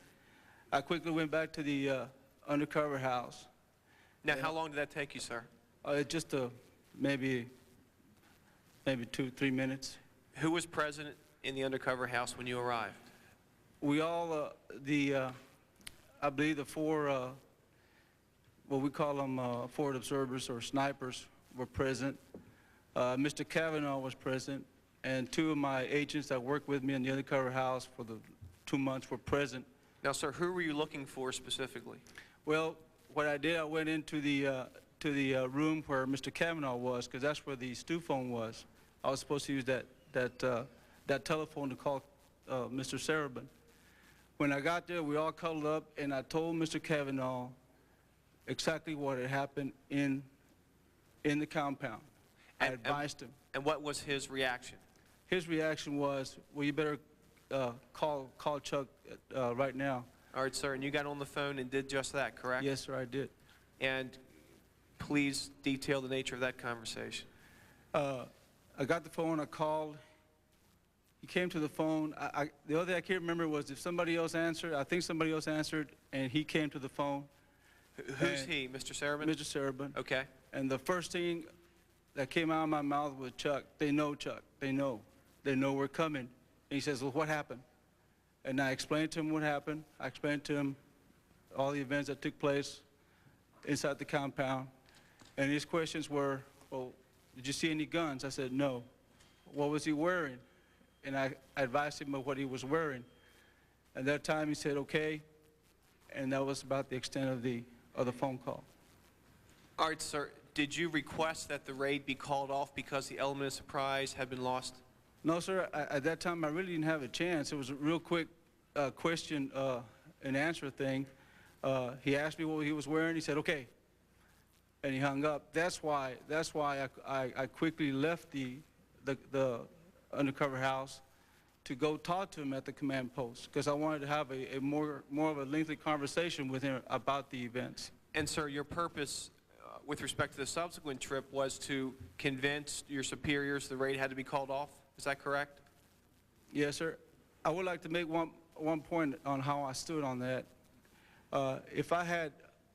I quickly went back to the undercover house. Now, how long did that take you, sir? Just maybe 2-3 minutes. Who was present in the undercover house when you arrived? We all, I believe the 4, what we call them forward observers or snipers were present. Mr. Kavanaugh was present, and 2 of my agents that worked with me in the undercover house for the 2 months were present. Now, sir, who were you looking for specifically? Well, what I did, I went into the room where Mr. Kavanaugh was, because that's where the stew phone was. I was supposed to use that telephone to call Mr. Serabin. When I got there, we all cuddled up, and I told Mr. Kavanaugh exactly what had happened in the compound. I advised him. And what was his reaction? His reaction was, well, you better call Chuck right now. All right, sir, and you got on the phone and did just that, correct? Yes, sir, I did. And please detail the nature of that conversation. I got the phone, I called. He came to the phone. The other thing I can't remember was if somebody else answered. I think somebody else answered, and he came to the phone. Who's he, Mr. Serabin? Mr. Serabin. Okay. And the first thing that came out of my mouth was, Chuck. They know, Chuck. They know. They know we're coming. And he says, well, what happened? And I explained to him what happened. I explained to him all the events that took place inside the compound. And his questions were, well, did you see any guns? I said, no. What was he wearing? And I advised him of what he was wearing. At that time, he said, okay. And that was about the extent of the phone call. All right, sir. Did you request that the raid be called off because the element of surprise had been lost? No, sir. At that time, I really didn't have a chance. It was a real quick question and answer thing. He asked me what he was wearing. He said, okay. And he hung up. That's why I quickly left the undercover house to go talk to him at the command post, because I wanted to have a more of a lengthy conversation with him about the events. And, sir, your purpose with respect to the subsequent trip was to convince your superiors the raid had to be called off? Is that correct? Yes, sir. I would like to make one point on how I stood on that. If I had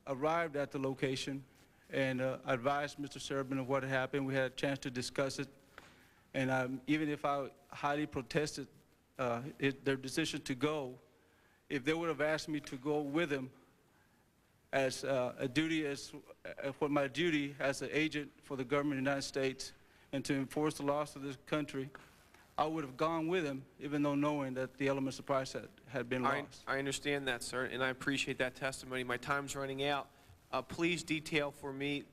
arrived at the location and advised Mr. Serban of what had happened, we had a chance to discuss it, and even if I highly protested their decision to go, if they would have asked me to go with them as for my duty as an agent for the government of the United States and to enforce the laws of this country, I would have gone with him, even though knowing that the element of surprise had been lost. I understand that, sir, and I appreciate that testimony. My time's running out. Please detail for me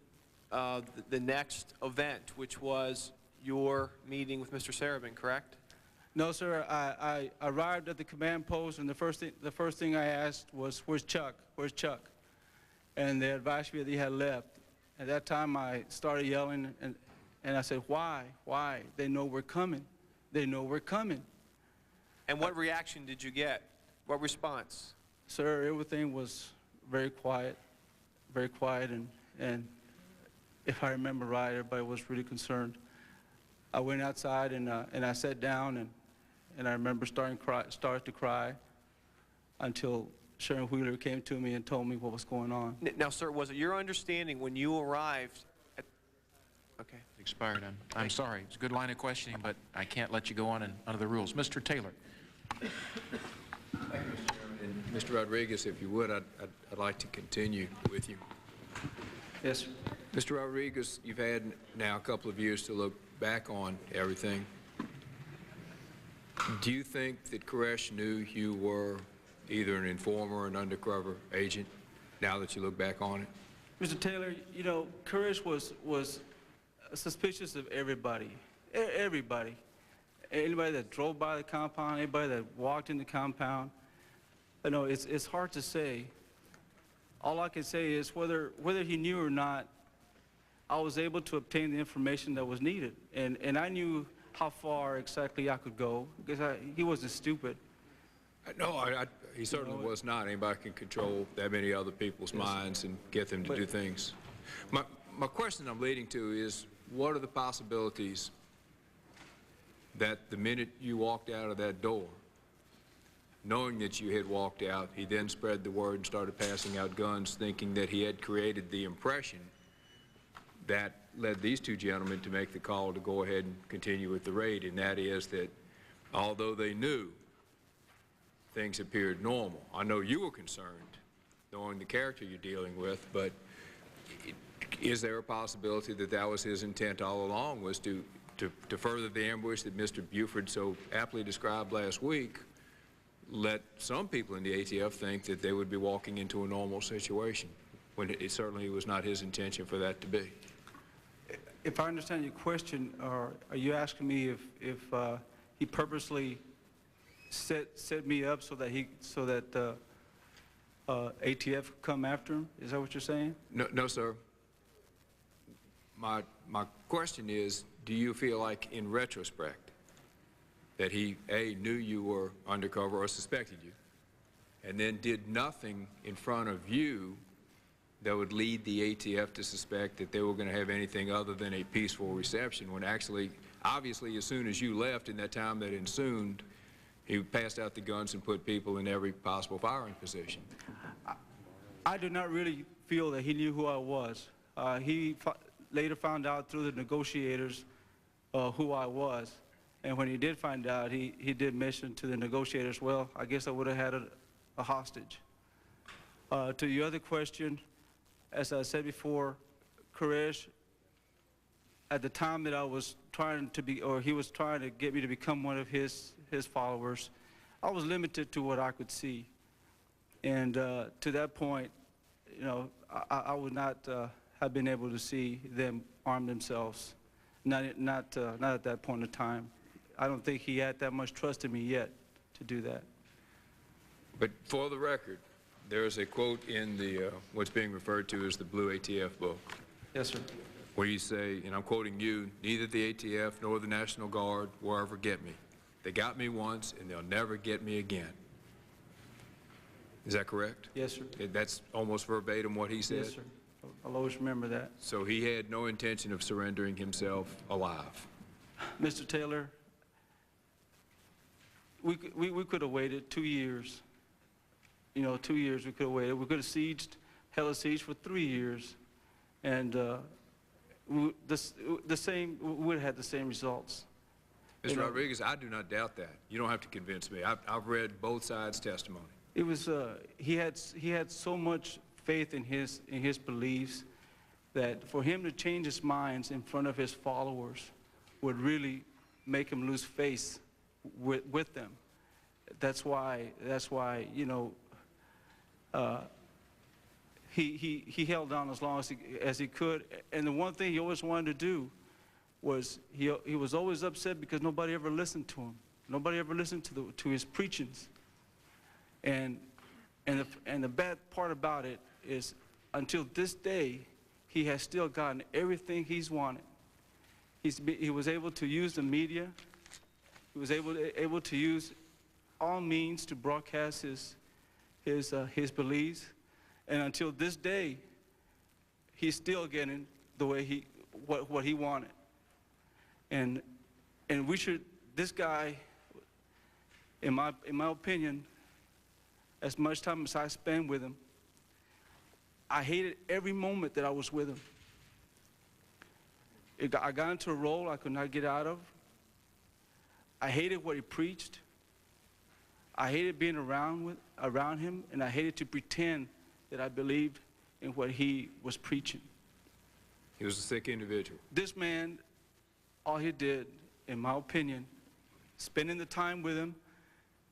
the next event, which was your meeting with Mr. Serban, correct? No, sir. I arrived at the command post, and the first thing I asked was, "Where's Chuck? Where's Chuck?" And they advised me that he had left. At that time, I started yelling, and I said, "Why? Why? They know we're coming. They know we're coming." And what reaction did you get? What response? Sir, everything was very quiet, and if I remember right, everybody was really concerned. I went outside and I sat down, and I remember started to cry until Sharon Wheeler came to me and told me what was going on. Now, sir, was it your understanding when you arrived at... Okay. Expired. I'm sorry. It's a good line of questioning, but I can't let you go on under the rules. Mr. Taylor. Thank you, Mr. Chairman. And Mr. Rodriguez, if you would, I'd like to continue with you. Yes, sir. Mr. Rodriguez, you've had now a couple of years to look back on everything. Do you think that Koresh knew you were either an informer or an undercover agent now that you look back on it? Mr. Taylor, you know, Koresh was suspicious of everybody. Everybody. Anybody that drove by the compound, anybody that walked in the compound. You know, it's hard to say. All I can say is whether he knew or not, I was able to obtain the information that was needed. And I knew how far exactly I could go, because he wasn't stupid. No, he certainly was not. Anybody can control that many other people's minds and get them to do things. My question I'm leading to is, what are the possibilities that the minute you walked out of that door, knowing that you had walked out, he then spread the word and started passing out guns, thinking that he had created the impression that led these two gentlemen to make the call to go ahead and continue with the raid, and that is that although they knew things appeared normal, I know you were concerned knowing the character you're dealing with, but is there a possibility that that was his intent all along, was to further the ambush that Mr. Buford so aptly described last week, let some people in the ATF think that they would be walking into a normal situation, when it certainly was not his intention for that to be? If I understand your question, are you asking me if he purposely set me up so that ATF could come after him? Is that what you're saying? No, sir. My question is, do you feel like in retrospect that he, A, knew you were undercover or suspected you, and then did nothing in front of you that would lead the ATF to suspect that they were going to have anything other than a peaceful reception, when actually, obviously, as soon as you left in that time that ensued, he passed out the guns and put people in every possible firing position? I do not really feel that he knew who I was. He later found out through the negotiators who I was. And when he did find out, he did mention to the negotiators, well, I guess I would have had a hostage. To your other question, as I said before, Koresh, at the time that I was trying to be, or he was trying to get me to become one of his followers, I was limited to what I could see. And to that point, you know, I would not have been able to see them arm themselves, not at that point in time. I don't think he had that much trust in me yet to do that. But for the record, there is a quote in the what's being referred to as the Blue ATF book. Yes, sir. Where you say, and I'm quoting you, neither the ATF nor the National Guard will ever get me. They got me once, and they'll never get me again. Is that correct? Yes, sir. That's almost verbatim what he said? Yes, sir. I'll always remember that. So he had no intention of surrendering himself alive? Mr. Taylor, we could have waited 2 years. You know, 2 years we could have waited. We could have held a siege for 3 years, and we would have had the same results. Mr. Rodriguez, I do not doubt that. You don't have to convince me. I've read both sides' testimony. It was he had so much faith in his beliefs that for him to change his minds in front of his followers would really make him lose face with them. That's why you know he held on as long as he could. And the one thing he always wanted to do was he was always upset because nobody ever listened to him. Nobody ever listened to his preachings. And the bad part about it is, until this day, he has still gotten everything he's wanted. He was able to use the media. He was able to use all means to broadcast his beliefs. And until this day, he's still getting the way what he wanted. And we should, this guy, in my opinion, as much time as I spent with him, I hated every moment that I was with him. I got into a role I could not get out of. I hated what he preached. I hated being around him, and I hated to pretend that I believed in what he was preaching. He was a sick individual. This man, all he did, in my opinion, spending the time with him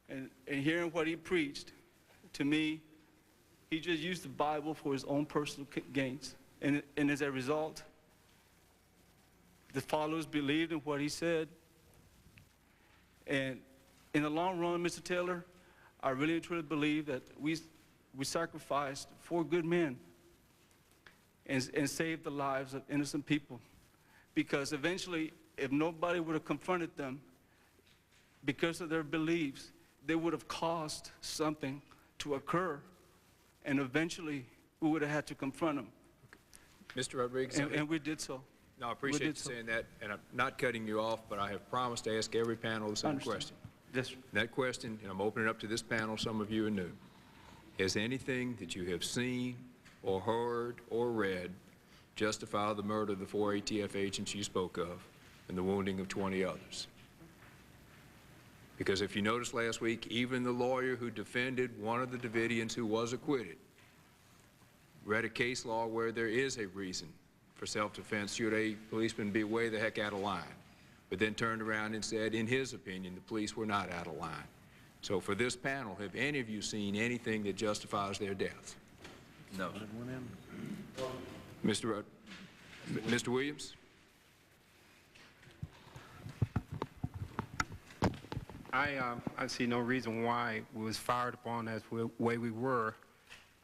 and hearing what he preached, to me, he just used the Bible for his own personal gains. And as a result, the followers believed in what he said. And in the long run, Mr. Taylor, I really and truly believe that we sacrificed 4 good men and saved the lives of innocent people. Because eventually, if nobody would have confronted them because of their beliefs, they would have caused something to occur, and eventually we would have had to confront them. Mr. Rodriguez. And we did so. No, I appreciate you saying that, and I'm not cutting you off, but I have promised to ask every panel the same question. Yes, sir. That question, and I'm opening up to this panel, some of you are new. Has anything that you have seen or heard or read justify the murder of the 4 ATF agents you spoke of and the wounding of 20 others? Because if you noticed last week, even the lawyer who defended one of the Davidians who was acquitted read a case law where there is a reason for self-defense should a policeman be way the heck out of line, but then turned around and said, in his opinion, the police were not out of line. So for this panel, have any of you seen anything that justifies their death? No. Mr. Williams? I see no reason why we was fired upon as the way we were,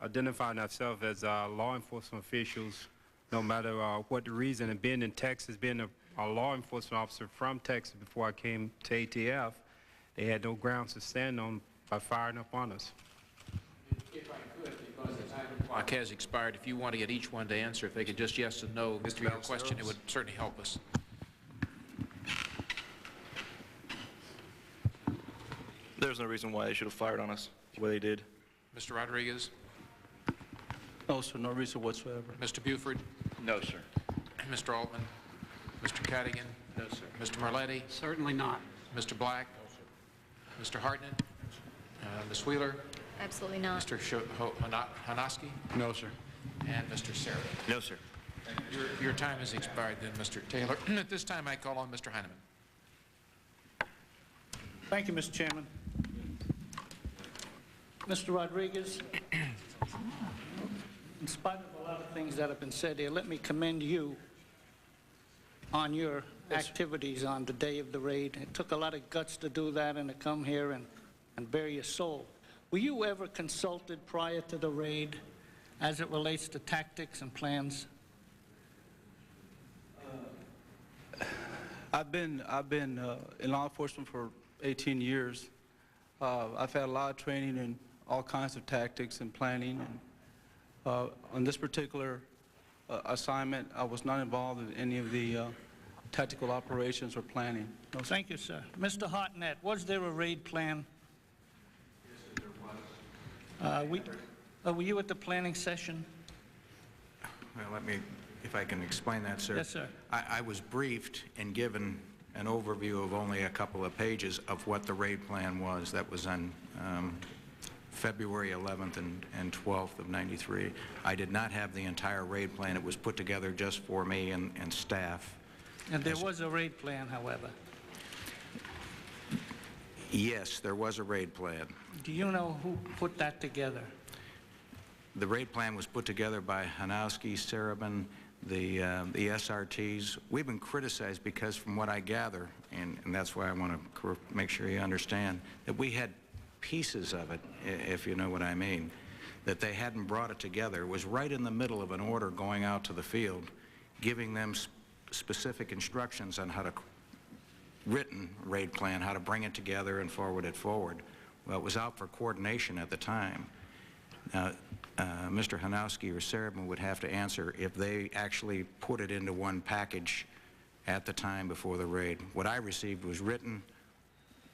identifying ourselves as law enforcement officials, no matter what the reason. And being in Texas, being a law enforcement officer from Texas before I came to ATF, they had no grounds to stand on by firing up on us. If I could, because the time clock has expired, if you want to get each one to answer, if they could just yes and no to your question, it would certainly help us. There's no reason why they should have fired on us the way they did. Mr. Rodriguez? No, sir, no reason whatsoever. Mr. Buford? No, sir. Mr. Altman? Mr. Cadigan? No, sir. Mr. Marletti? Certainly not. Mr. Black? Mr. Hartnett? Ms. Wheeler? Absolutely not. Mr. Hanoski? No, sir. And Mr. Sarah? No, sir. Your time has expired then, Mr. Taylor. At this time, I call on Mr. Heineman. Thank you, Mr. Chairman. Mr. Rodriguez, in spite of a lot of things that have been said here, let me commend you on your activities on the day of the raid. It took a lot of guts to do that and to come here and bare your soul. Were you ever consulted prior to the raid as it relates to tactics and plans? I've been in law enforcement for 18 years. I've had a lot of training in all kinds of tactics and planning. And, on this particular assignment, I was not involved in any of the tactical operations or planning. No, thank you, sir. Mr. Hartnett, was there a raid plan? Yes, there was. Were you at the planning session? Well, let me, if I can explain that, sir. Yes, sir. I was briefed and given an overview of only a couple of pages of what the raid plan was. That was on February 11th and 12th of '93. I did not have the entire raid plan. It was put together just for me and staff. And there was a raid plan, however. Yes, there was a raid plan. Do you know who put that together? The raid plan was put together by Hanowski, Sarabin, the SRTs. We've been criticized because, from what I gather, and that's why I want to make sure you understand, that we had pieces of it, if you know what I mean, that they hadn't brought it together. It was right in the middle of an order going out to the field, giving them specific instructions on how to written raid plan, how to bring it together and forward it forward. Well, it was out for coordination at the time. Now, Mr. Hanowski or Sarabin would have to answer if they actually put it into one package at the time before the raid. What I received was written,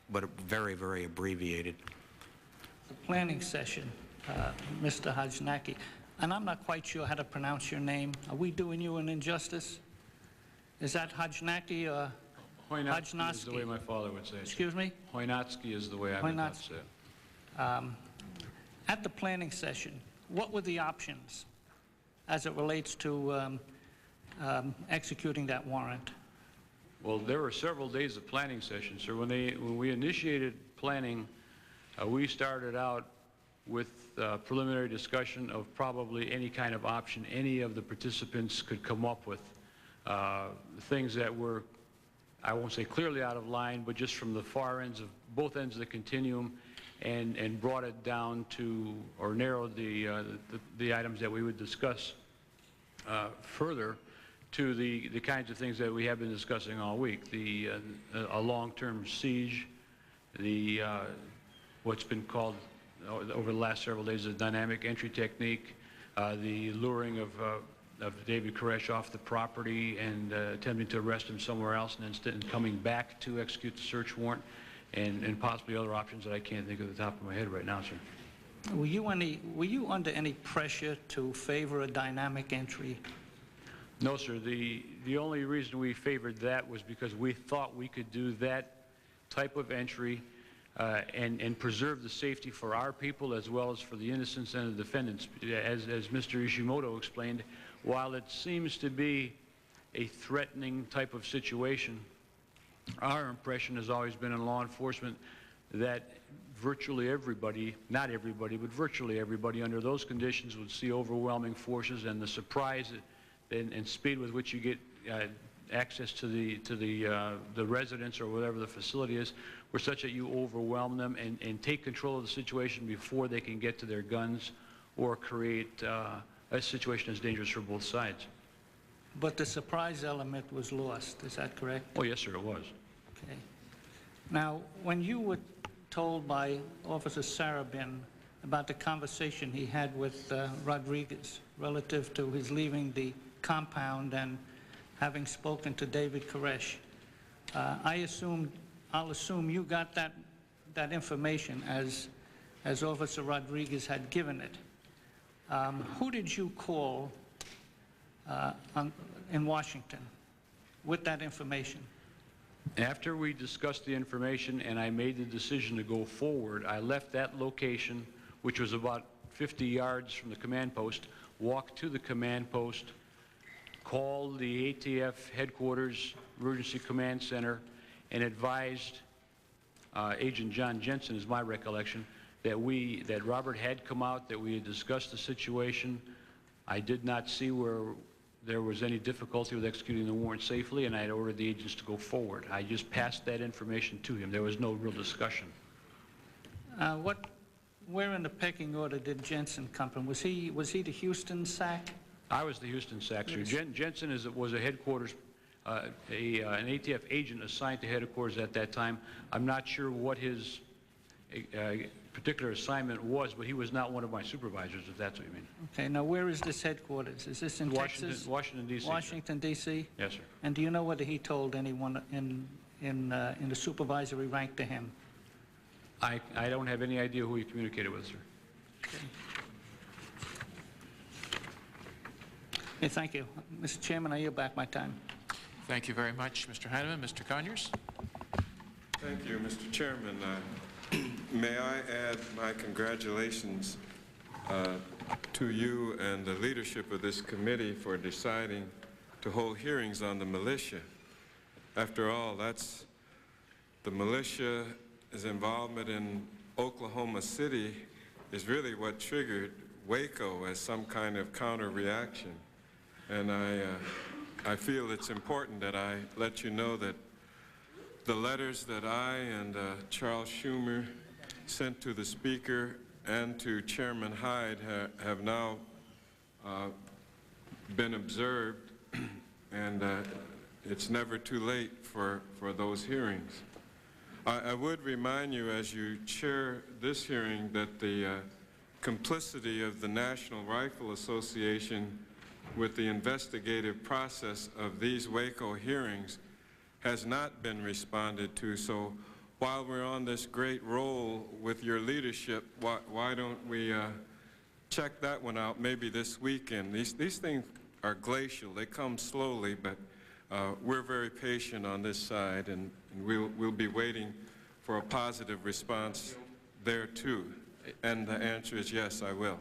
but very, very abbreviated. The planning session, Mr. Hajnaki, and I'm not quite sure how to pronounce your name. Are we doing you an injustice? Is that Hajnaki or Hoynatsky is the way my father would say it. Excuse me? Hoynatsky is the way I would say it. At the planning session, what were the options as it relates to executing that warrant? Well, there were several days of planning sessions, sir. When we initiated planning, we started out with preliminary discussion of probably any kind of option any of the participants could come up with. Things that were, I won't say clearly out of line, but just from the far ends of both ends of the continuum, and brought it down to, or narrowed the items that we would discuss further to the kinds of things that we have been discussing all week. A long-term siege, what's been called over the last several days a dynamic entry technique, the luring of David Koresh off the property and attempting to arrest him somewhere else, and instead coming back to execute the search warrant, and possibly other options that I can't think of at the top of my head right now, sir. Were you under any pressure to favor a dynamic entry? No, sir. The only reason we favored that was because we thought we could do that type of entry and preserve the safety for our people as well as for the innocents and the defendants. As Mr. Ishimoto explained, while it seems to be a threatening type of situation, our impression has always been in law enforcement that virtually everybody, not everybody, but virtually everybody under those conditions would see overwhelming forces, and the surprise and speed with which you get access to the residence or whatever the facility is were such that you overwhelm them and take control of the situation before they can get to their guns or create a situation that's dangerous for both sides. But the surprise element was lost, is that correct? Oh, yes, sir, it was. Okay. Now, when you were told by Officer Sarabin about the conversation he had with Rodriguez relative to his leaving the compound and having spoken to David Koresh, I'll assume you got that information as Officer Rodriguez had given it. Who did you call in Washington with that information? After we discussed the information and I made the decision to go forward, I left that location, which was about 50 yards from the command post, walked to the command post, called the ATF headquarters emergency command center, and advised Agent John Jensen, is my recollection, that Robert had come out, that we had discussed the situation. I did not see where there was any difficulty with executing the warrant safely, and I had ordered the agents to go forward. I just passed that information to him. There was no real discussion. Where in the pecking order did Jensen come from? Was he the Houston SAC? I was the Houston SAC, sir. Jensen was a headquarters, an ATF agent assigned to headquarters at that time. I'm not sure what his particular assignment was, but he was not one of my supervisors, if that's what you mean. Okay, now where is this headquarters? Is this in Texas? Washington, D.C. Washington, D.C.? Yes, sir. And do you know whether he told anyone in the supervisory rank to him? I don't have any idea who he communicated with, sir. Okay. Okay, thank you. Mr. Chairman, I yield back my time. Thank you very much, Mr. Heineman. Mr. Conyers? Thank you, Mr. Chairman. May I add my congratulations to you and the leadership of this committee for deciding to hold hearings on the militia. After all, that's the militia's involvement in Oklahoma City is really what triggered Waco as some kind of counter-reaction. And I feel it's important that I let you know that the letters that I and Charles Schumer sent to the Speaker and to Chairman Hyde have now been observed, and it's never too late for those hearings. I would remind you as you chair this hearing that the complicity of the National Rifle Association with the investigative process of these Waco hearings has not been responded to. So while we're on this great roll with your leadership, why don't we check that one out maybe this weekend? These things are glacial. They come slowly, but we're very patient on this side, and we'll be waiting for a positive response there too. And the answer is yes, I will.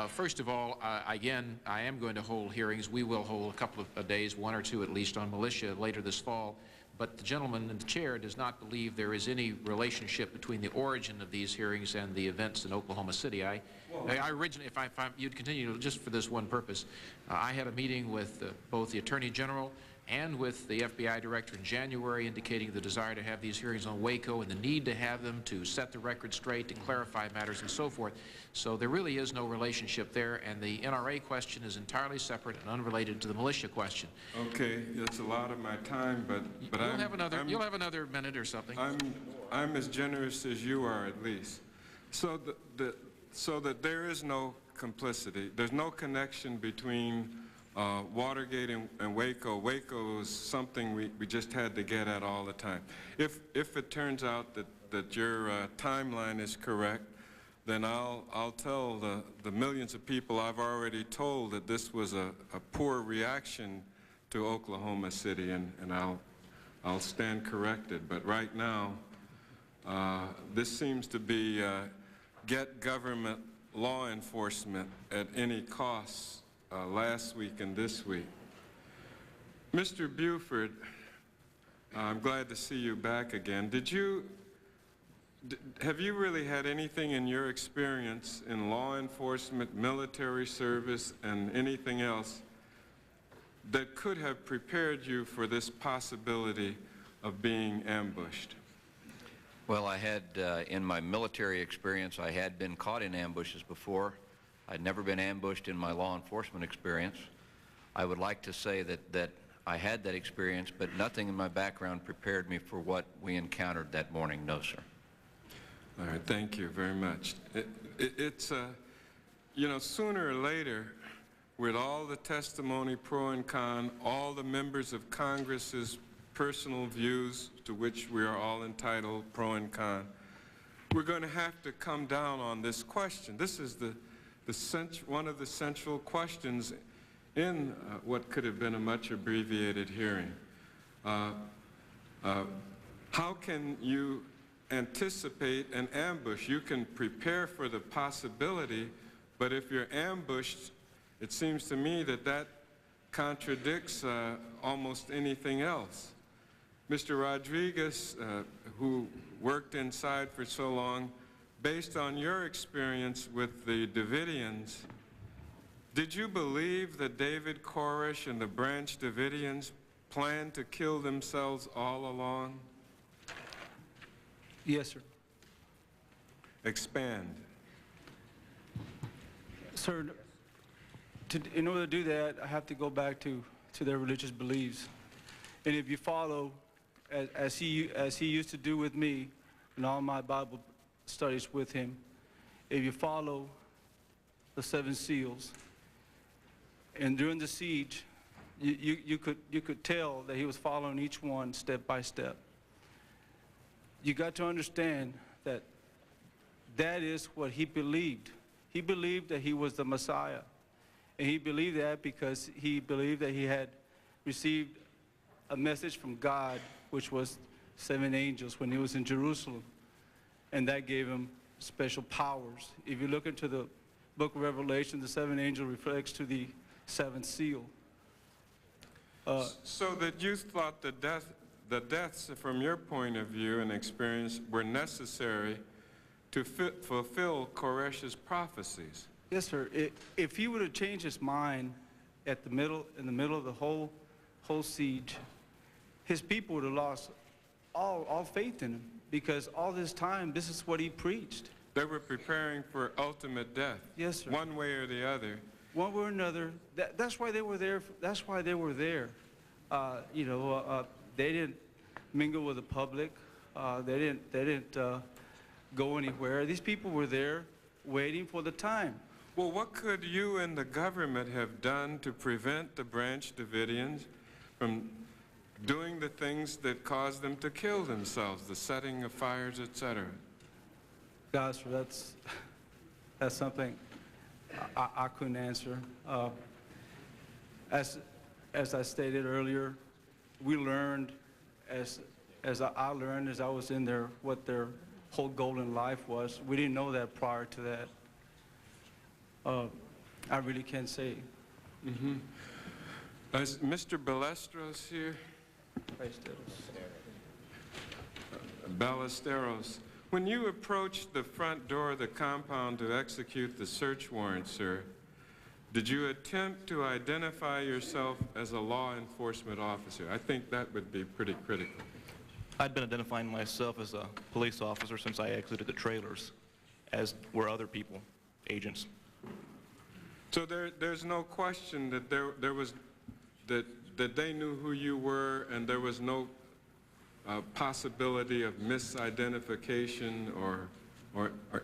First of all, again, I am going to hold hearings. We will hold a couple of days, one or two at least, on militia later this fall. But the gentleman in the chair does not believe there is any relationship between the origin of these hearings and the events in Oklahoma City. I originally, if you'd continue just for this one purpose, I had a meeting with both the Attorney General and with the FBI Director in January, indicating the desire to have these hearings on Waco and the need to have them to set the record straight, to clarify matters and so forth. So there really is no relationship there, and the NRA question is entirely separate and unrelated to the militia question. Okay, that's a lot of my time, but you'll have another minute or something. I'm as generous as you are, at least. So that there is no complicity. There's no connection between Watergate and Waco. Waco is something we just had to get at all the time. If it turns out that your timeline is correct, then I'll tell the millions of people I've already told that this was a poor reaction to Oklahoma City, and I'll stand corrected. But right now, this seems to be get government law enforcement at any cost. Last week and this week. Mr. Buford, I'm glad to see you back again. Have you really had anything in your experience in law enforcement, military service, and anything else that could have prepared you for this possibility of being ambushed? Well, I had, in my military experience, I had been caught in ambushes before. I'd never been ambushed in my law enforcement experience. I would like to say that I had that experience, but nothing in my background prepared me for what we encountered that morning. No, sir. All right, thank you very much. It's you know, sooner or later, with all the testimony pro and con, all the members of Congress's personal views to which we are all entitled, pro and con, we're going to have to come down on this question. This is one of the central questions in what could have been a much abbreviated hearing. How can you anticipate an ambush? You can prepare for the possibility, but if you're ambushed, it seems to me that that contradicts almost anything else. Mr. Rodriguez, who worked inside for so long, based on your experience with the Davidians, did you believe that David Koresh and the Branch Davidians planned to kill themselves all along? Yes, sir. Expand. Sir, in order to do that, I have to go back to their religious beliefs. And if you follow, as he used to do with me in all my Bible studies with him, if you follow the 7 seals, and during the siege, you could tell that he was following each one step by step. You got to understand that that is what he believed. He believed that he was the Messiah. And he believed that because he believed that he had received a message from God, which was 7 angels when he was in Jerusalem. And that gave him special powers. If you look into the book of Revelation, the 7 angel reflects to the 7th seal. So that you thought the deaths, from your point of view and experience, were necessary to fulfill Koresh's prophecies? Yes, sir. If he would have changed his mind in the middle of the whole siege, his people would have lost all faith in him, because all this time, this is what he preached. They were preparing for ultimate death. Yes, sir. One way or the other. One way or another. That's why they were there. That's why they were there. They didn't mingle with the public. They didn't go anywhere. These people were there waiting for the time. Well, what could you and the government have done to prevent the Branch Davidians from doing the things that caused them to kill themselves, the setting of fires, etc.? Gosh, that's something I couldn't answer. As I stated earlier, we learned, as I learned as I was in there, what their whole goal in life was. We didn't know that prior to that. I really can't say. Mm-hmm. Is Mr. Ballesteros here? Ballesteros. When you approached the front door of the compound to execute the search warrant, sir, did you attempt to identify yourself as a law enforcement officer? I think that would be pretty critical. I'd been identifying myself as a police officer since I exited the trailers, as were other people, agents. So there's no question that that they knew who you were, and there was no possibility of misidentification or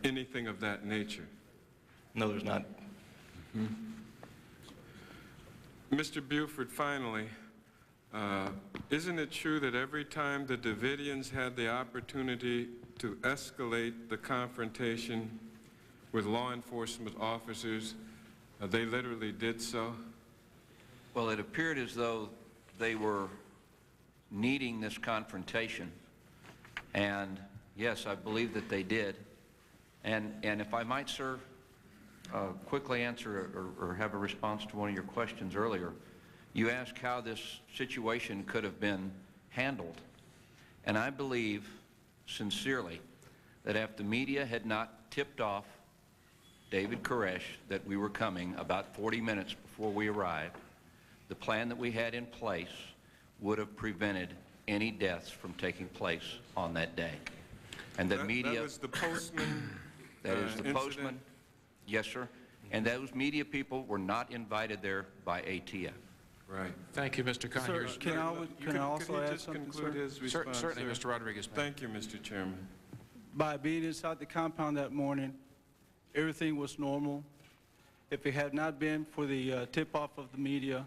anything of that nature? No, there's not. Mm-hmm. Mr. Buford, finally, isn't it true that every time the Davidians had the opportunity to escalate the confrontation with law enforcement officers, they literally did so? Well, it appeared as though they were needing this confrontation, and yes, I believe that they did. And if I might, sir, quickly answer or have a response to one of your questions earlier. You asked how this situation could have been handled, and I believe sincerely that if the media had not tipped off David Koresh that we were coming about 40 minutes before we arrived, the plan that we had in place would have prevented any deaths from taking place on that day. And the media... That was the postman That is the incident? postman. Yes, sir. And those media people were not invited there by ATF. Right. Thank you, Mr. Conyers. Sir, can I also add something, sir? His response, Certainly, sir? Mr. Rodriguez. Thank you, Mr. Chairman. By being inside the compound that morning, everything was normal. If it had not been for the tip-off of the media,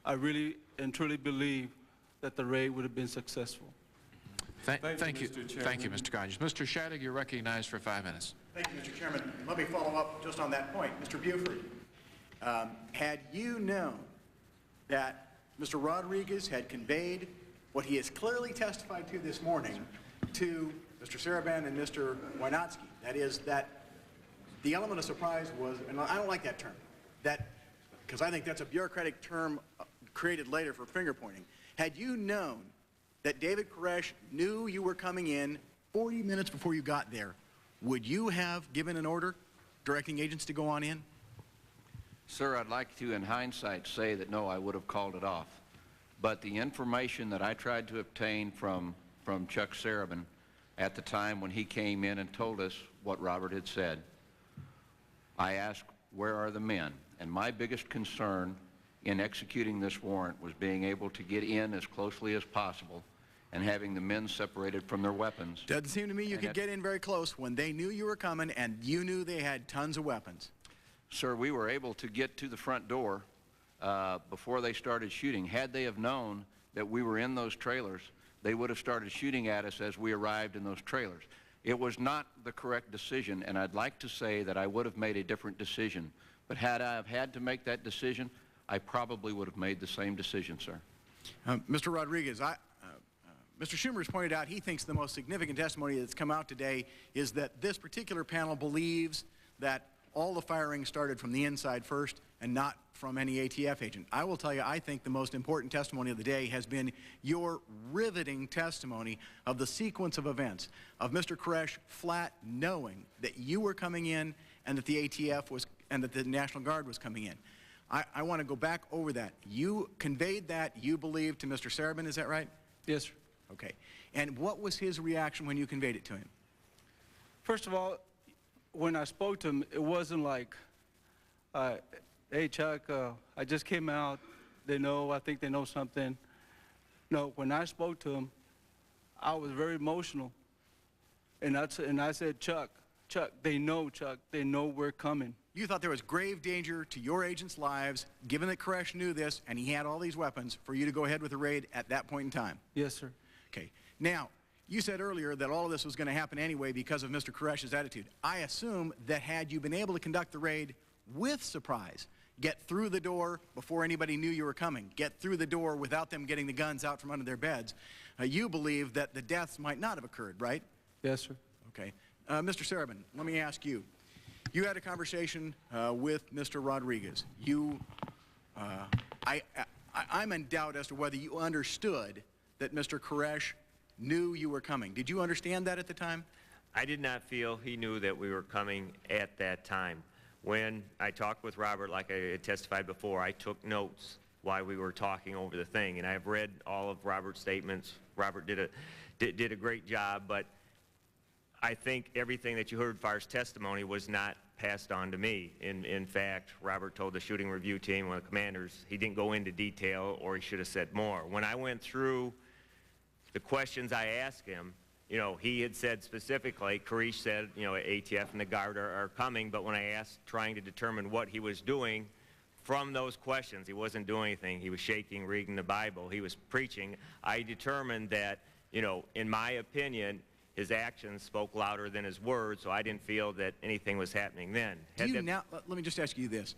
I really and truly believe that the raid would have been successful. Thank you, Mr. Chairman. thank you, Mr. Conyers. Mr. Shadegg, you're recognized for 5 minutes. Thank you, Mr. Chairman. Let me follow up just on that point. Mr. Buford, had you known that Mr. Rodriguez had conveyed what he has clearly testified to this morning to Mr. Serban and Mr. Wynotsky. That is that the element of surprise was, and I don't like that term, because I think that's a bureaucratic term created later for finger pointing. Had you known that David Koresh knew you were coming in 40 minutes before you got there, would you have given an order directing agents to go on in? Sir, I'd like to, in hindsight, say that no, I would have called it off. But the information that I tried to obtain from Chuck Serban at the time when he came in and told us what Robert had said, I asked, where are the men? And my biggest concern in executing this warrant was being able to get in as closely as possible and having the men separated from their weapons. Doesn't seem to me you could get in very close when they knew you were coming and you knew they had tons of weapons. Sir, we were able to get to the front door before they started shooting. Had they have known that we were in those trailers, they would have started shooting at us as we arrived in those trailers. It was not the correct decision, and I'd like to say that I would have made a different decision. But had I have had to make that decision, I probably would have made the same decision, sir. Mr. Rodriguez, Mr. Schumer has pointed out he thinks the most significant testimony that's come out today is that this particular panel believes that all the firing started from the inside first and not from any ATF agent. I will tell you, I think the most important testimony of the day has been your riveting testimony of the sequence of events, of Mr. Koresh flat knowing that you were coming in and that the ATF was, and that the National Guard was coming in. I want to go back over that. You conveyed that, you believe, to Mr. Serban, is that right? Yes, sir. Okay. And what was his reaction when you conveyed it to him? First of all, when I spoke to him, it wasn't like, hey, Chuck, I just came out. They know, I think they know something. No, when I spoke to him, I was very emotional. And I said, Chuck, they know, Chuck, they know we're coming. You thought there was grave danger to your agents' lives, given that Koresh knew this and he had all these weapons, for you to go ahead with the raid at that point in time? Yes, sir. Okay. Now, you said earlier that all of this was going to happen anyway because of Mr. Koresh's attitude. I assume that had you been able to conduct the raid with surprise, get through the door before anybody knew you were coming, get through the door without them getting the guns out from under their beds, you believe that the deaths might not have occurred, right? Yes, sir. Okay. Mr. Serban, let me ask you. You had a conversation with Mr. Rodriguez. I'm in doubt as to whether you understood that Mr. Koresh knew you were coming. Did you understand that at the time? I did not feel he knew that we were coming at that time. When I talked with Robert, like I had testified before, I took notes while we were talking over the thing, and I've read all of Robert's statements. Robert did a great job, but I think everything that you heard as far as testimony was not passed on to me. In fact, Robert told the shooting review team, one of the commanders, he didn't go into detail, or he should have said more. When I went through the questions I asked him, you know, he had said specifically, Koresh said, you know, ATF and the Guard are coming, but when I asked, trying to determine what he was doing from those questions, he wasn't doing anything. He was shaking, reading the Bible. He was preaching. I determined that, you know, in my opinion, his actions spoke louder than his words, so I didn't feel that anything was happening then. Let me just ask you this.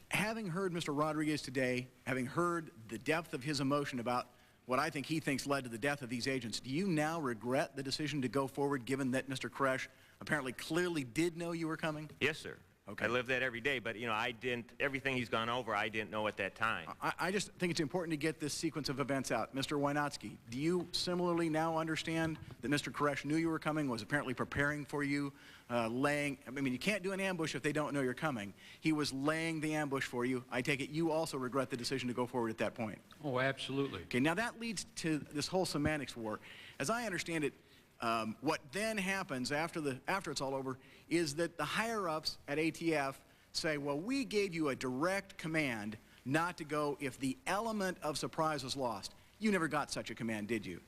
Having heard Mr. Rodriguez today, having heard the depth of his emotion about what I think he thinks led to the death of these agents, do you now regret the decision to go forward, given that Mr. Koresh apparently clearly did know you were coming? Yes, sir. Okay. I live that every day, but, you know, I didn't, everything he's gone over, I didn't know at that time. I just think it's important to get this sequence of events out. Mr. Wynotsky, do you similarly now understand that Mr. Koresh knew you were coming, was apparently preparing for you, I mean, you can't do an ambush if they don't know you're coming. He was laying the ambush for you. I take it you also regret the decision to go forward at that point. Oh, absolutely. Okay, now that leads to this whole semantics war. As I understand it, what then happens after it's all over is that the higher-ups at ATF say, well, we gave you a direct command not to go if the element of surprise was lost. You never got such a command, did you?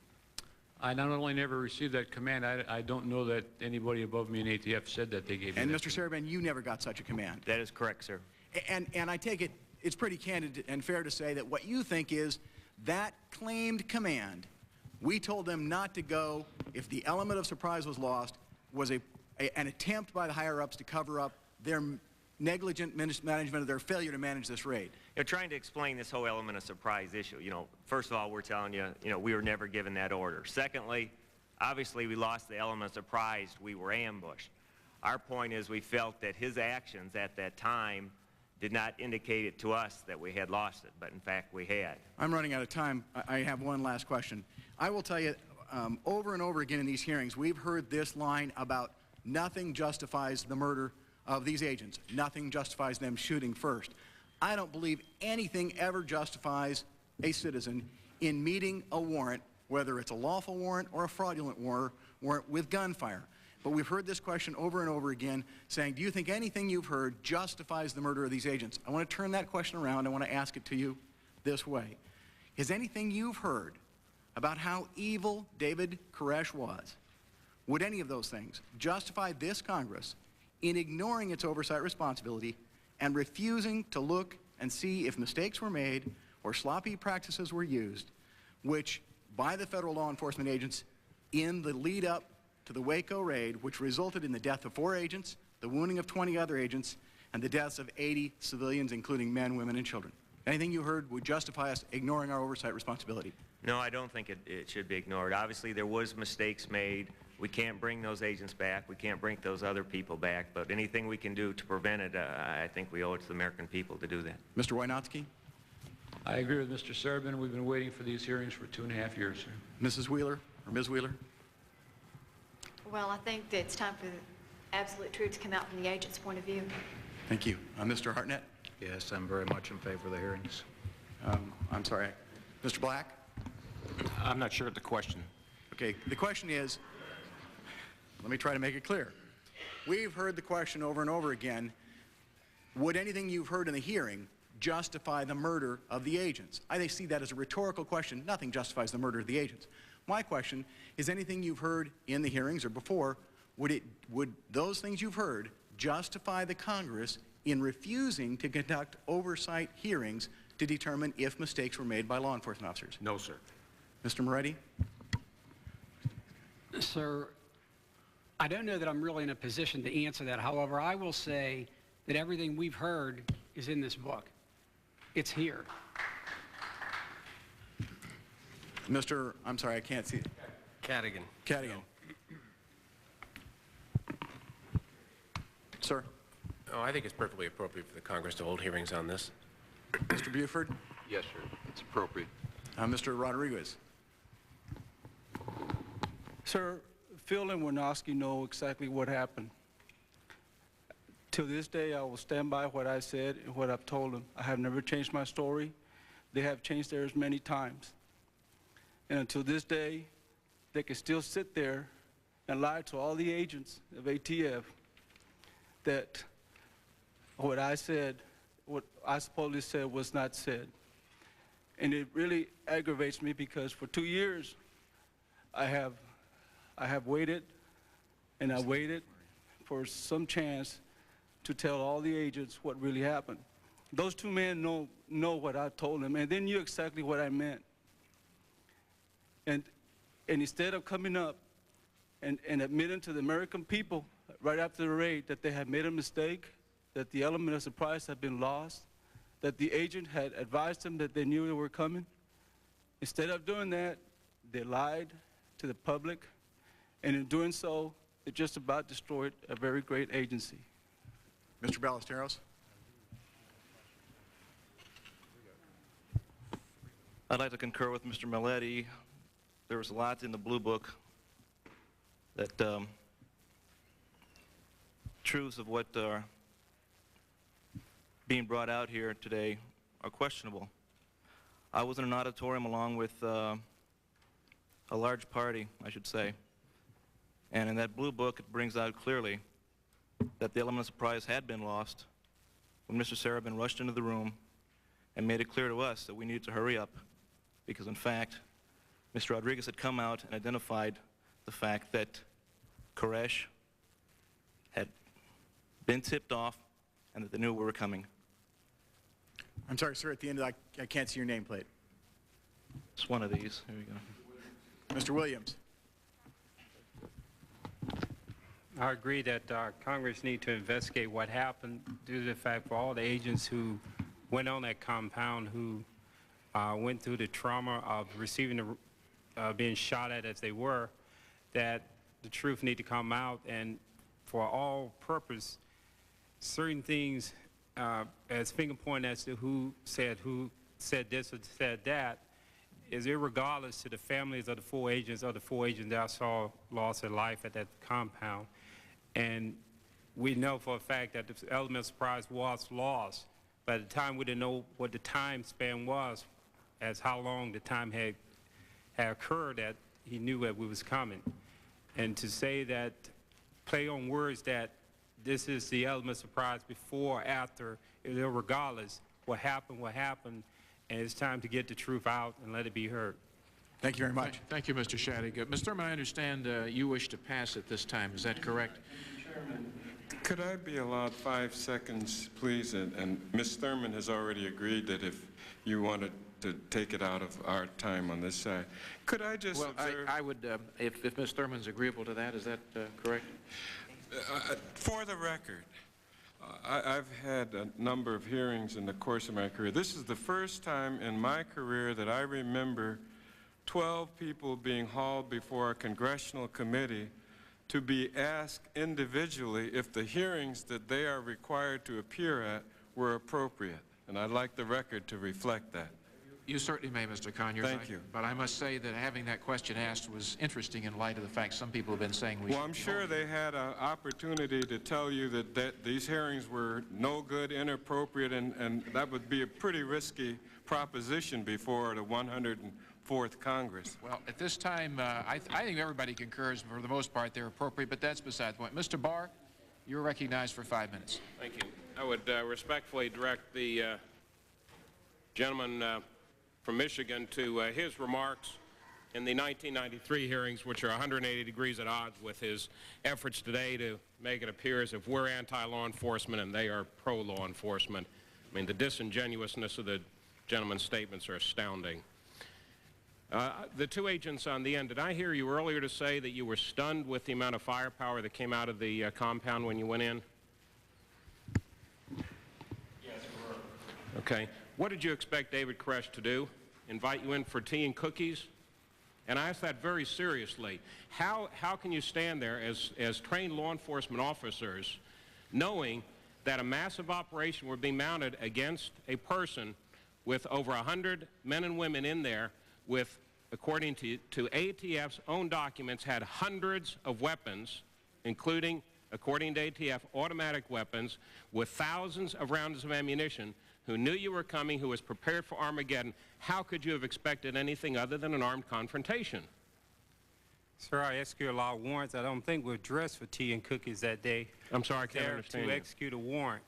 I not only never received that command, I don't know that anybody above me in ATF said that they gave me and that. Mr. Serban, you never got such a command. That is correct, sir. And I take it it's pretty candid and fair to say that what you think is that claimed command, we told them not to go if the element of surprise was lost, was an attempt by the higher-ups to cover up their negligent management of their failure to manage this raid? You know, trying to explain this whole element of surprise issue, you know, first of all, we're telling you, you know, we were never given that order. Secondly, obviously we lost the element of surprise. We were ambushed. Our point is we felt that his actions at that time did not indicate it to us that we had lost it, but in fact we had. I'm running out of time. I have one last question. I will tell you, over and over again in these hearings, we've heard this line about nothing justifies the murder of these agents. Nothing justifies them shooting first. I don't believe anything ever justifies a citizen in meeting a warrant, whether it's a lawful warrant or a fraudulent warrant with gunfire. But we've heard this question over and over again, saying, do you think anything you've heard justifies the murder of these agents? I want to turn that question around. I want to ask it to you this way. Is anything you've heard about how evil David Koresh was, would any of those things justify this Congress in ignoring its oversight responsibility and refusing to look and see if mistakes were made or sloppy practices were used, which by the federal law enforcement agents in the lead up to the Waco raid, which resulted in the death of 4 agents, the wounding of 20 other agents, and the deaths of 80 civilians, including men, women, and children? Anything you heard would justify us ignoring our oversight responsibility? No, I don't think it should be ignored. Obviously, there was mistakes made. We can't bring those agents back. We can't bring those other people back. But anything we can do to prevent it, I think we owe it to the American people to do that. Mr. Wynotsky? I agree with Mr. Serbin. We've been waiting for these hearings for 2.5 years, sir. Mrs. Wheeler, or Ms. Wheeler? Well, I think that it's time for the absolute truth to come out from the agent's point of view. Thank you. Mr. Hartnett? Yes, I'm very much in favor of the hearings. I'm sorry. Mr. Black? I'm not sure of the question. Okay, the question is, let me try to make it clear. We've heard the question over and over again, would anything you've heard in the hearing justify the murder of the agents? I see that as a rhetorical question. Nothing justifies the murder of the agents. My question is, anything you've heard in the hearings or before, would those things you've heard justify the Congress in refusing to conduct oversight hearings to determine if mistakes were made by law enforcement officers? No, sir. Mr. Moretti? Sir, I don't know that I'm really in a position to answer that. However, I will say that everything we've heard is in this book. It's here. I'm sorry, I can't see. Cadigan. Cadigan. Sir? Oh, I think it's perfectly appropriate for the Congress to hold hearings on this. Mr. Buford? Yes, sir. It's appropriate. Mr. Rodriguez? Sir, Phil and Winowski know exactly what happened. To this day, I will stand by what I said and what I've told them. I have never changed my story. They have changed theirs many times. And until this day, they can still sit there and lie to all the agents of ATF that what I said, what I supposedly said was not said. And it really aggravates me because for 2 years, I have waited, and I waited for some chance to tell all the agents what really happened. Those 2 men know what I told them, and they knew exactly what I meant. And instead of coming up and admitting to the American people right after the raid that they had made a mistake, that the element of surprise had been lost, that the agent had advised them that they knew they were coming, instead of doing that, they lied to the public, and in doing so, it just about destroyed a very great agency. Mr. Ballesteros? I'd like to concur with Mr. Milletti. There was a lot in the Blue Book that truths of what are being brought out here today are questionable. I was in an auditorium along with a large party, I should say, and in that Blue Book it brings out clearly that the element of surprise had been lost when Mr. Sarabin rushed into the room and made it clear to us that we needed to hurry up because in fact Mr. Rodriguez had come out and identified the fact that Koresh had been tipped off and that they knew we were coming. I'm sorry, sir, at the end of that, I can't see your nameplate. It's one of these. Here we go. Mr. Williams? I agree that Congress need to investigate what happened due to the fact for all the agents who went on that compound who went through the trauma of receiving being shot at as they were, that the truth need to come out, and for all purpose, certain things as finger pointing as to who said this or said that is irregardless to the families of the 4 agents that I saw lost their life at that compound. And we know for a fact that the element of surprise was lost. But at the time, we didn't know what the time span was, as how long the time had occurred that he knew that we was coming. And to say that, play on words that this is the element of surprise before or after, regardless, what happened, and it's time to get the truth out and let it be heard. Thank you very much. Thank you, Mr. Shadegg. Mr. Thurman, I understand you wish to pass at this time. Is that correct? Could I be allowed 5 seconds, please? And Ms. Thurman has already agreed that if you wanted to take it out of our time on this side. Could I just observe? I would, if Ms. Thurman's agreeable to that, is that correct? For the record, I've had a number of hearings in the course of my career. This is the first time in my career that I remember 12 people being hauled before a congressional committee to be asked individually if the hearings that they are required to appear at were appropriate. And I'd like the record to reflect that. You certainly may, Mr. Conyers. Thank you. But I must say that having that question asked was interesting in light of the fact some people have been saying we should. Well, I'm sure they had an opportunity to tell you that these hearings were no good, inappropriate, and that would be a pretty risky proposition before the 104th Congress. Well, at this time, I think everybody concurs. For the most part, they're appropriate, but that's beside the point. Mr. Barr, you're recognized for 5 minutes. Thank you. I would respectfully direct the gentleman from Michigan to his remarks in the 1993 hearings, which are 180 degrees at odds with his efforts today to make it appear as if we're anti-law enforcement and they are pro-law enforcement. I mean, the disingenuousness of the gentleman's statements are astounding. The 2 agents on the end, did I hear you earlier to say that you were stunned with the amount of firepower that came out of the compound when you went in? Yes, we were. Okay. What did you expect David Koresh to do? Invite you in for tea and cookies? And I ask that very seriously. How can you stand there as trained law enforcement officers knowing that a massive operation were being mounted against a person with over 100 men and women in there with, according to ATF's own documents, had hundreds of weapons, including, according to ATF, automatic weapons with thousands of rounds of ammunition, who knew you were coming, who was prepared for Armageddon? How could you have expected anything other than an armed confrontation? Sir, I executed a lot of warrants. I don't think we're dressed for tea and cookies that day. I'm sorry, I can't understand to you. execute a warrant.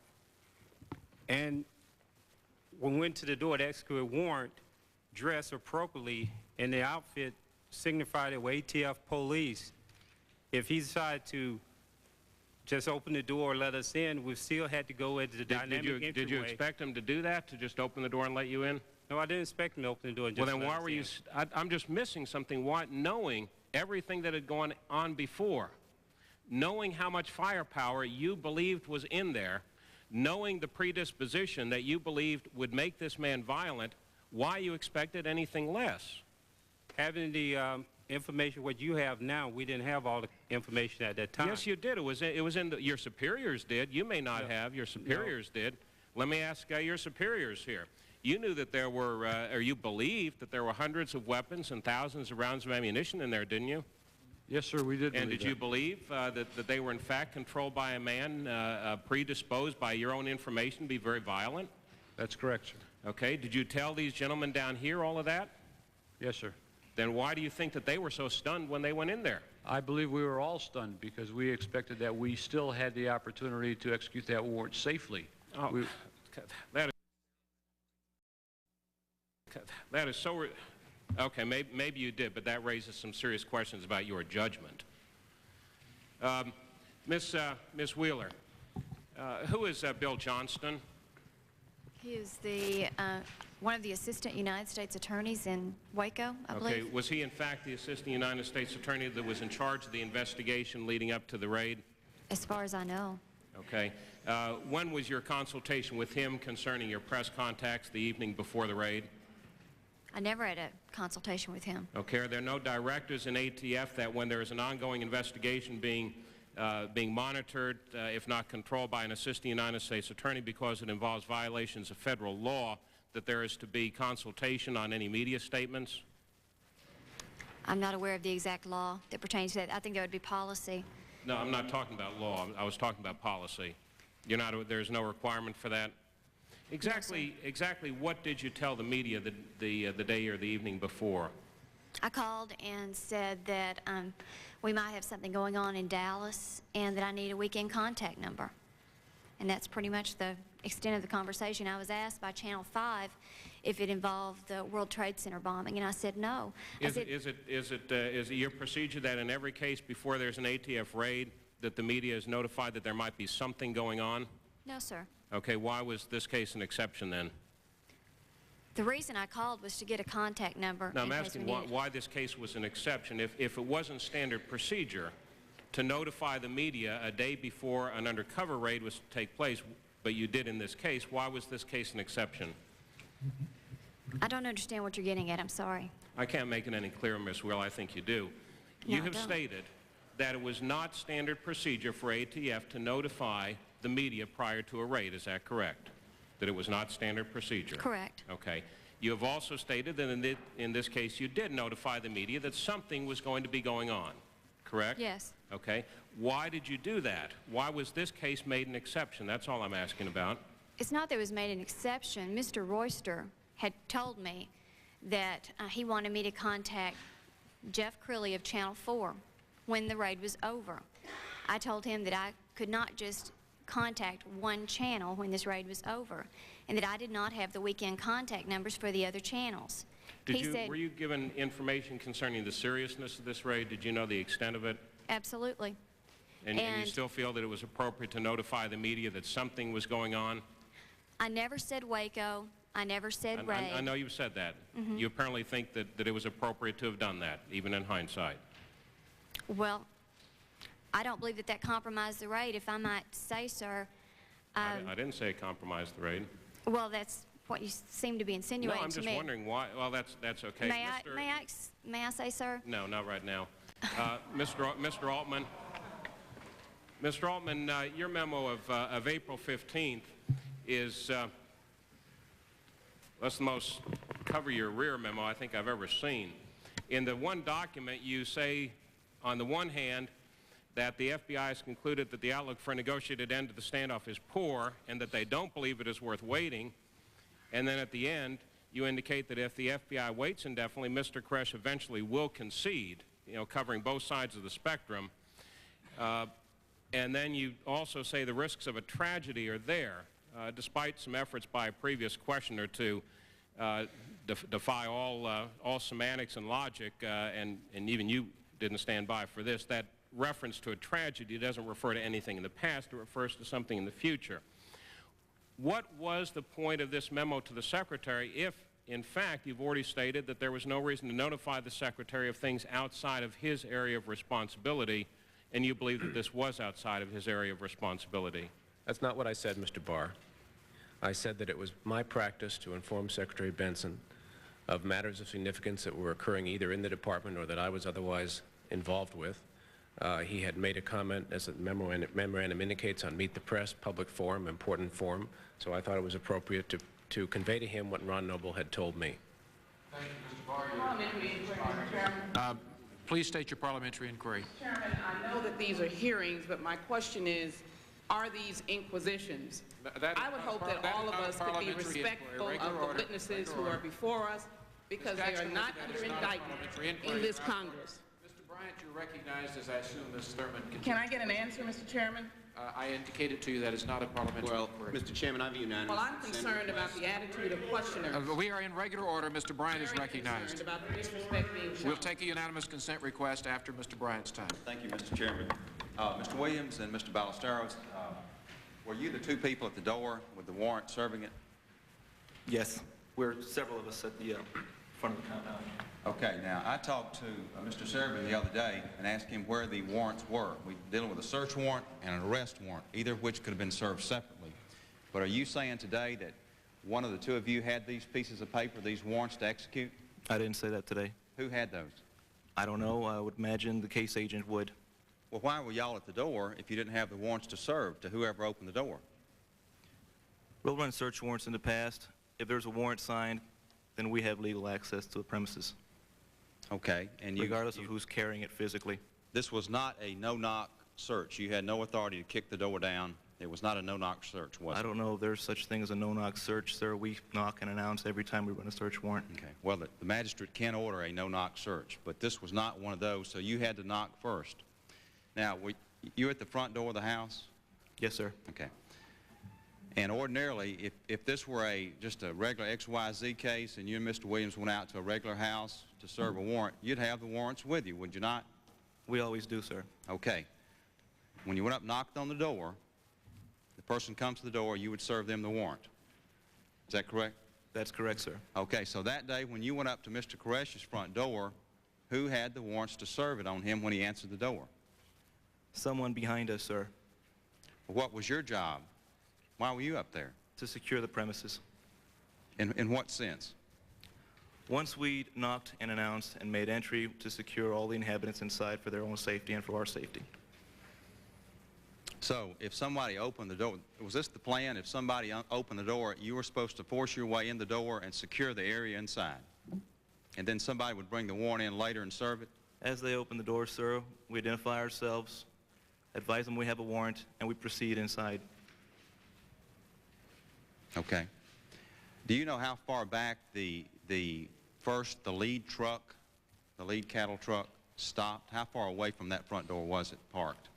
And when we went to the door to execute a warrant, dressed appropriately, and the outfit signified it with ATF police. If he decided to just open the door or let us in, we still had to go into the dynamic entryway. Did you expect him to do that, to just open the door and let you in? No, I didn't expect him to open the door and just Well, then why were you... I'm just missing something. Why, knowing everything that had gone on before, knowing how much firepower you believed was in there, knowing the predisposition that you believed would make this man violent, why you expected anything less? Having the information what you have now, we didn't have all the information at that time. Yes, you did. It was in your superiors did. You may not have. Your superiors did. Let me ask your superiors here. You knew that there were, or you believed that there were hundreds of weapons and thousands of rounds of ammunition in there, didn't you? Yes, sir, we did. And did you believe that they were in fact controlled by a man predisposed by your own information to be very violent? That's correct, sir. Okay. Did you tell these gentlemen down here all of that? Yes, sir. Then why do you think that they were so stunned when they went in there? I believe we were all stunned because we expected that we still had the opportunity to execute that warrant safely. Oh, that is so... Okay, maybe you did, but that raises some serious questions about your judgment. Miss Wheeler, who is Bill Johnston? He is the one of the assistant United States attorneys in Waco, I believe. Okay, was he in fact the assistant United States attorney that was in charge of the investigation leading up to the raid? As far as I know. Okay. When was your consultation with him concerning your press contacts the evening before the raid? I never had a consultation with him. Okay. Are there no directives in ATF that when there is an ongoing investigation being monitored, if not controlled by an assistant United States attorney because it involves violations of federal law, that there is to be consultation on any media statements? I'm not aware of the exact law that pertains to that. I think there would be policy. No, I'm not talking about law. I was talking about policy. There's no requirement for that? Exactly what did you tell the media the day or the evening before? I called and said that we might have something going on in Dallas and that I need a weekend contact number. And that's pretty much the extent of the conversation. I was asked by Channel 5 if it involved the World Trade Center bombing, and I said no. Is it your procedure that in every case before there's an ATF raid that the media is notified that there might be something going on? No, sir. Okay, why was this case an exception then? The reason I called was to get a contact number. Now, I'm asking why this case was an exception. If it wasn't standard procedure to notify the media a day before an undercover raid was to take place, but you did in this case, why was this case an exception? I don't understand what you're getting at. I'm sorry. I can't make it any clearer, Ms. Will. I think you do. You have stated that it was not standard procedure for ATF to notify the media prior to a raid. Is that correct? That it was not standard procedure? Correct. Okay. You have also stated that in this case you did notify the media that something was going to be going on, correct? Yes. Okay. Why did you do that? Why was this case made an exception? That's all I'm asking about. It's not that it was made an exception. Mr. Royster had told me that he wanted me to contact Jeff Crilly of Channel 4 when the raid was over. I told him that I could not just contact one channel when this raid was over, and that I did not have the weekend contact numbers for the other channels. Were you given information concerning the seriousness of this raid? Did you know the extent of it? Absolutely. And you still feel that it was appropriate to notify the media that something was going on? I never said Waco. I never said raid. I know you've said that. You apparently think that it was appropriate to have done that, even in hindsight. Well, I don't believe that that compromised the raid, if I might say, sir. I didn't say it compromised the raid. Well, that's what you seem to be insinuating to me. No, I'm just wondering why. Well, that's okay. May I say, sir? No, not right now. Mr. Altman. Mr. Altman, your memo of April 15th is that's the most cover-your-rear memo I think I've ever seen. In the one document, you say, on the one hand, that the FBI has concluded that the outlook for a negotiated end to the standoff is poor and that they don't believe it is worth waiting. And then at the end, you indicate that if the FBI waits indefinitely, Mr. Koresh eventually will concede, covering both sides of the spectrum. And then you also say the risks of a tragedy are there, despite some efforts by a previous questioner to defy all semantics and logic, and even you didn't stand by for this. That reference to a tragedy doesn't refer to anything in the past, it refers to something in the future. What was the point of this memo to the Secretary if, in fact, you've already stated that there was no reason to notify the Secretary of things outside of his area of responsibility, and you believe that this was outside of his area of responsibility? That's not what I said, Mr. Barr. I said that it was my practice to inform Secretary Benson of matters of significance that were occurring either in the department or that I was otherwise involved with. He had made a comment, as the memorandum indicates, on Meet the Press, public forum, important forum, so I thought it was appropriate to convey to him what Ron Noble had told me. Thank you, Mr. Barr. Please state your parliamentary inquiry. Chairman, I know that these are hearings, but my question is, are these inquisitions? I would hope that all of us could be respectful of the witnesses who are before us, because they are not under indictment in this Congress. Mr. Bryant, you're recognized, as I assume Ms. Thurman continues. Can I get an answer, Mr. Chairman? I indicated to you that is not a parliamentary inquiry. Mr. Chairman, I view unanimous. Well, I'm concerned about the attitude of questioners. We are in regular order. Mr. Bryant is recognized. About the disrespect being shown. We'll take a unanimous consent request after Mr. Bryant's time. Thank you, Mr. Chairman. Mr. Williams and Mr. Ballesteros, were you the two people at the door with the warrant serving it? Yes, we're several of us at the front of the compound. Okay, now, I talked to Mr. Serban the other day and asked him where the warrants were. We're dealing with a search warrant and an arrest warrant, either of which could have been served separately. But are you saying today that one of the two of you had these pieces of paper, these warrants to execute? I didn't say that today. Who had those? I don't know. I would imagine the case agent would. Well, why were y'all at the door if you didn't have the warrants to serve to whoever opened the door? We'll run search warrants in the past. If there's a warrant signed, then we have legal access to the premises. Okay, and regardless of who's carrying it physically. This was not a no-knock search. You had no authority to kick the door down. It was not a no-knock search, was it? I don't know if there's such thing as a no-knock search, sir. We knock and announce every time we run a search warrant. Okay. Well, the magistrate can order a no-knock search, but this was not one of those, so you had to knock first. Now, were you at the front door of the house? Yes, sir. Okay. And ordinarily, if this were just a regular XYZ case and you and Mr. Williams went out to a regular house to serve a warrant, you'd have the warrants with you, would you not? We always do, sir. Okay. When you went up and knocked on the door, the person comes to the door, you would serve them the warrant. Is that correct? That's correct, sir. Okay, so that day when you went up to Mr. Koresh's front door, who had the warrants to serve it on him when he answered the door? Someone behind us, sir. What was your job? Why were you up there? To secure the premises. In what sense? Once we knocked and announced and made entry to secure all the inhabitants inside for their own safety and for our safety. So if somebody opened the door, was this the plan? If somebody opened the door, you were supposed to force your way in the door and secure the area inside? And then somebody would bring the warrant in later and serve it? As they open the door, sir, we identify ourselves, advise them we have a warrant, and we proceed inside. Okay. Do you know how far back the lead truck, the lead cattle truck, stopped? How far away from that front door was it parked?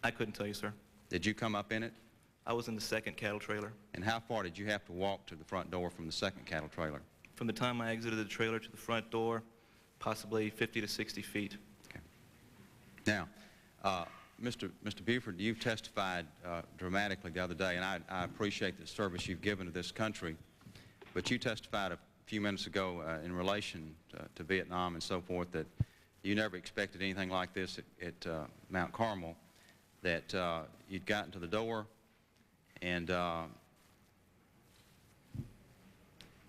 I couldn't tell you, sir. Did you come up in it? I was in the second cattle trailer. And how far did you have to walk to the front door from the second cattle trailer? From the time I exited the trailer to the front door, possibly 50 to 60 feet. Okay. Now, Mr. Buford, you've testified dramatically the other day, and I appreciate the service you've given to this country, but you testified a few minutes ago in relation to Vietnam and so forth that you never expected anything like this at Mount Carmel, that you'd gotten to the door, and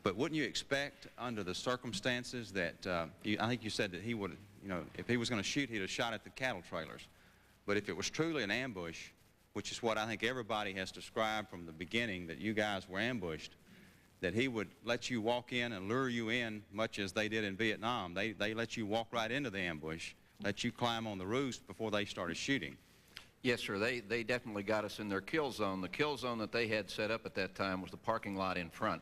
but wouldn't you expect under the circumstances that I think you said that he would, if he was going to shoot, he'd have shot at the cattle trailers. But if it was truly an ambush, which is what I think everybody has described from the beginning, that you guys were ambushed, that he would let you walk in and lure you in, much as they did in Vietnam. They let you walk right into the ambush, let you climb on the roost before they started shooting. Yes, sir. They definitely got us in their kill zone. The kill zone that they had set up at that time was the parking lot in front.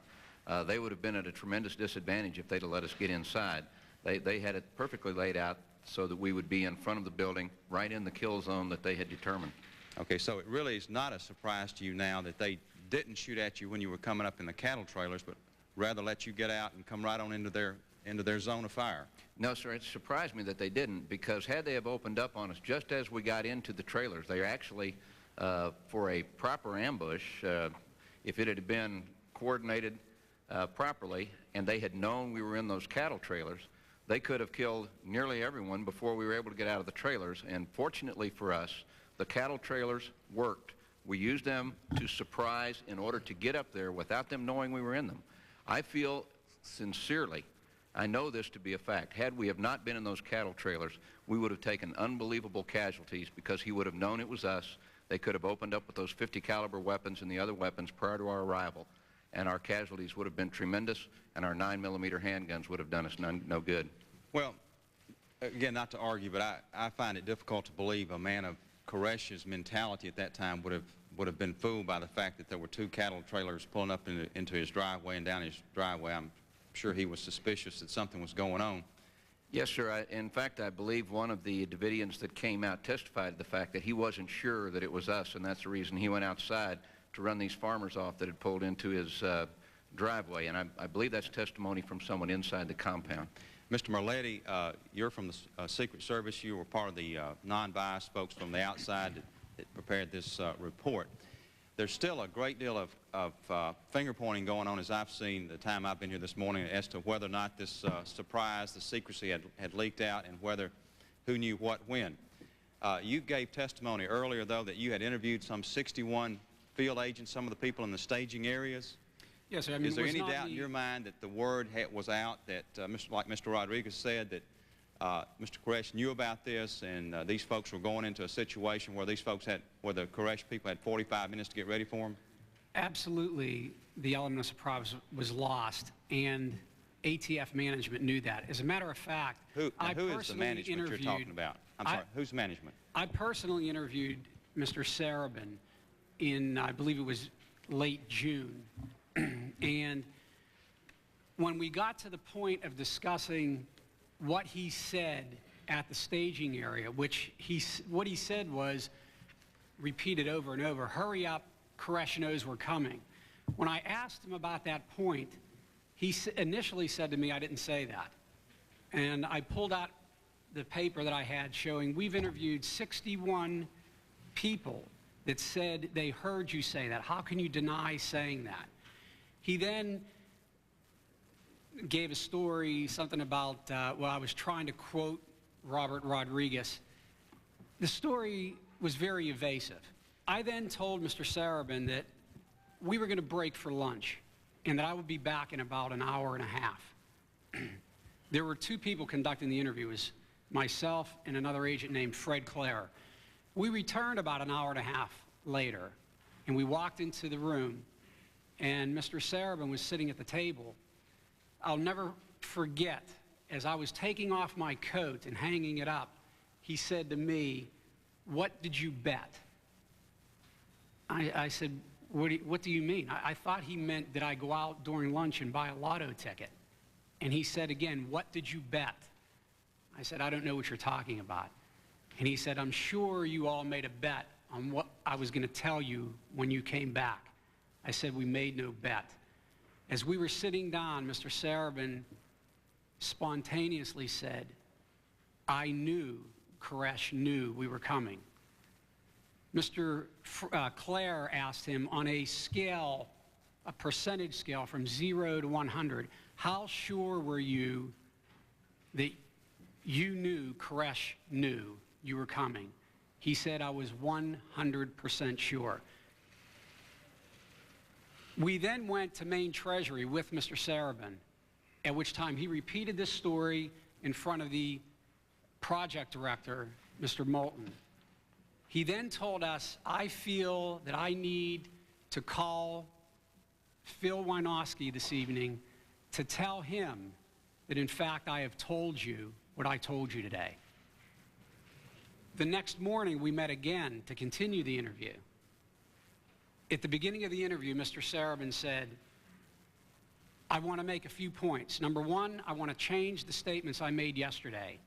They would have been at a tremendous disadvantage if they'd have let us get inside. They had it perfectly laid out so that we would be in front of the building, right in the kill zone that they had determined. Okay, so it really is not a surprise to you now that they didn't shoot at you when you were coming up in the cattle trailers, but rather let you get out and come right on into their zone of fire. No, sir, it surprised me that they didn't, because had they have opened up on us just as we got into the trailers, they actually, for a proper ambush, if it had been coordinated properly and they had known we were in those cattle trailers, they could have killed nearly everyone before we were able to get out of the trailers. And fortunately for us, the cattle trailers worked. We used them to surprise in order to get up there without them knowing we were in them. I feel sincerely, I know this to be a fact, had we have not been in those cattle trailers, we would have taken unbelievable casualties, because he would have known it was us. They could have opened up with those 50 caliber weapons and the other weapons prior to our arrival, and our casualties would have been tremendous, and our 9mm handguns would have done us no good. Well, again, not to argue, but I find it difficult to believe a man of Koresh's mentality at that time would have been fooled by the fact that there were two cattle trailers pulling up into his driveway and down his driveway. I'm sure he was suspicious that something was going on. Yes, sir. In fact, I believe one of the Davidians that came out testified to the fact that he wasn't sure that it was us, and that's the reason he went outside to run these farmers off that had pulled into his driveway. And I believe that's testimony from someone inside the compound. Mr. Merletti, you're from the Secret Service. You were part of the non-biased folks from the outside that prepared this report. there's still a great deal of finger-pointing going on, as I've seen the time I've been here this morning, as to whether or not this surprise, the secrecy had leaked out, and who knew what when. You gave testimony earlier, though, that you had interviewed some 61 field agents, some of the people in the staging areas. Yes, sir. I mean, is there any doubt in your mind that the word was out, that, like Mr. Rodriguez said, that Mr. Koresh knew about this, and these folks were going into a situation where where the Koresh people had 45 minutes to get ready for them? Absolutely, the element of surprise was lost, and ATF management knew that. As a matter of fact, who is the management you're talking about? I'm sorry, who's management? I personally interviewed Mr. Sarabin in, I believe it was late June, and when we got to the point of discussing what he said at the staging area, what he said was, repeated over and over, hurry up, Koresh knows we're coming. When I asked him about that point, he initially said to me, I didn't say that. And I pulled out the paper that I had showing we've interviewed 61 people that said they heard you say that. How can you deny saying that? He then gave a story, something about, well, I was trying to quote Robert Rodriguez. The story was very evasive. I then told Mr. Sarabin that we were going to break for lunch and that I would be back in about an hour and a half. There were two people conducting the interview. It was myself and another agent named Fred Clare. We returned about an hour and a half later, and we walked into the room, and Mr. Sarabin was sitting at the table. I'll never forget, as I was taking off my coat and hanging it up, he said to me, "What did you bet?" I said, what do you mean? I thought he meant, did I go out during lunch and buy a lotto ticket? And he said again, what did you bet? I said, I don't know what you're talking about. And he said, I'm sure you all made a bet on what I was going to tell you when you came back. I said, we made no bet. As we were sitting down, Mr. Sarabin spontaneously said, I knew, Koresh knew we were coming. Mr. Clare asked him on a scale, a percentage scale from 0 to 100, how sure were you that you knew Koresh knew you were coming? He said, I was 100% sure. We then went to Main Treasury with Mr. Sarabin, at which time he repeated this story in front of the project director, Mr. Moulton. He then told us, I feel that I need to call Phil Wynowski this evening to tell him that, in fact, I have told you what I told you today. The next morning, we met again to continue the interview. At the beginning of the interview, Mr. Sarabin said, I want to make a few points. Number one, I want to change the statements I made yesterday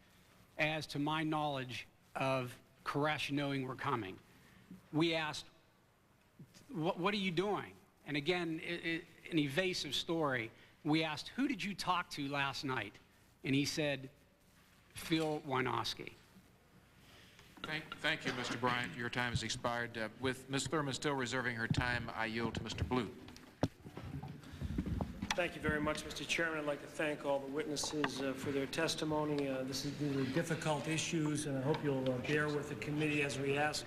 as to my knowledge of Koresh knowing we're coming. We asked, what are you doing? And again, an evasive story. We asked, who did you talk to last night? And he said, Phil Wynowski. Thank you, Mr. Bryant. Your time has expired. With Ms. Thurman still reserving her time, I yield to Mr. Blue. Thank you very much, Mr. Chairman. I'd like to thank all the witnesses for their testimony. These are difficult issues, and I hope you'll bear with the committee as we ask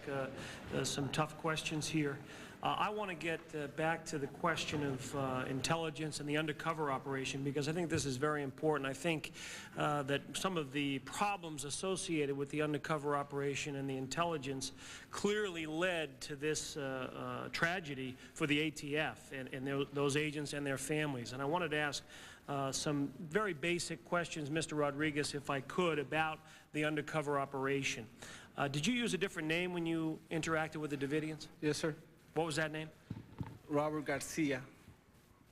some tough questions here. I want to get back to the question of intelligence and the undercover operation, because I think this is very important. I think that some of the problems associated with the undercover operation and the intelligence clearly led to this tragedy for the ATF and those agents and their families. And I wanted to ask some very basic questions, Mr. Rodriguez, if I could, about the undercover operation. Did you use a different name when you interacted with the Davidians? Yes, sir. What was that name? Robert Garcia,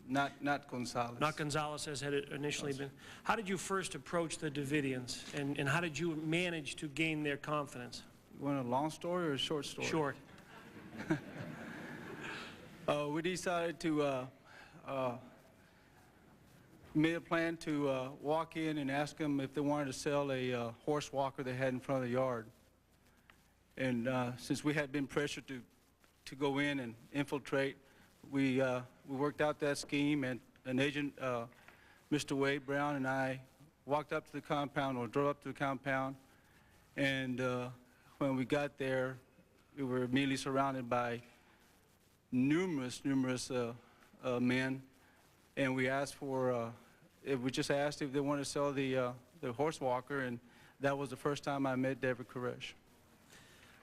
not Gonzalez. Not Gonzalez, as had it initially been. How did you first approach the Davidians, and how did you manage to gain their confidence? You want a long story or a short story? Short. We decided to made a plan to walk in and ask them if they wanted to sell a horse walker they had in front of the yard. And since we had been pressured to to go in and infiltrate. We worked out that scheme, and an agent, Mr. Wade Brown, and I walked up to the compound, or drove up to the compound, and when we got there, we were immediately surrounded by numerous men, and we asked for, we just asked if they wanted to sell the horse walker, and that was the first time I met David Koresh.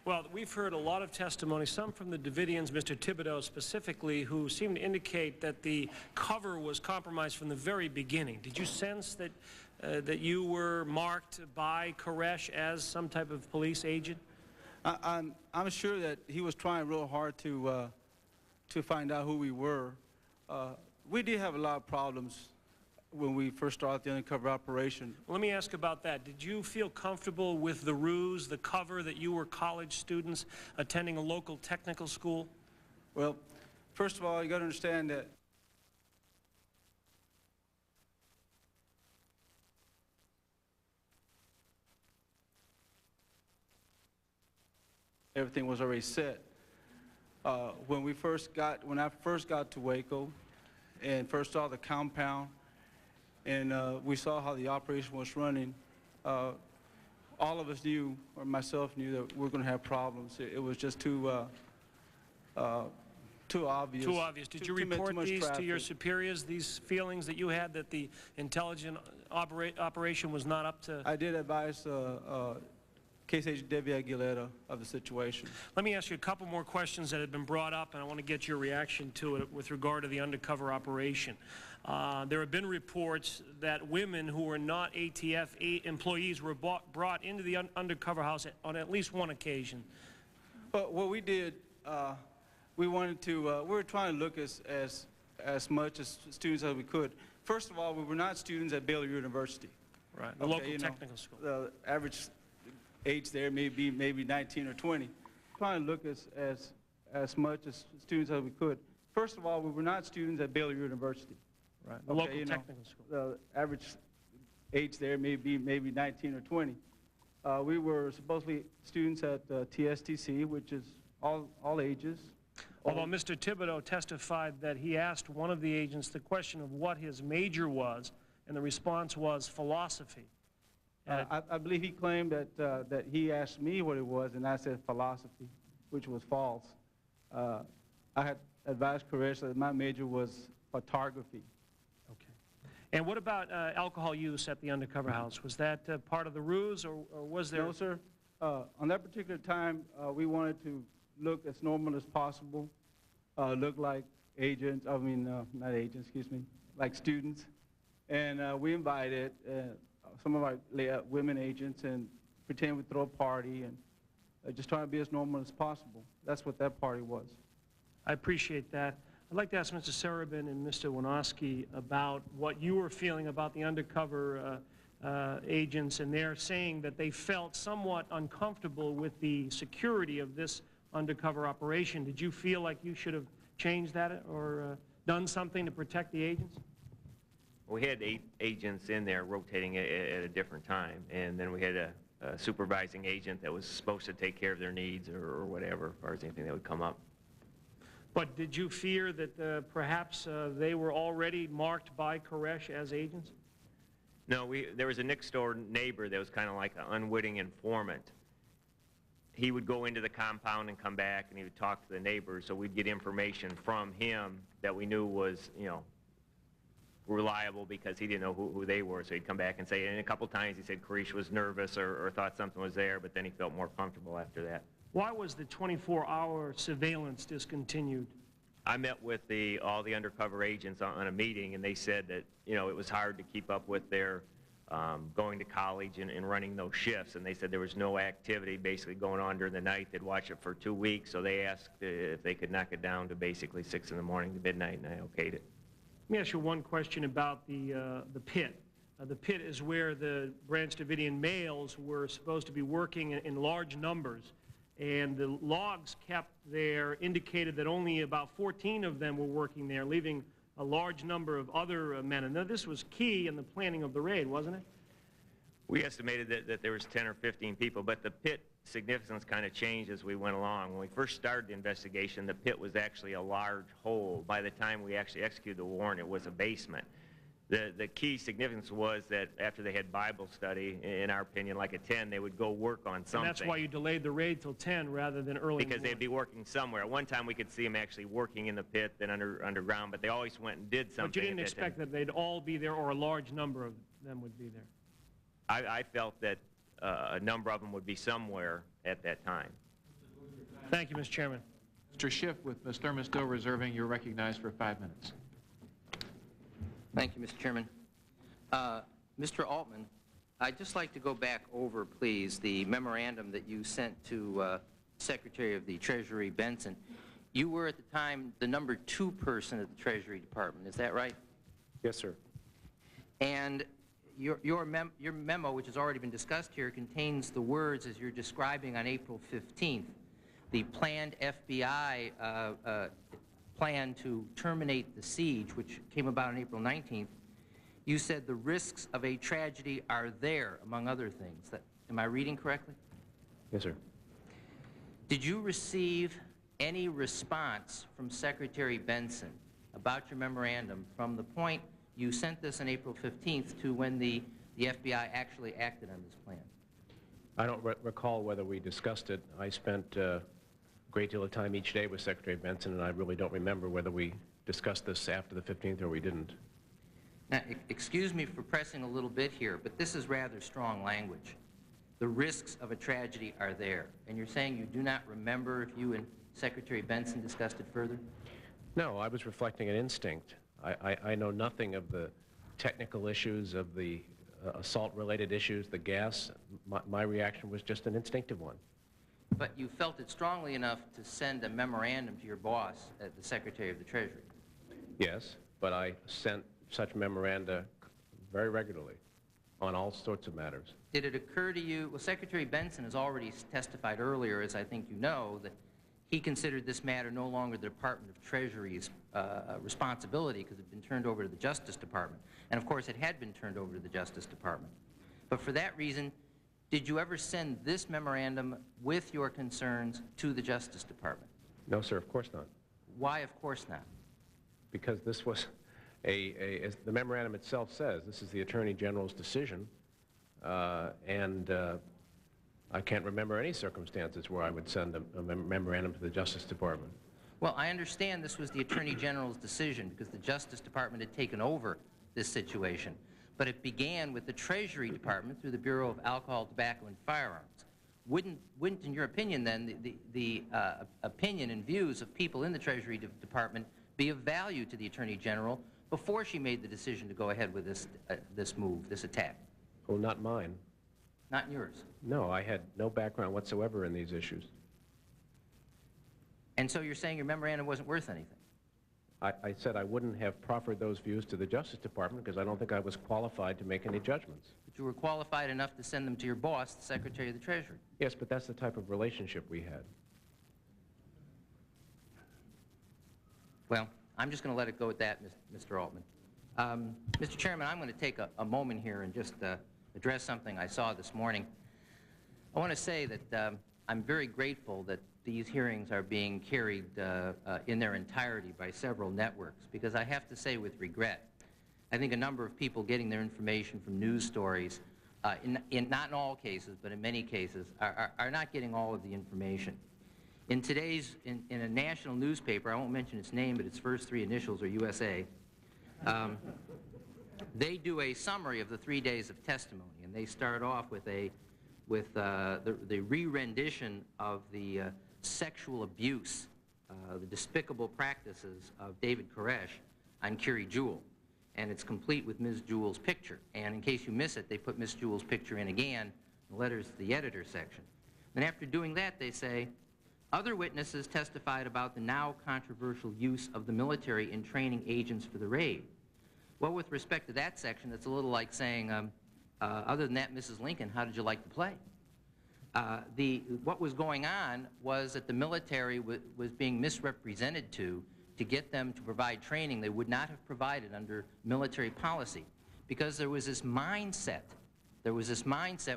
Well, we've heard a lot of testimony, some from the Davidians, Mr. Thibodeau specifically, who seem to indicate that the cover was compromised from the very beginning. Did you sense that that you were marked by Koresh as some type of police agent? I'm sure that he was trying real hard to find out who we were. We did have a lot of problems when we first started the undercover operation. Let me ask about that. Did you feel comfortable with the ruse, the cover, that you were college students attending a local technical school? Well, first of all, you got to understand that everything was already set. When I first got to Waco and first saw the compound, and we saw how the operation was running, all of us knew, or myself knew, that we were going to have problems. It was just too obvious. Too obvious. Did you report these to your superiors, these feelings that you had that the intelligence operation was not up to? I did advise Case Agent Debbie Aguilera of the situation. Let me ask you a couple more questions that have been brought up, and I want to get your reaction to it with regard to the undercover operation. There have been reports that women who were not ATF employees were brought into the undercover house on at least one occasion. But what we did, we wanted to, we were trying to look as much as students as we could. First of all, we were not students at Baylor University. Right, the local technical school. The average age there may be maybe 19 or 20. Trying to look as much as students as we could. First of all, we were not students at Baylor University. Right, the local technical school. The average age there may be maybe 19 or 20. We were supposedly students at TSTC, which is all ages. Although Mr. Thibodeau testified that he asked one of the agents the question of what his major was, and the response was philosophy. I believe he claimed that he asked me what it was, and I said philosophy, which was false. I had advised Koresh that my major was photography. Okay. And what about alcohol use at the undercover house? Was that part of the ruse, or was there? No, sir. On that particular time, we wanted to look as normal as possible, look like agents, not agents, excuse me, like students. And we invited some of our women agents and pretend we throw a party and just trying to be as normal as possible. That's what that party was. I appreciate that. I'd like to ask Mr. Serabin and Mr. Winoski about what you were feeling about the undercover agents, and they're saying that they felt somewhat uncomfortable with the security of this undercover operation. Did you feel like you should have changed that or done something to protect the agents? We had 8 agents in there rotating at a different time, and then we had a supervising agent that was supposed to take care of their needs or whatever, as far as anything that would come up. But did you fear that perhaps they were already marked by Koresh as agents? No, there was a next-door neighbor that was kind of like an unwitting informant. He would go into the compound and come back, and he would talk to the neighbors, so we'd get information from him that we knew was, reliable, because he didn't know who they were. So he'd come back and say, and a couple times he said Koresh was nervous or thought something was there, but then he felt more comfortable after that. Why was the 24-hour surveillance discontinued? I met with all the undercover agents on a meeting, and they said that, it was hard to keep up with their going to college and running those shifts, and they said there was no activity basically going on during the night. They'd watch it for 2 weeks, so they asked if they could knock it down to basically 6 in the morning to midnight, and I okayed it. Let me ask you one question about the pit. The pit is where the Branch Davidian males were supposed to be working in large numbers, and the logs kept there indicated that only about 14 of them were working there, leaving a large number of other men. And this was key in the planning of the raid, wasn't it? We estimated that there was 10 or 15 people, but the pit significance kind of changed as we went along. When we first started the investigation, the pit was actually a large hole. By the time we actually executed the warrant, it was a basement. The key significance was that after they had Bible study, in our opinion, like at 10, they would go work on something. And that's why you delayed the raid till 10 rather than early. Because they'd be working somewhere. At one time we could see them actually working in the pit, then underground, but they always went and did something. But you didn't expect that they'd all be there, or a large number of them would be there. I felt that a number of them would be somewhere at that time. Thank you, Mr. Chairman. Mr. Schiff, with Ms. Thurman still reserving, you're recognized for 5 minutes. Thank you, Mr. Chairman. Mr. Altman, I'd just like to go back over, please, the memorandum that you sent to Secretary of the Treasury Benson. You were at the time the number 2 person at the Treasury Department, is that right? Yes, sir. And your memo, which has already been discussed here, contains the words as you're describing on April 15th, the planned FBI plan to terminate the siege, which came about on April 19th. You said the risks of a tragedy are there, among other things. Am I reading correctly? Yes, sir. Did you receive any response from Secretary Benson about your memorandum from the point you sent this on April 15th to when the FBI actually acted on this plan? I don't recall whether we discussed it. I spent a great deal of time each day with Secretary Benson, and I really don't remember whether we discussed this after the 15th or we didn't. Now, excuse me for pressing a little bit here, but this is rather strong language. The risks of a tragedy are there. And you're saying you do not remember if you and Secretary Benson discussed it further? No, I was reflecting an instinct. I know nothing of the technical issues, of the assault-related issues, the gas. My reaction was just an instinctive one. But you felt it strongly enough to send a memorandum to your boss at the Secretary of the Treasury? Yes, but I sent such memoranda very regularly on all sorts of matters. Did it occur to you, well, Secretary Benson has already testified earlier, as I think you know, that he considered this matter no longer the Department of Treasury's responsibility because it had been turned over to the Justice Department. And of course, it had been turned over to the Justice Department. But for that reason, did you ever send this memorandum with your concerns to the Justice Department? No, sir, of course not. Why, of course not? Because this was as the memorandum itself says, this is the Attorney General's decision, and I can't remember any circumstances where I would send a memorandum to the Justice Department. Well, I understand this was the Attorney General's decision because the Justice Department had taken over this situation. But it began with the Treasury Department through the Bureau of Alcohol, Tobacco, and Firearms. Wouldn't in your opinion, then, the opinion and views of people in the Treasury Department be of value to the Attorney General before she made the decision to go ahead with this move, this attack? Well, not mine. Not yours? No, I had no background whatsoever in these issues. And so you're saying your memorandum wasn't worth anything? I said I wouldn't have proffered those views to the Justice Department because I don't think I was qualified to make any judgments. But you were qualified enough to send them to your boss, the Secretary of the Treasury. Yes, but that's the type of relationship we had. Well, I'm just going to let it go at that, Mr. Altman. Mr. Chairman, I'm going to take a moment here and just address something I saw this morning. I want to say that I'm very grateful that these hearings are being carried in their entirety by several networks, because I have to say with regret, I think a number of people getting their information from news stories, not in all cases, but in many cases, are not getting all of the information. In a national newspaper, I won't mention its name, but its first 3 initials are USA, they do a summary of the 3 days of testimony, and they start off with the re-rendition of the sexual abuse, the despicable practices of David Koresh on Curie Jewell. And it's complete with Ms. Jewell's picture. And in case you miss it, they put Ms. Jewell's picture in again, the letters to the editor section. And after doing that, they say, other witnesses testified about the now controversial use of the military in training agents for the raid. Well, with respect to that section, it's a little like saying, other than that, Mrs. Lincoln, how did you like the play? What was going on was that the military was being misrepresented to get them to provide training they would not have provided under military policy, because there was this mindset There was this mindset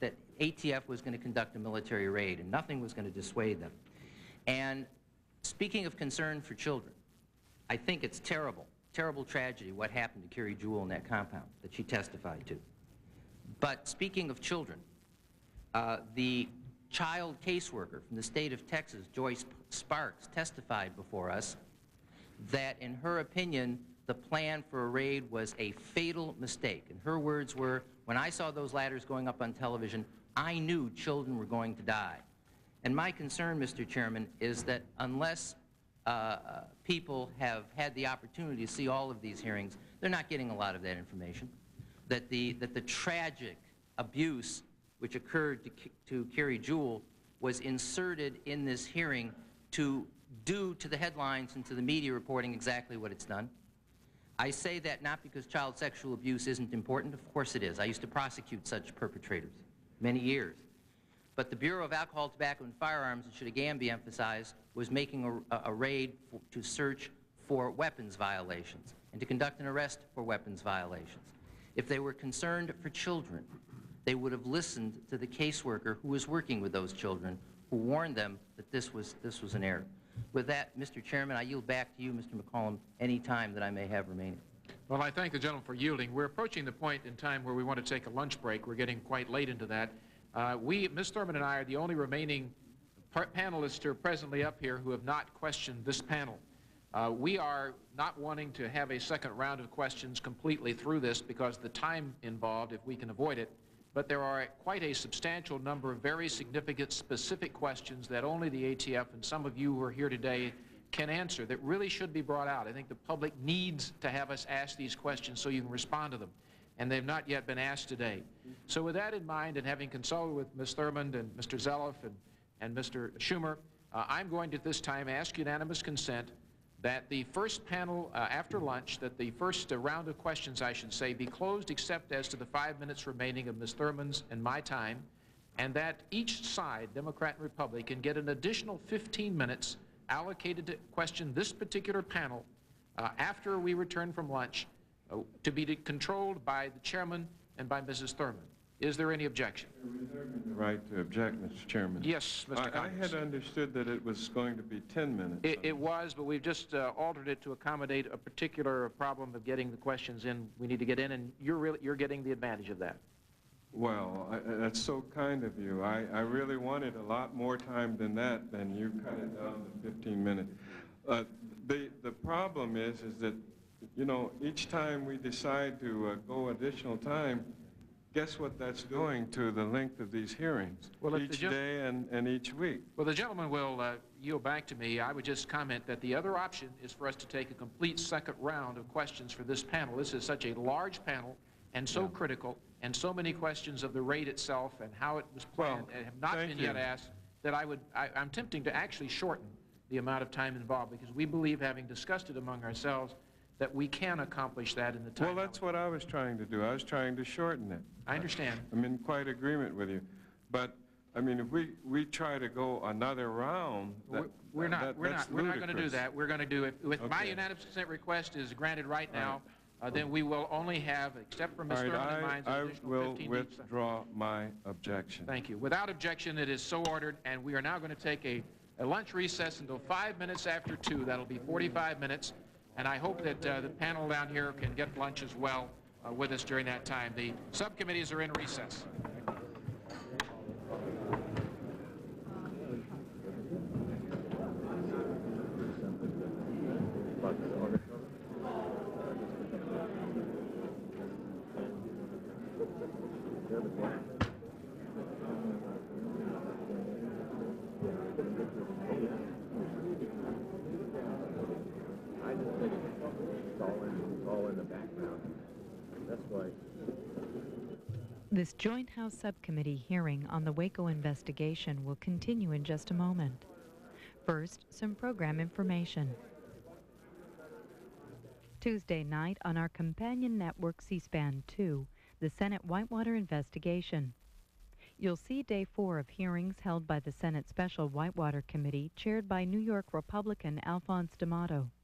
that ATF was going to conduct a military raid and nothing was going to dissuade them. And speaking of concern for children, I think it's terrible, terrible tragedy what happened to Carrie Jewell in that compound that she testified to. But speaking of children, the child caseworker from the state of Texas, Joyce Sparks, testified before us that in her opinion, the plan for a raid was a fatal mistake. And her words were, when I saw those ladders going up on television, I knew children were going to die. And my concern, Mr. Chairman, is that unless people have had the opportunity to see all of these hearings, they're not getting a lot of that information. That the tragic abuse which occurred to Carrie Jewell was inserted in this hearing to do to the headlines and to the media reporting exactly what it's done. I say that not because child sexual abuse isn't important. Of course it is. I used to prosecute such perpetrators many years. But the Bureau of Alcohol, Tobacco, and Firearms, it should again be emphasized, was making a raid to search for weapons violations and to conduct an arrest for weapons violations. If they were concerned for children, they would have listened to the caseworker who was working with those children, who warned them that this was an error. With that, Mr. Chairman, I yield back to you, Mr. McCollum, any time that I may have remaining. Well, I thank the gentleman for yielding. We're approaching the point in time where we want to take a lunch break. We're getting quite late into that. Ms. Thurman and I are the only remaining panelists who are presently up here who have not questioned this panel. We are not wanting to have a second round of questions completely through this because the time involved, if we can avoid it. But there are quite a substantial number of very significant, specific questions that only the ATF and some of you who are here today can answer that really should be brought out. I think the public needs to have us ask these questions so you can respond to them. And they've not yet been asked today. So with that in mind, and having consulted with Ms. Thurmond and Mr. Zeloff and Mr. Schumer, I'm going to this time ask unanimous consent that the first panel after lunch, that the first round of questions, I should say, be closed except as to the 5 minutes remaining of Ms. Thurman's and my time, and that each side, Democrat and Republican, get an additional 15 minutes allocated to question this particular panel after we return from lunch, to be controlled by the chairman and by Mrs. Thurman. Is there any objection? The right to object, Mr. Chairman. Yes, Mr. Congress. I had understood that it was going to be 10 minutes. It was, but we've just altered it to accommodate a particular problem of getting the questions in. We need to get in, and you're getting the advantage of that. Well, that's so kind of you. I really wanted a lot more time than that, and you cut it down to 15 minutes. The problem is that, you know, each time we decide to go additional time, guess what that's doing to the length of these hearings, well, each day and each week? Well, the gentleman will yield back to me. I would just comment that the other option is for us to take a complete second round of questions for this panel. This is such a large panel and so critical, and so many questions of the raid itself and how it was planned and have not been yet asked, that I'm tempting to actually shorten the amount of time involved, because we believe, having discussed it among ourselves, that we can accomplish that in the time. Well, that's what I was trying to do. I was trying to shorten it. I understand. I'm in quite agreement with you. But, I mean, if we try to go another round, we're not going to do that. We're going to do it. If my unanimous consent request is granted right now, then we will only have, except for Ms. Thurman and mine, an additional 15 minutes. I will withdraw my objection. Thank you. Without objection, it is so ordered, and we are now going to take a lunch recess until 5 minutes after 2. That'll be 45 minutes. And I hope that the panel down here can get lunch as well with us during that time. The subcommittees are in recess. This Joint House Subcommittee hearing on the Waco investigation will continue in just a moment. First, some program information. Tuesday night on our companion network C-SPAN 2, the Senate Whitewater investigation. You'll see Day 4 of hearings held by the Senate Special Whitewater Committee, chaired by New York Republican Alphonse D'Amato.